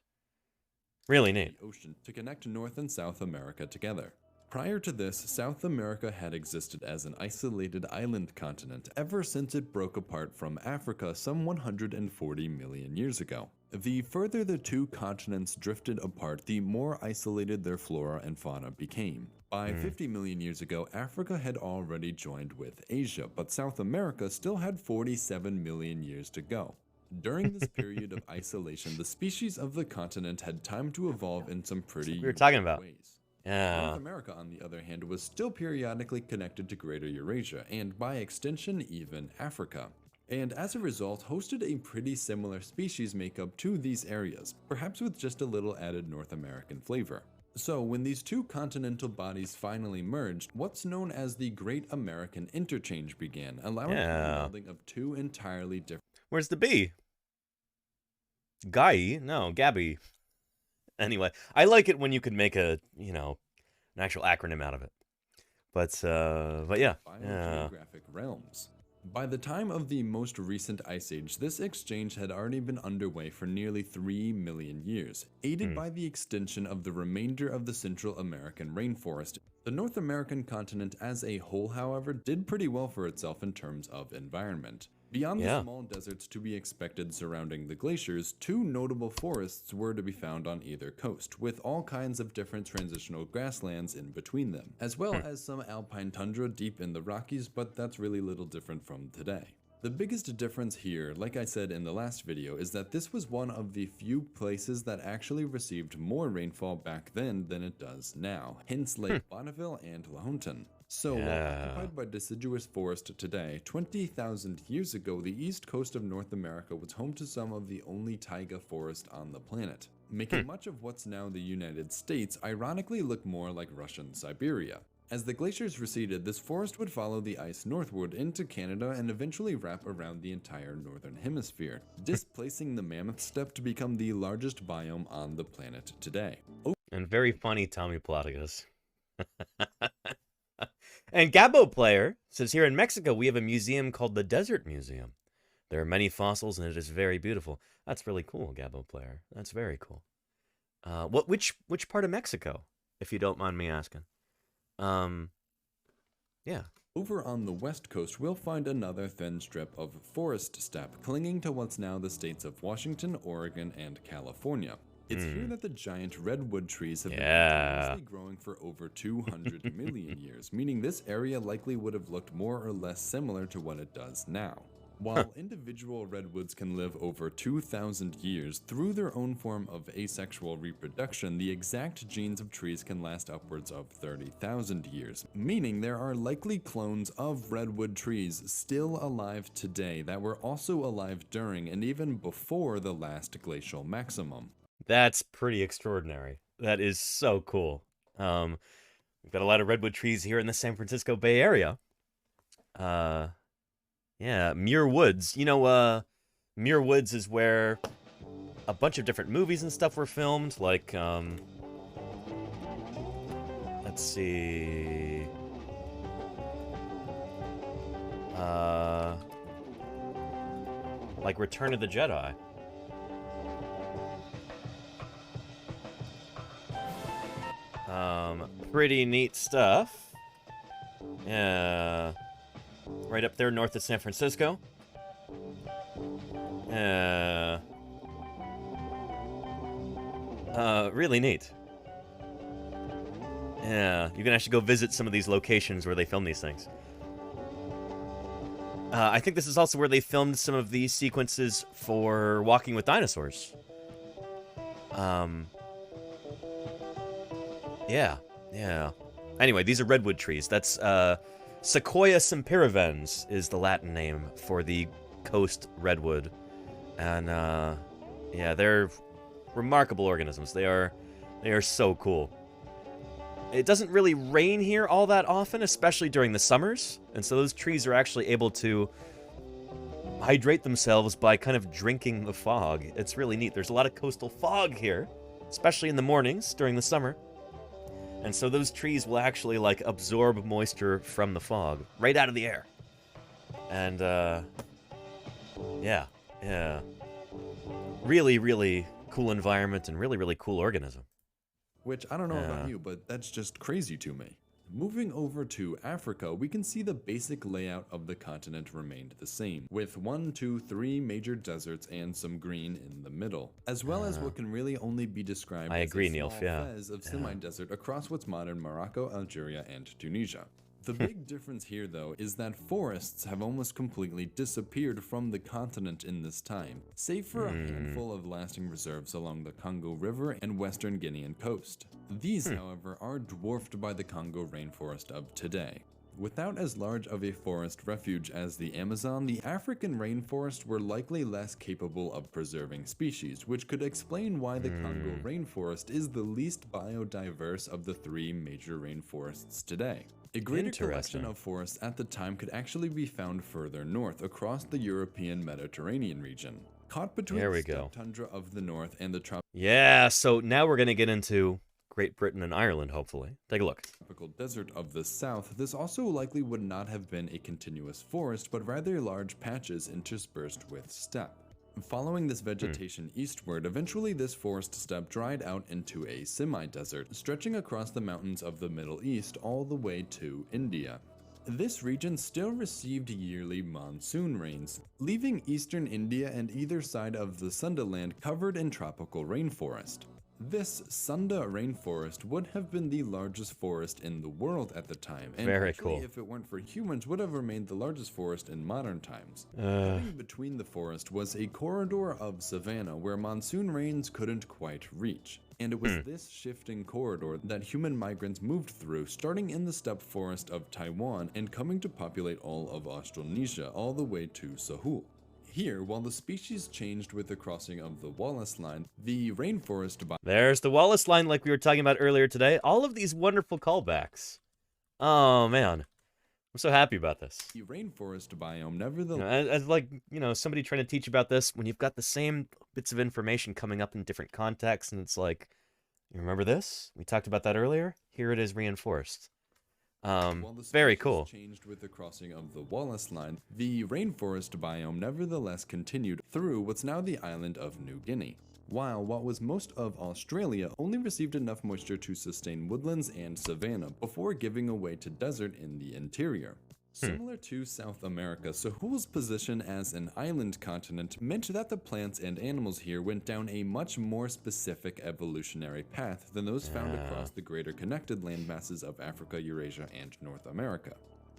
Really neat. The ocean to connect North and South America together. Prior to this, South America had existed as an isolated island continent ever since it broke apart from Africa some 140 million years ago. The further the two continents drifted apart, the more isolated their flora and fauna became. By 50 million years ago, Africa had already joined with Asia, but South America still had 47 million years to go. During this period of isolation, the species of the continent had time to evolve in some pretty we were talking about ways. Yeah. North America, on the other hand, was still periodically connected to Greater Eurasia, and by extension, even Africa. And as a result, hosted a pretty similar species makeup to these areas, perhaps with just a little added North American flavor. So when these two continental bodies finally merged, what's known as the Great American Interchange began, allowing for the melding of two entirely different... Where's the B? Guy? No, Gabby. Anyway, I like it when you can make a, an actual acronym out of it. But yeah. Biogeographic realms. By the time of the most recent ice age, this exchange had already been underway for nearly 3 million years, aided by the extinction of the remainder of the Central American rainforest. The North American continent as a whole, however, did pretty well for itself in terms of environment. Beyond the small deserts to be expected surrounding the glaciers, two notable forests were to be found on either coast, with all kinds of different transitional grasslands in between them, as well as some alpine tundra deep in the Rockies, but that's really little different from today. The biggest difference here, like I said in the last video, is that this was one of the few places that actually received more rainfall back then than it does now, hence Lake Bonneville and Lahontan. So, occupied by deciduous forest today, 20,000 years ago, the east coast of North America was home to some of the only taiga forest on the planet, making much of what's now the United States ironically look more like Russian Siberia. As the glaciers receded, this forest would follow the ice northward into Canada and eventually wrap around the entire northern hemisphere, displacing the mammoth steppe to become the largest biome on the planet today. And very funny Tommy Platagus. And Gabo Player says, here in Mexico, we have a museum called the Desert Museum. There are many fossils, and it is very beautiful. That's really cool, Gabo Player. That's very cool. Which part of Mexico, if you don't mind me asking? Yeah. Over on the west coast, we'll find another thin strip of forest steppe clinging to what's now the states of Washington, Oregon, and California. It's here that the giant redwood trees have been continuously growing for over 200 million years, meaning this area likely would have looked more or less similar to what it does now. While individual redwoods can live over 2,000 years, through their own form of asexual reproduction, the exact genes of trees can last upwards of 30,000 years, meaning there are likely clones of redwood trees still alive today that were also alive during and even before the last glacial maximum. That's pretty extraordinary. That is so cool. We've got a lot of redwood trees here in the San Francisco Bay Area. Yeah, Muir Woods. Muir Woods is where a bunch of different movies and stuff were filmed. Like, let's see. Like Return of the Jedi. Pretty neat stuff. Yeah. Right up there north of San Francisco. Really neat. Yeah, you can actually go visit some of these locations where they film these things. I think this is also where they filmed some of these sequences for Walking with Dinosaurs. Yeah. Anyway, these are redwood trees. That's, Sequoia sempervirens is the Latin name for the coast redwood. And, yeah, they're remarkable organisms. They are so cool. It doesn't really rain here all that often, especially during the summers. And so those trees are actually able to hydrate themselves by kind of drinking the fog. It's really neat. There's a lot of coastal fog here, especially in the mornings during the summer. And so those trees will actually, like, absorb moisture from the fog right out of the air. And, yeah. Really, really cool environment and really, really cool organism. Which, I don't know about you, but that's just crazy to me. Moving over to Africa, we can see the basic layout of the continent remained the same, with 1, 2, 3 major deserts and some green in the middle, as well as what can really only be described as a small fez of semi-desert across what's modern Morocco, Algeria, and Tunisia. The big difference here, though, is that forests have almost completely disappeared from the continent in this time, save for a handful of lasting reserves along the Congo River and western Guinean coast. These, however, are dwarfed by the Congo rainforest of today. Without as large of a forest refuge as the Amazon, the African rainforests were likely less capable of preserving species, which could explain why the Congo rainforest is the least biodiverse of the 3 major rainforests today. A greater collection of forests at the time could actually be found further north across the European Mediterranean region, caught between the steppe tundra of the north and the Yeah, so now we're going to get into Great Britain and Ireland, hopefully. Take a look. Tropical desert of the south. This also likely would not have been a continuous forest, but rather large patches interspersed with steppe. Following this vegetation eastward, eventually this forest steppe dried out into a semi-desert, stretching across the mountains of the Middle East all the way to India. This region still received yearly monsoon rains, leaving eastern India and either side of the Sundaland covered in tropical rainforest. This Sunda rainforest would have been the largest forest in the world at the time, and if it weren't for humans, would have remained the largest forest in modern times. Cutting between the forest was a corridor of savanna where monsoon rains couldn't quite reach. And it was this shifting corridor that human migrants moved through, starting in the steppe forest of Taiwan and coming to populate all of Australasia all the way to Sahul. Here, while the species changed with the crossing of the Wallace Line, the rainforest There's the Wallace Line like we were talking about earlier today. All of these wonderful callbacks. Oh, man. I'm so happy about this. The rainforest biome nevertheless... As like, you know, somebody trying to teach about this, when you've got the same bits of information coming up in different contexts, and it's like, you remember this? We talked about that earlier? Here it is reinforced. Very cool. Changed with the crossing of the Wallace Line, the rainforest biome nevertheless continued through what's now the island of New Guinea, while what was most of Australia only received enough moisture to sustain woodlands and savanna before giving away to desert in the interior. Similar to South America, Sahul's position as an island continent meant that the plants and animals here went down a much more specific evolutionary path than those found across the greater connected landmasses of Africa, Eurasia, and North America.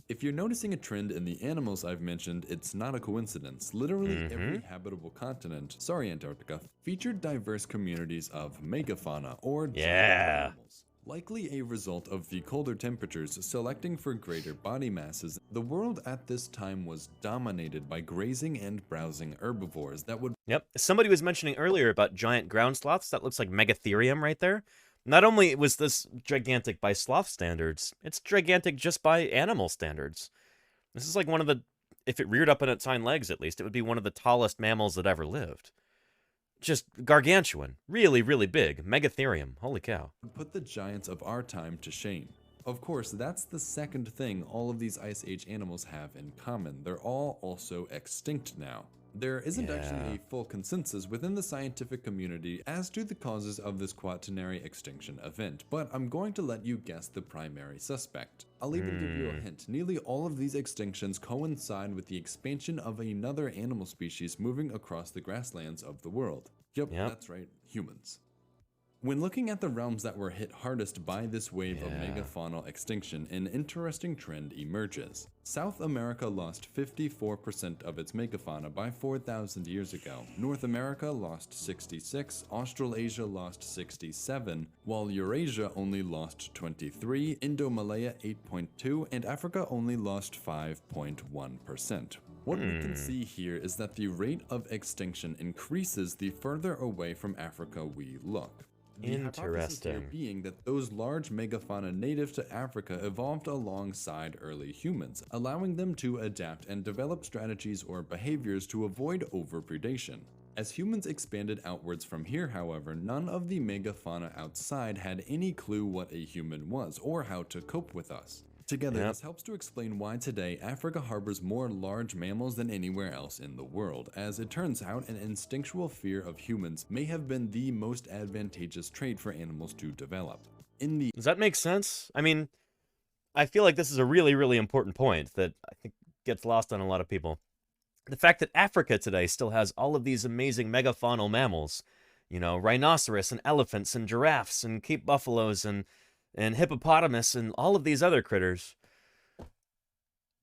If you're noticing a trend in the animals I've mentioned, it's not a coincidence. Literally every habitable continent, sorry Antarctica, featured diverse communities of megafauna or giant animals. Likely a result of the colder temperatures selecting for greater body masses, the world at this time was dominated by grazing and browsing herbivores that would... Yep, somebody was mentioning earlier about giant ground sloths. That looks like Megatherium right there. Not only was this gigantic by sloth standards, it's gigantic just by animal standards. This is like one of the... If it reared up on its hind legs, at least, it would be one of the tallest mammals that ever lived. Just gargantuan. Really, really big. Megatherium. Holy cow. Put the giants of our time to shame. Of course, that's the second thing all of these Ice Age animals have in common. They're all also extinct now. There isn't actually a full consensus within the scientific community as to the causes of this quaternary extinction event, but I'm going to let you guess the primary suspect. I'll even give you a hint. Nearly all of these extinctions coincide with the expansion of another animal species moving across the grasslands of the world. Yep, that's right, humans. When looking at the realms that were hit hardest by this wave of megafaunal extinction, an interesting trend emerges. South America lost 54% of its megafauna by 4,000 years ago. North America lost 66, Australasia lost 67, while Eurasia only lost 23, Indo-Malaya 8.2, and Africa only lost 5.1%. What we can see here is that the rate of extinction increases the further away from Africa we look. The hypothesis here being that those large megafauna native to Africa evolved alongside early humans, allowing them to adapt and develop strategies or behaviors to avoid overpredation. As humans expanded outwards from here, however, none of the megafauna outside had any clue what a human was or how to cope with us. Together, this helps to explain why today Africa harbors more large mammals than anywhere else in the world. As it turns out, an instinctual fear of humans may have been the most advantageous trait for animals to develop. Does that make sense? I mean, I feel like this is a really, really important point that I think gets lost on a lot of people. The fact that Africa today still has all of these amazing megafaunal mammals, you know, rhinoceros and elephants and giraffes and Cape buffaloes and hippopotamus and all of these other critters,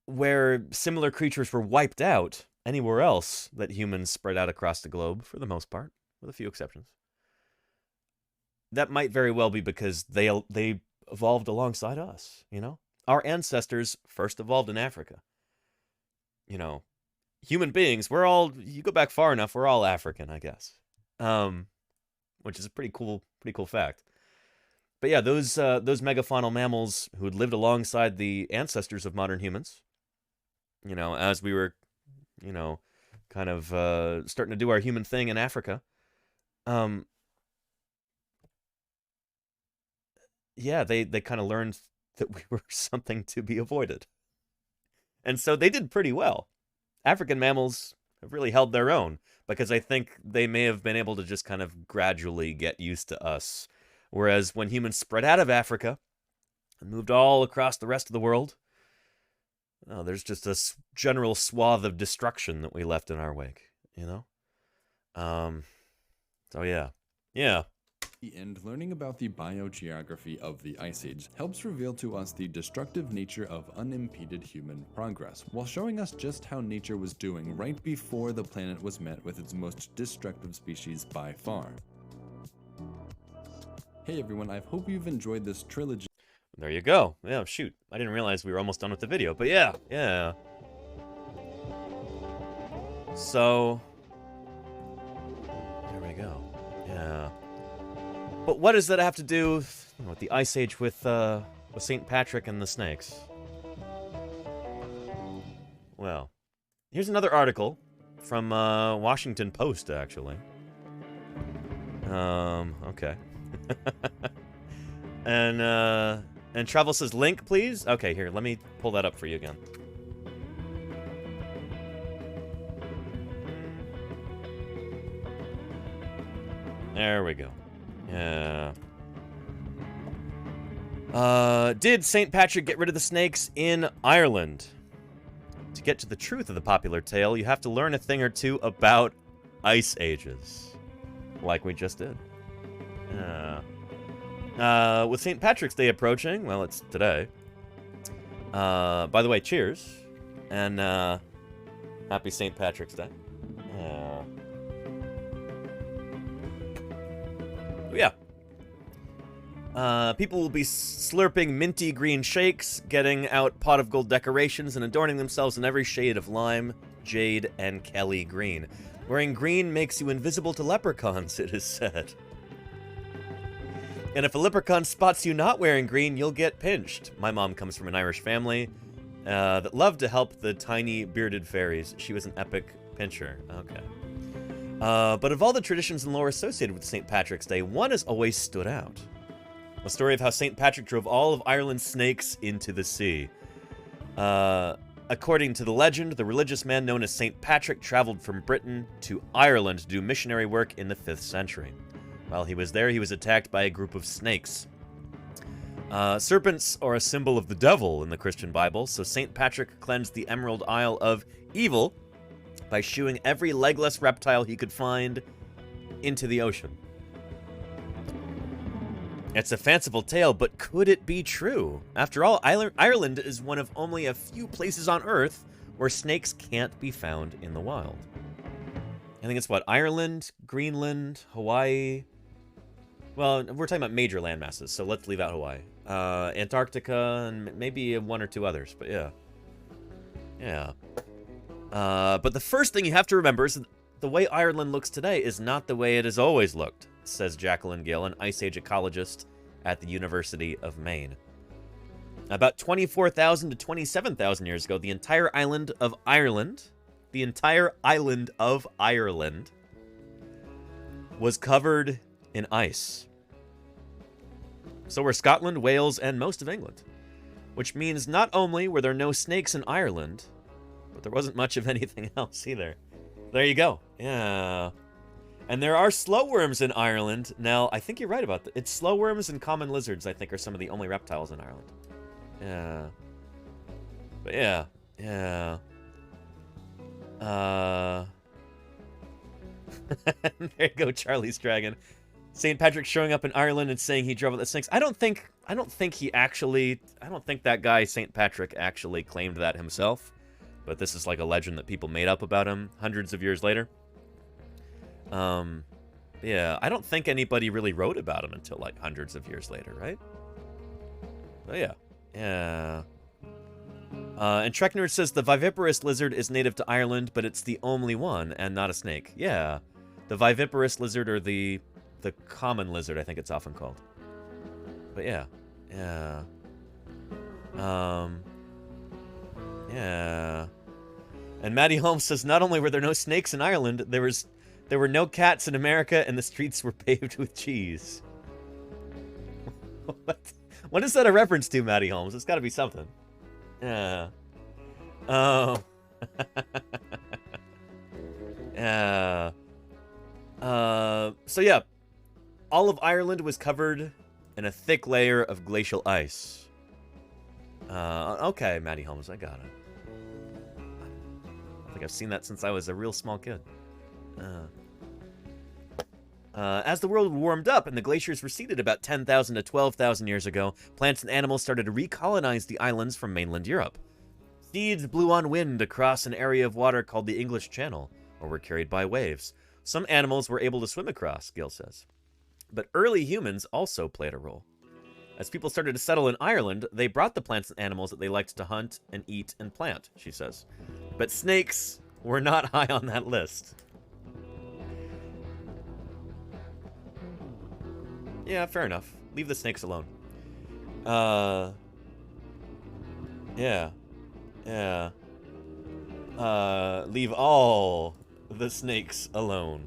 where similar creatures were wiped out anywhere else that humans spread out across the globe, for the most part, with a few exceptions. That might very well be because they evolved alongside us, you know? Our ancestors first evolved in Africa. You know, human beings, you go back far enough, we're all African, I guess. Which is a pretty cool fact. But yeah, those megafaunal mammals who had lived alongside the ancestors of modern humans, you know, as we were, you know, kind of starting to do our human thing in Africa, yeah, they kind of learned that we were something to be avoided. And so they did pretty well. African mammals have really held their own, because I think they may have been able to just kind of gradually get used to us. Whereas when humans spread out of Africa and moved all across the rest of the world, there's just a general swath of destruction that we left in our wake, you know? So yeah. And learning about the biogeography of the Ice Age helps reveal to us the destructive nature of unimpeded human progress, while showing us just how nature was doing right before the planet was met with its most destructive species by far. Hey everyone, I hope you've enjoyed this trilogy. There you go. Yeah, shoot. I didn't realize we were almost done with the video, but yeah. So, there we go. Yeah. But what does that have to do with the Ice Age with St. Patrick and the snakes? Well, here's another article from Washington Post, actually. Okay. And Travel says link, please? Okay, here, let me pull that up for you again. There we go. Yeah. Did St. Patrick get rid of the snakes in Ireland? To get to the truth of the popular tale, you have to learn a thing or two about ice ages. Like we just did. With St. Patrick's Day approaching, well, it's today. By the way, cheers. And happy St. Patrick's Day. Yeah. People will be slurping minty green shakes, getting out pot of gold decorations, and adorning themselves in every shade of lime, jade, and Kelly green. Wearing green makes you invisible to leprechauns, it is said. And if a leprechaun spots you not wearing green, you'll get pinched. My mom comes from an Irish family that loved to help the tiny bearded fairies. She was an epic pincher. Okay. But of all the traditions and lore associated with St. Patrick's Day, one has always stood out. The story of how St. Patrick drove all of Ireland's snakes into the sea. According to the legend, the religious man known as St. Patrick traveled from Britain to Ireland to do missionary work in the 5th century. While he was there, he was attacked by a group of snakes. Serpents are a symbol of the devil in the Christian Bible, so St. Patrick cleansed the Emerald Isle of evil by shooing every legless reptile he could find into the ocean. It's a fanciful tale, but could it be true? After all, Ireland is one of only a few places on Earth where snakes can't be found in the wild. I think it's what? Ireland, Greenland, Hawaii. Well, we're talking about major landmasses, so let's leave out Hawaii. Antarctica, and maybe one or two others, but yeah. Yeah. But the first thing you have to remember is that the way Ireland looks today is not the way it has always looked, says Jacqueline Gill, an Ice Age ecologist at the University of Maine. About 24,000 to 27,000 years ago, the entire island of Ireland was covered in ice. So were Scotland, Wales, and most of England. which means not only were there no snakes in Ireland, but there wasn't much of anything else either. There you go. Yeah. And there are slowworms in Ireland. Now, I think you're right about that. It's slowworms and common lizards, I think, are some of the only reptiles in Ireland. Yeah. But yeah. Yeah. There you go, Charlie's Dragon. St. Patrick showing up in Ireland and saying he drove out the snakes. I don't think that guy, St. Patrick, actually claimed that himself. But this is like a legend that people made up about him hundreds of years later. Yeah, I don't think anybody really wrote about him until like hundreds of years later, right? But yeah. Yeah. And Trek Nerd says the viviparous lizard is native to Ireland, but it's the only one and not a snake. Yeah. The viviparous lizard, or the common lizard, I think it's often called. But yeah. Yeah. Yeah. And Maddie Holmes says not only were there no snakes in Ireland, there were no cats in America, and the streets were paved with cheese. What is that a reference to, Maddie Holmes? It's got to be something. Yeah. Oh. Yeah. So yeah, all of Ireland was covered in a thick layer of glacial ice. Okay, Maddie Holmes, I got it. I think I've seen that since I was a real small kid. As the world warmed up and the glaciers receded about 10,000 to 12,000 years ago, plants and animals started to recolonize the islands from mainland Europe. Seeds blew on wind across an area of water called the English Channel, or were carried by waves. Some animals were able to swim across, Gil says. But early humans also played a role. As people started to settle in Ireland, they brought the plants and animals that they liked to hunt and eat and plant, she says. But snakes were not high on that list. Yeah, fair enough. Leave the snakes alone. Yeah. Yeah. Leave all the snakes alone.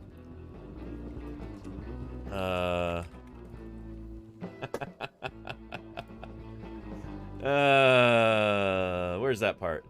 Where's that part?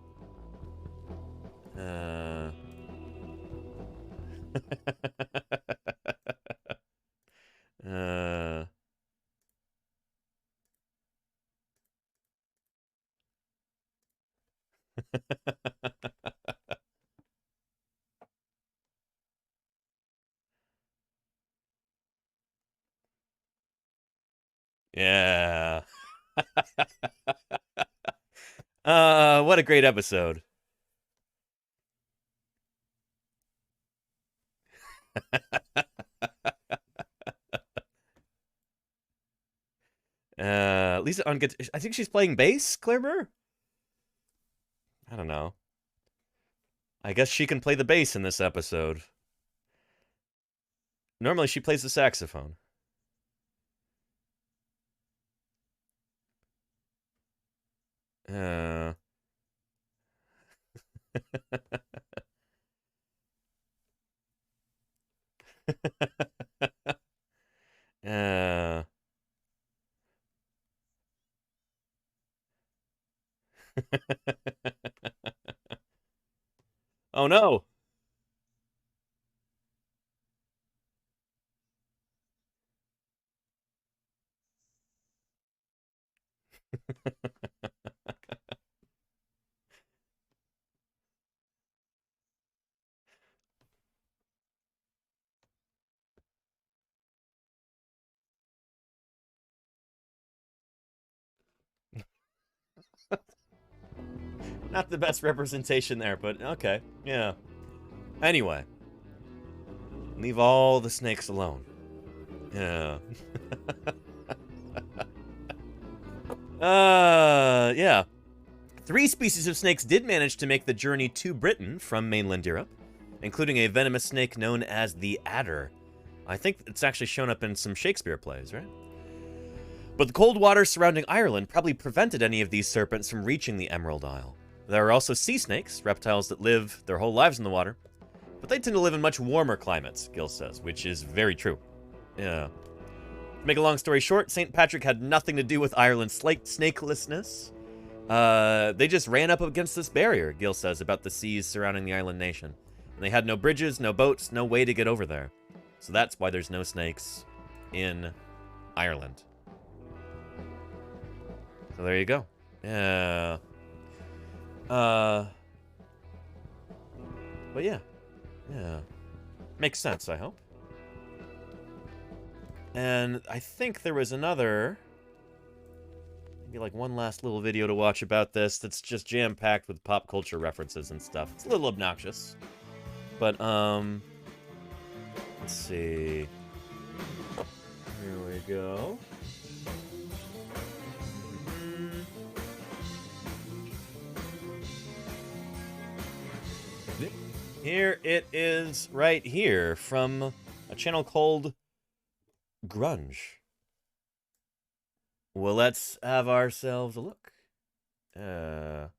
Yeah. What a great episode. Lisa on guitar. I think she's playing bass, Claire Burr? I don't know. I guess she can play the bass in this episode. Normally she plays the saxophone. Oh no. Not the best representation there, but okay. Yeah. Anyway. Leave all the snakes alone. Yeah. Yeah. 3 species of snakes did manage to make the journey to Britain from mainland Europe, including a venomous snake known as the adder. I think it's actually shown up in some Shakespeare plays, right? But the cold water surrounding Ireland probably prevented any of these serpents from reaching the Emerald Isle. There are also sea snakes, reptiles that live their whole lives in the water, but they tend to live in much warmer climates, Gil says, which is very true. Yeah. To make a long story short, St. Patrick had nothing to do with Ireland's snakelessness. They just ran up against this barrier, Gil says, about the seas surrounding the island nation. And they had no bridges, no boats, no way to get over there. So that's why there's no snakes in Ireland. So there you go. Yeah. But yeah. Yeah. Makes sense, I hope. And I think there was another... maybe like one last little video to watch about this that's just jam-packed with pop culture references and stuff. It's a little obnoxious. But, let's see. Here we go. Here it is right here from a channel called Grunge. Well, let's have ourselves a look. There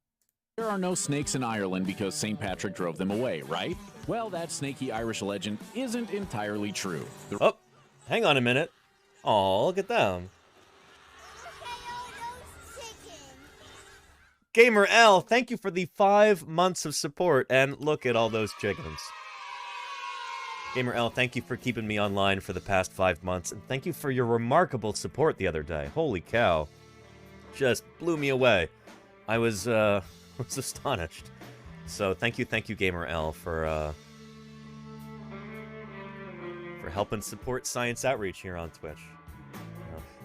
are no snakes in Ireland because St. Patrick drove them away, right? Well, that snaky Irish legend isn't entirely true. Oh, hang on a minute. Oh, look at them. Gamer L, thank you for the 5 months of support, and look at all those chickens. Gamer L, thank you for keeping me online for the past 5 months, and thank you for your remarkable support the other day. Holy cow. Just blew me away. I was astonished. So thank you, Gamer L, for helping support science outreach here on Twitch.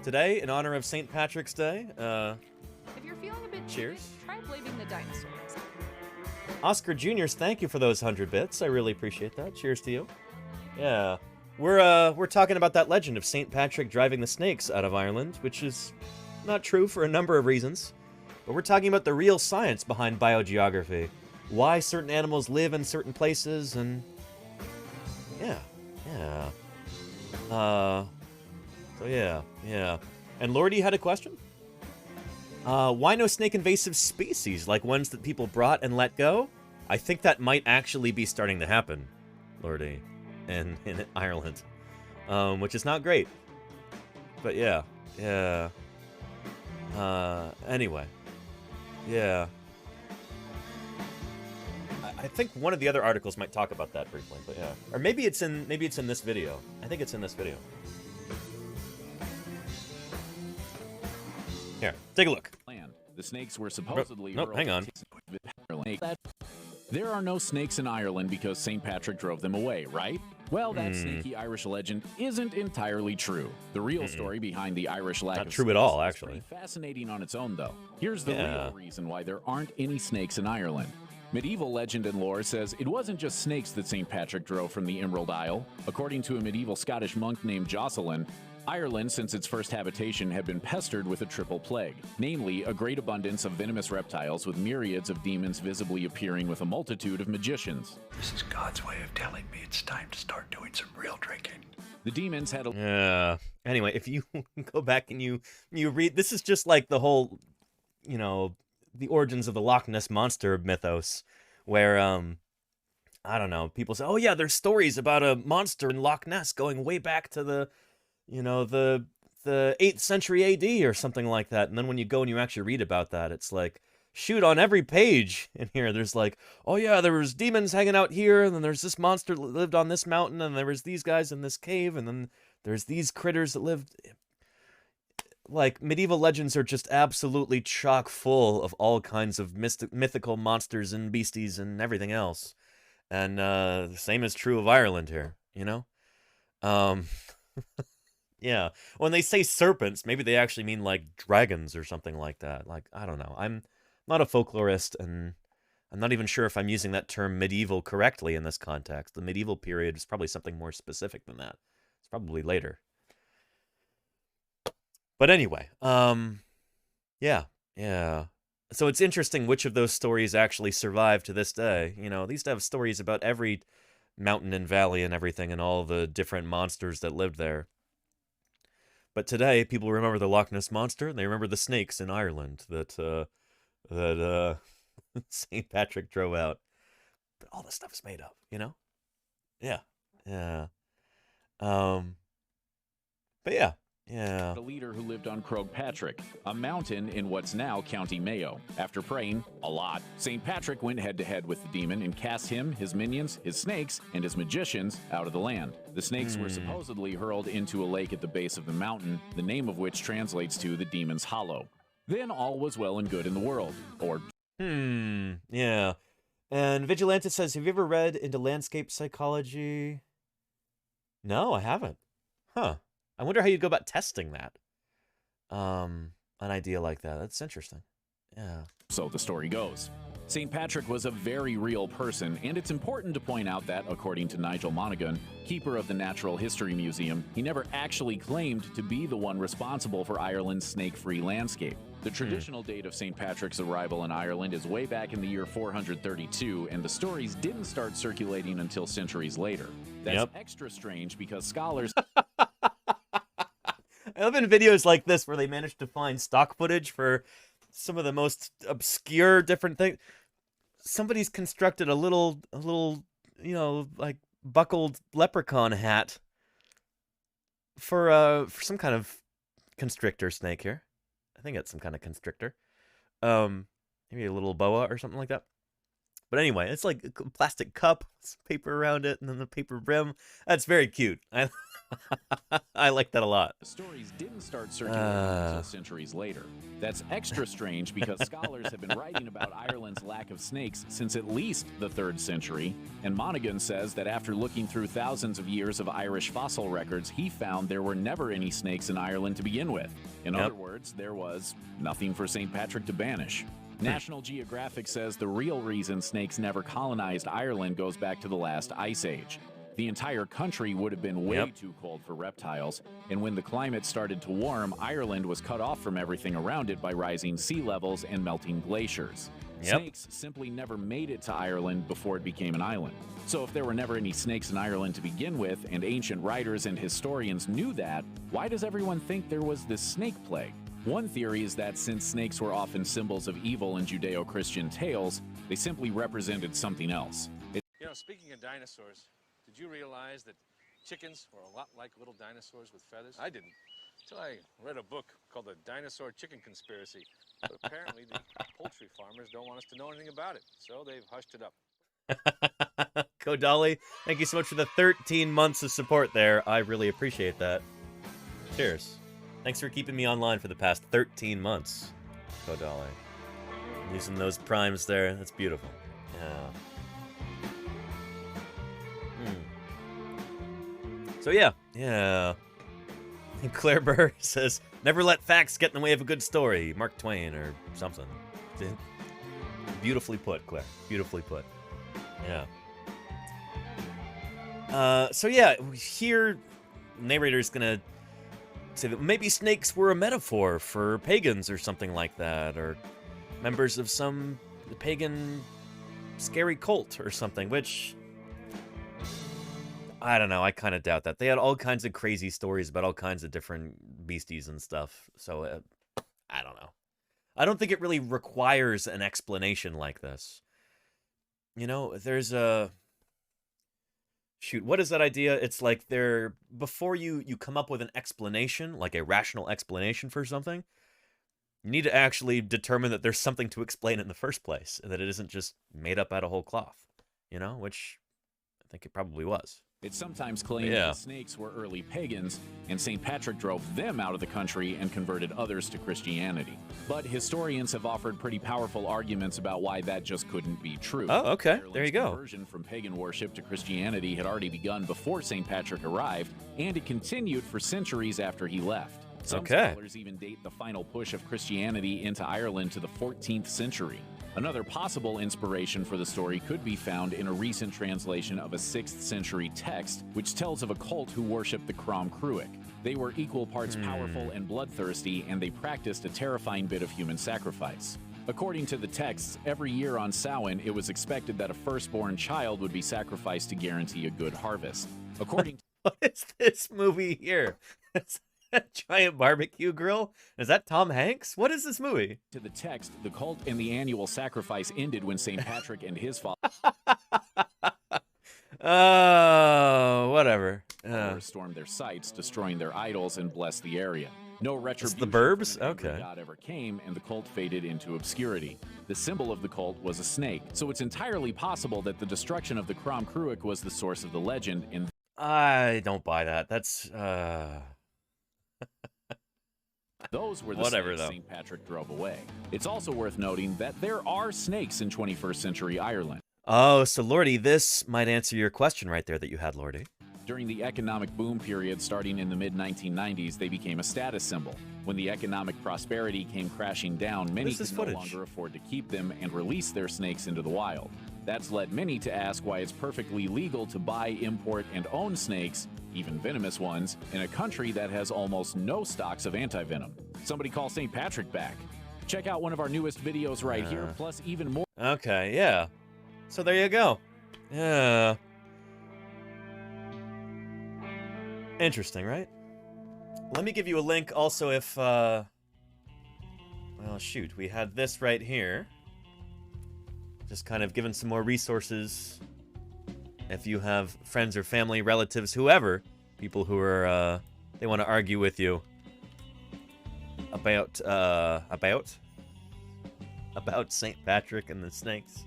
Today, in honor of St. Patrick's Day, If you're feeling a bit cheers. cheated, try blaming the dinosaurs. Oscar Jr.'s, thank you for those 100 bits. I really appreciate that. Cheers to you. Yeah. We're talking about that legend of St. Patrick driving the snakes out of Ireland, which is not true for a number of reasons. But we're talking about the real science behind biogeography. Why certain animals live in certain places, and... yeah. So yeah. And Lordy had a question? Why no snake invasive species, like ones that people brought and let go? I think that might actually be starting to happen, Lordy, in Ireland, which is not great. But yeah. Anyway, yeah. I think one of the other articles might talk about that briefly, but yeah. Or maybe it's in this video. I think it's in this video. Here, take a look. The snakes were supposedly... Nope, hang on. There are no snakes in Ireland because St. Patrick drove them away, right? Well, that snaky Irish legend isn't entirely true. The real story behind the Irish lack Not of true at snakes all, is actually. pretty fascinating on its own, though. Here's the real reason why there aren't any snakes in Ireland. Medieval legend and lore says it wasn't just snakes that St. Patrick drove from the Emerald Isle. According to a medieval Scottish monk named Jocelyn, Ireland, since its first habitation, had been pestered with a triple plague, namely a great abundance of venomous reptiles with myriads of demons visibly appearing with a multitude of magicians. This is God's way of telling me it's time to start doing some real drinking. The demons had a... Yeah. Anyway, if you go back and you read... This is just like the whole, the origins of the Loch Ness Monster mythos, where, I don't know, people say, oh yeah, there's stories about a monster in Loch Ness going way back to the 8th century AD or something like that. And then when you go and you actually read about that, it's like, shoot, on every page in here, there's like, oh yeah, there was demons hanging out here, and then there's this monster that lived on this mountain, and there was these guys in this cave, and then there's these critters that lived... Like, medieval legends are just absolutely chock full of all kinds of mythical monsters and beasties and everything else. And the same is true of Ireland here, Yeah, when they say serpents, maybe they actually mean, like, dragons or something like that. Like, I don't know. I'm not a folklorist, and I'm not even sure if I'm using that term medieval correctly in this context. The medieval period is probably something more specific than that. It's probably later. But anyway, yeah. So it's interesting which of those stories actually survive to this day. They used to have stories about every mountain and valley and everything and all the different monsters that lived there. But today, people remember the Loch Ness Monster, and they remember the snakes in Ireland that St. Patrick drove out. But all this stuff is made up, Yeah. But yeah. Yeah. The leader who lived on Croagh Patrick, a mountain in what's now County Mayo. After praying a lot, St. Patrick went head-to-head with the demon and cast him, his minions, his snakes, and his magicians out of the land. The snakes were supposedly hurled into a lake at the base of the mountain, the name of which translates to the Demon's Hollow. Then all was well and good in the world. Or... Yeah. And Vigilante says, have you ever read into landscape psychology? No, I haven't. Huh. I wonder how you'd go about testing that. An idea like that. That's interesting. Yeah. So the story goes. St. Patrick was a very real person, and it's important to point out that, according to Nigel Monaghan, keeper of the Natural History Museum, he never actually claimed to be the one responsible for Ireland's snake-free landscape. The traditional date of St. Patrick's arrival in Ireland is way back in the year 432, and the stories didn't start circulating until centuries later. That's extra strange because scholars... I love in videos like this where they manage to find stock footage for some of the most obscure different things. Somebody's constructed a little, you know, like buckled leprechaun hat for some kind of constrictor snake here. I think it's some kind of constrictor. Maybe a little boa or something like that. But anyway, it's like a plastic cup, paper around it, and then the paper brim. That's very cute. I like that a lot. The stories didn't start circulating until centuries later. That's extra strange because scholars have been writing about Ireland's lack of snakes since at least the 3rd century, and Monaghan says that after looking through thousands of years of Irish fossil records, he found there were never any snakes in Ireland to begin with. In other words, there was nothing for St. Patrick to banish. National Geographic says the real reason snakes never colonized Ireland goes back to the last ice age. The entire country would have been way too cold for reptiles, and when the climate started to warm, Ireland was cut off from everything around it by rising sea levels and melting glaciers. Snakes simply never made it to Ireland before it became an island. So if there were never any snakes in Ireland to begin with, and ancient writers and historians knew that, why does everyone think there was this snake plague? One theory is that since snakes were often symbols of evil in Judeo-Christian tales, they simply represented something else. You know, speaking of dinosaurs, did you realize that chickens were a lot like little dinosaurs with feathers? I didn't, until I read a book called The Dinosaur Chicken Conspiracy. But apparently the poultry farmers don't want us to know anything about it, so they've hushed it up. Kodali, thank you so much for the 13 months of support there. I really appreciate that. Cheers. Thanks for keeping me online for the past 13 months, Kodali. Using those primes there, that's beautiful. Yeah. So yeah. And Claire Burr says, never let facts get in the way of a good story. Mark Twain or something. Beautifully put, Claire. Beautifully put. Yeah. So yeah, here, narrator's gonna say that maybe snakes were a metaphor for pagans or something like that, or members of some pagan scary cult or something, which I don't know. I kind of doubt that. They had all kinds of crazy stories about all kinds of different beasties and stuff, so I don't know. I don't think it really requires an explanation like this. You know, there's a... Shoot, what is that idea? It's like before you come up with an explanation, like a rational explanation for something, you need to actually determine that there's something to explain in the first place, and that it isn't just made up out of whole cloth, you know, which I think it probably was. It's sometimes claimed that the snakes were early pagans, and St. Patrick drove them out of the country and converted others to Christianity. But historians have offered pretty powerful arguments about why that just couldn't be true. Oh, okay. Ireland's There you go. conversion from pagan worship to Christianity had already begun before St. Patrick arrived, and it continued for centuries after he left. Some scholars even date the final push of Christianity into Ireland to the 14th century. Another possible inspiration for the story could be found in a recent translation of a 6th century text, which tells of a cult who worshipped the Crom Cruic. They were equal parts powerful and bloodthirsty, and they practiced a terrifying bit of human sacrifice. According to the texts, every year on Samhain, it was expected that a firstborn child would be sacrificed to guarantee a good harvest. According to What is this movie here? It's a giant barbecue grill? Is that Tom Hanks? What is this movie? To the text, the cult and the annual sacrifice ended when St. Patrick and his father... Oh, whatever. Followers stormed their sites, destroying their idols, and blessed the area. No retribution the Burbs? from an angry Okay. god ever came, and the cult faded into obscurity. The symbol of the cult was a snake, so it's entirely possible that the destruction of the Crom Cruach was the source of the legend. And I don't buy that. That's those were the Whatever, snakes though. St. Patrick drove away. It's also worth noting that there are snakes in 21st century Ireland. Oh, so Lordy, this might answer your question right there that you had, Lordy. During the economic boom period starting in the mid-1990s, they became a status symbol. When the economic prosperity came crashing down, many Where's this could no footage? longer afford to keep them and release their snakes into the wild. That's led many to ask why it's perfectly legal to buy, import, and own snakes, even venomous ones, in a country that has almost no stocks of antivenom. Somebody call St. Patrick back. Check out one of our newest videos right here, plus even more. Okay, yeah. So there you go. Yeah. Interesting, right? Let me give you a link also if, well, shoot, we had this right here. Just kind of giving some more resources. If you have friends or family, relatives, whoever, people who are, they want to argue with you about St. Patrick and the snakes.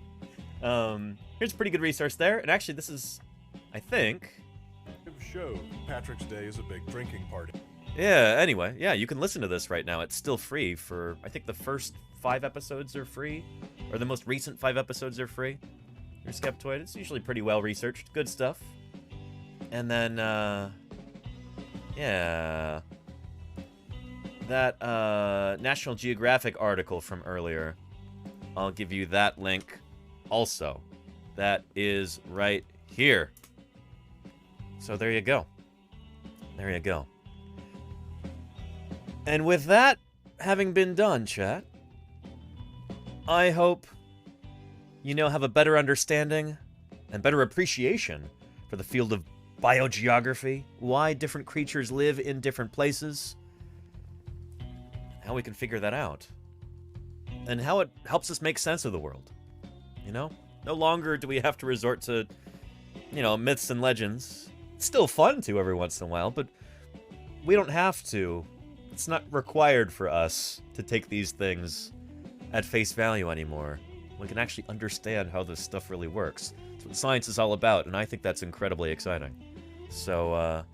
Here's a pretty good resource there. And actually, this is, I think... Show Patrick's Day is a big drinking party. Yeah, anyway, yeah, you can listen to this right now. It's still free for, I think the first 5 episodes are free, or the most recent 5 episodes are free. Your Skeptoid, it's usually pretty well researched. Good stuff. And then, yeah. That, National Geographic article from earlier, I'll give you that link also. That is right here. So there you go. There you go. And with that having been done, chat, I hope you now have a better understanding and better appreciation for the field of biogeography, why different creatures live in different places, how we can figure that out, and how it helps us make sense of the world. You know? No longer do we have to resort to, you know, myths and legends. It's still fun to every once in a while, but we don't have to. It's not required for us to take these things at face value anymore. We can actually understand how this stuff really works. That's what science is all about, and I think that's incredibly exciting. So,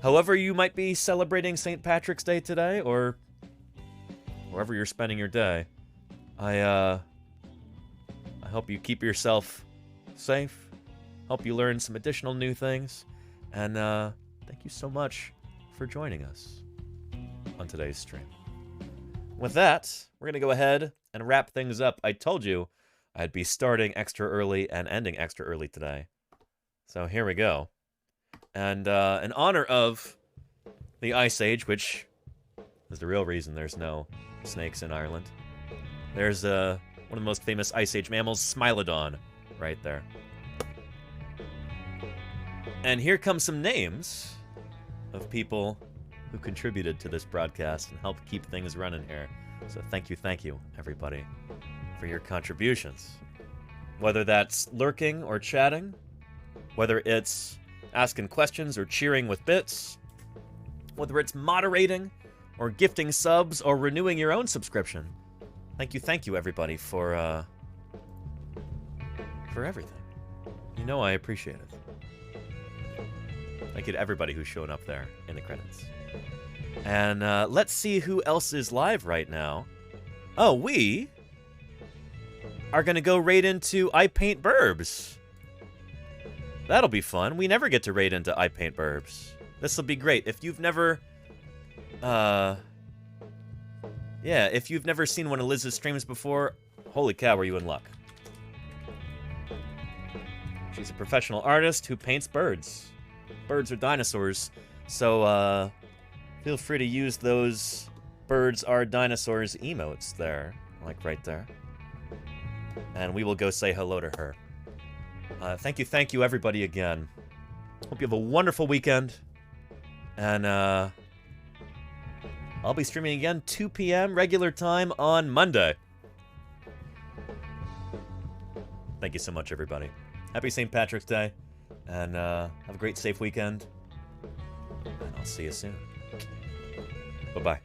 however you might be celebrating St. Patrick's Day today, or wherever you're spending your day, I hope you keep yourself safe, hope you learn some additional new things, and thank you so much for joining us on today's stream. With that, we're going to go ahead and wrap things up. I told you I'd be starting extra early and ending extra early today. So here we go. And in honor of the Ice Age, which is the real reason there's no snakes in Ireland, there's one of the most famous Ice Age mammals, Smilodon, right there. And here come some names of people who contributed to this broadcast and helped keep things running here. So thank you, everybody, for your contributions. Whether that's lurking or chatting, whether it's asking questions or cheering with bits, whether it's moderating or gifting subs or renewing your own subscription. Thank you, everybody, for everything. You know I appreciate it. Thank you to everybody who's shown up there in the credits. And let's see who else is live right now. Oh, we are going to go raid into I Paint Burbs. That'll be fun. We never get to raid into I Paint Burbs. This will be great. If you've never... yeah, if you've never seen one of Liz's streams before, holy cow, are you in luck. She's a professional artist who paints birds. Birds are dinosaurs, so feel free to use those birds are dinosaurs emotes there, like right there. And we will go say hello to her. Thank you everybody again. Hope you have a wonderful weekend. And I'll be streaming again 2 p.m. regular time on Monday. Thank you so much, everybody. Happy St. Patrick's Day. And have a great, safe weekend. And I'll see you soon. Bye-bye.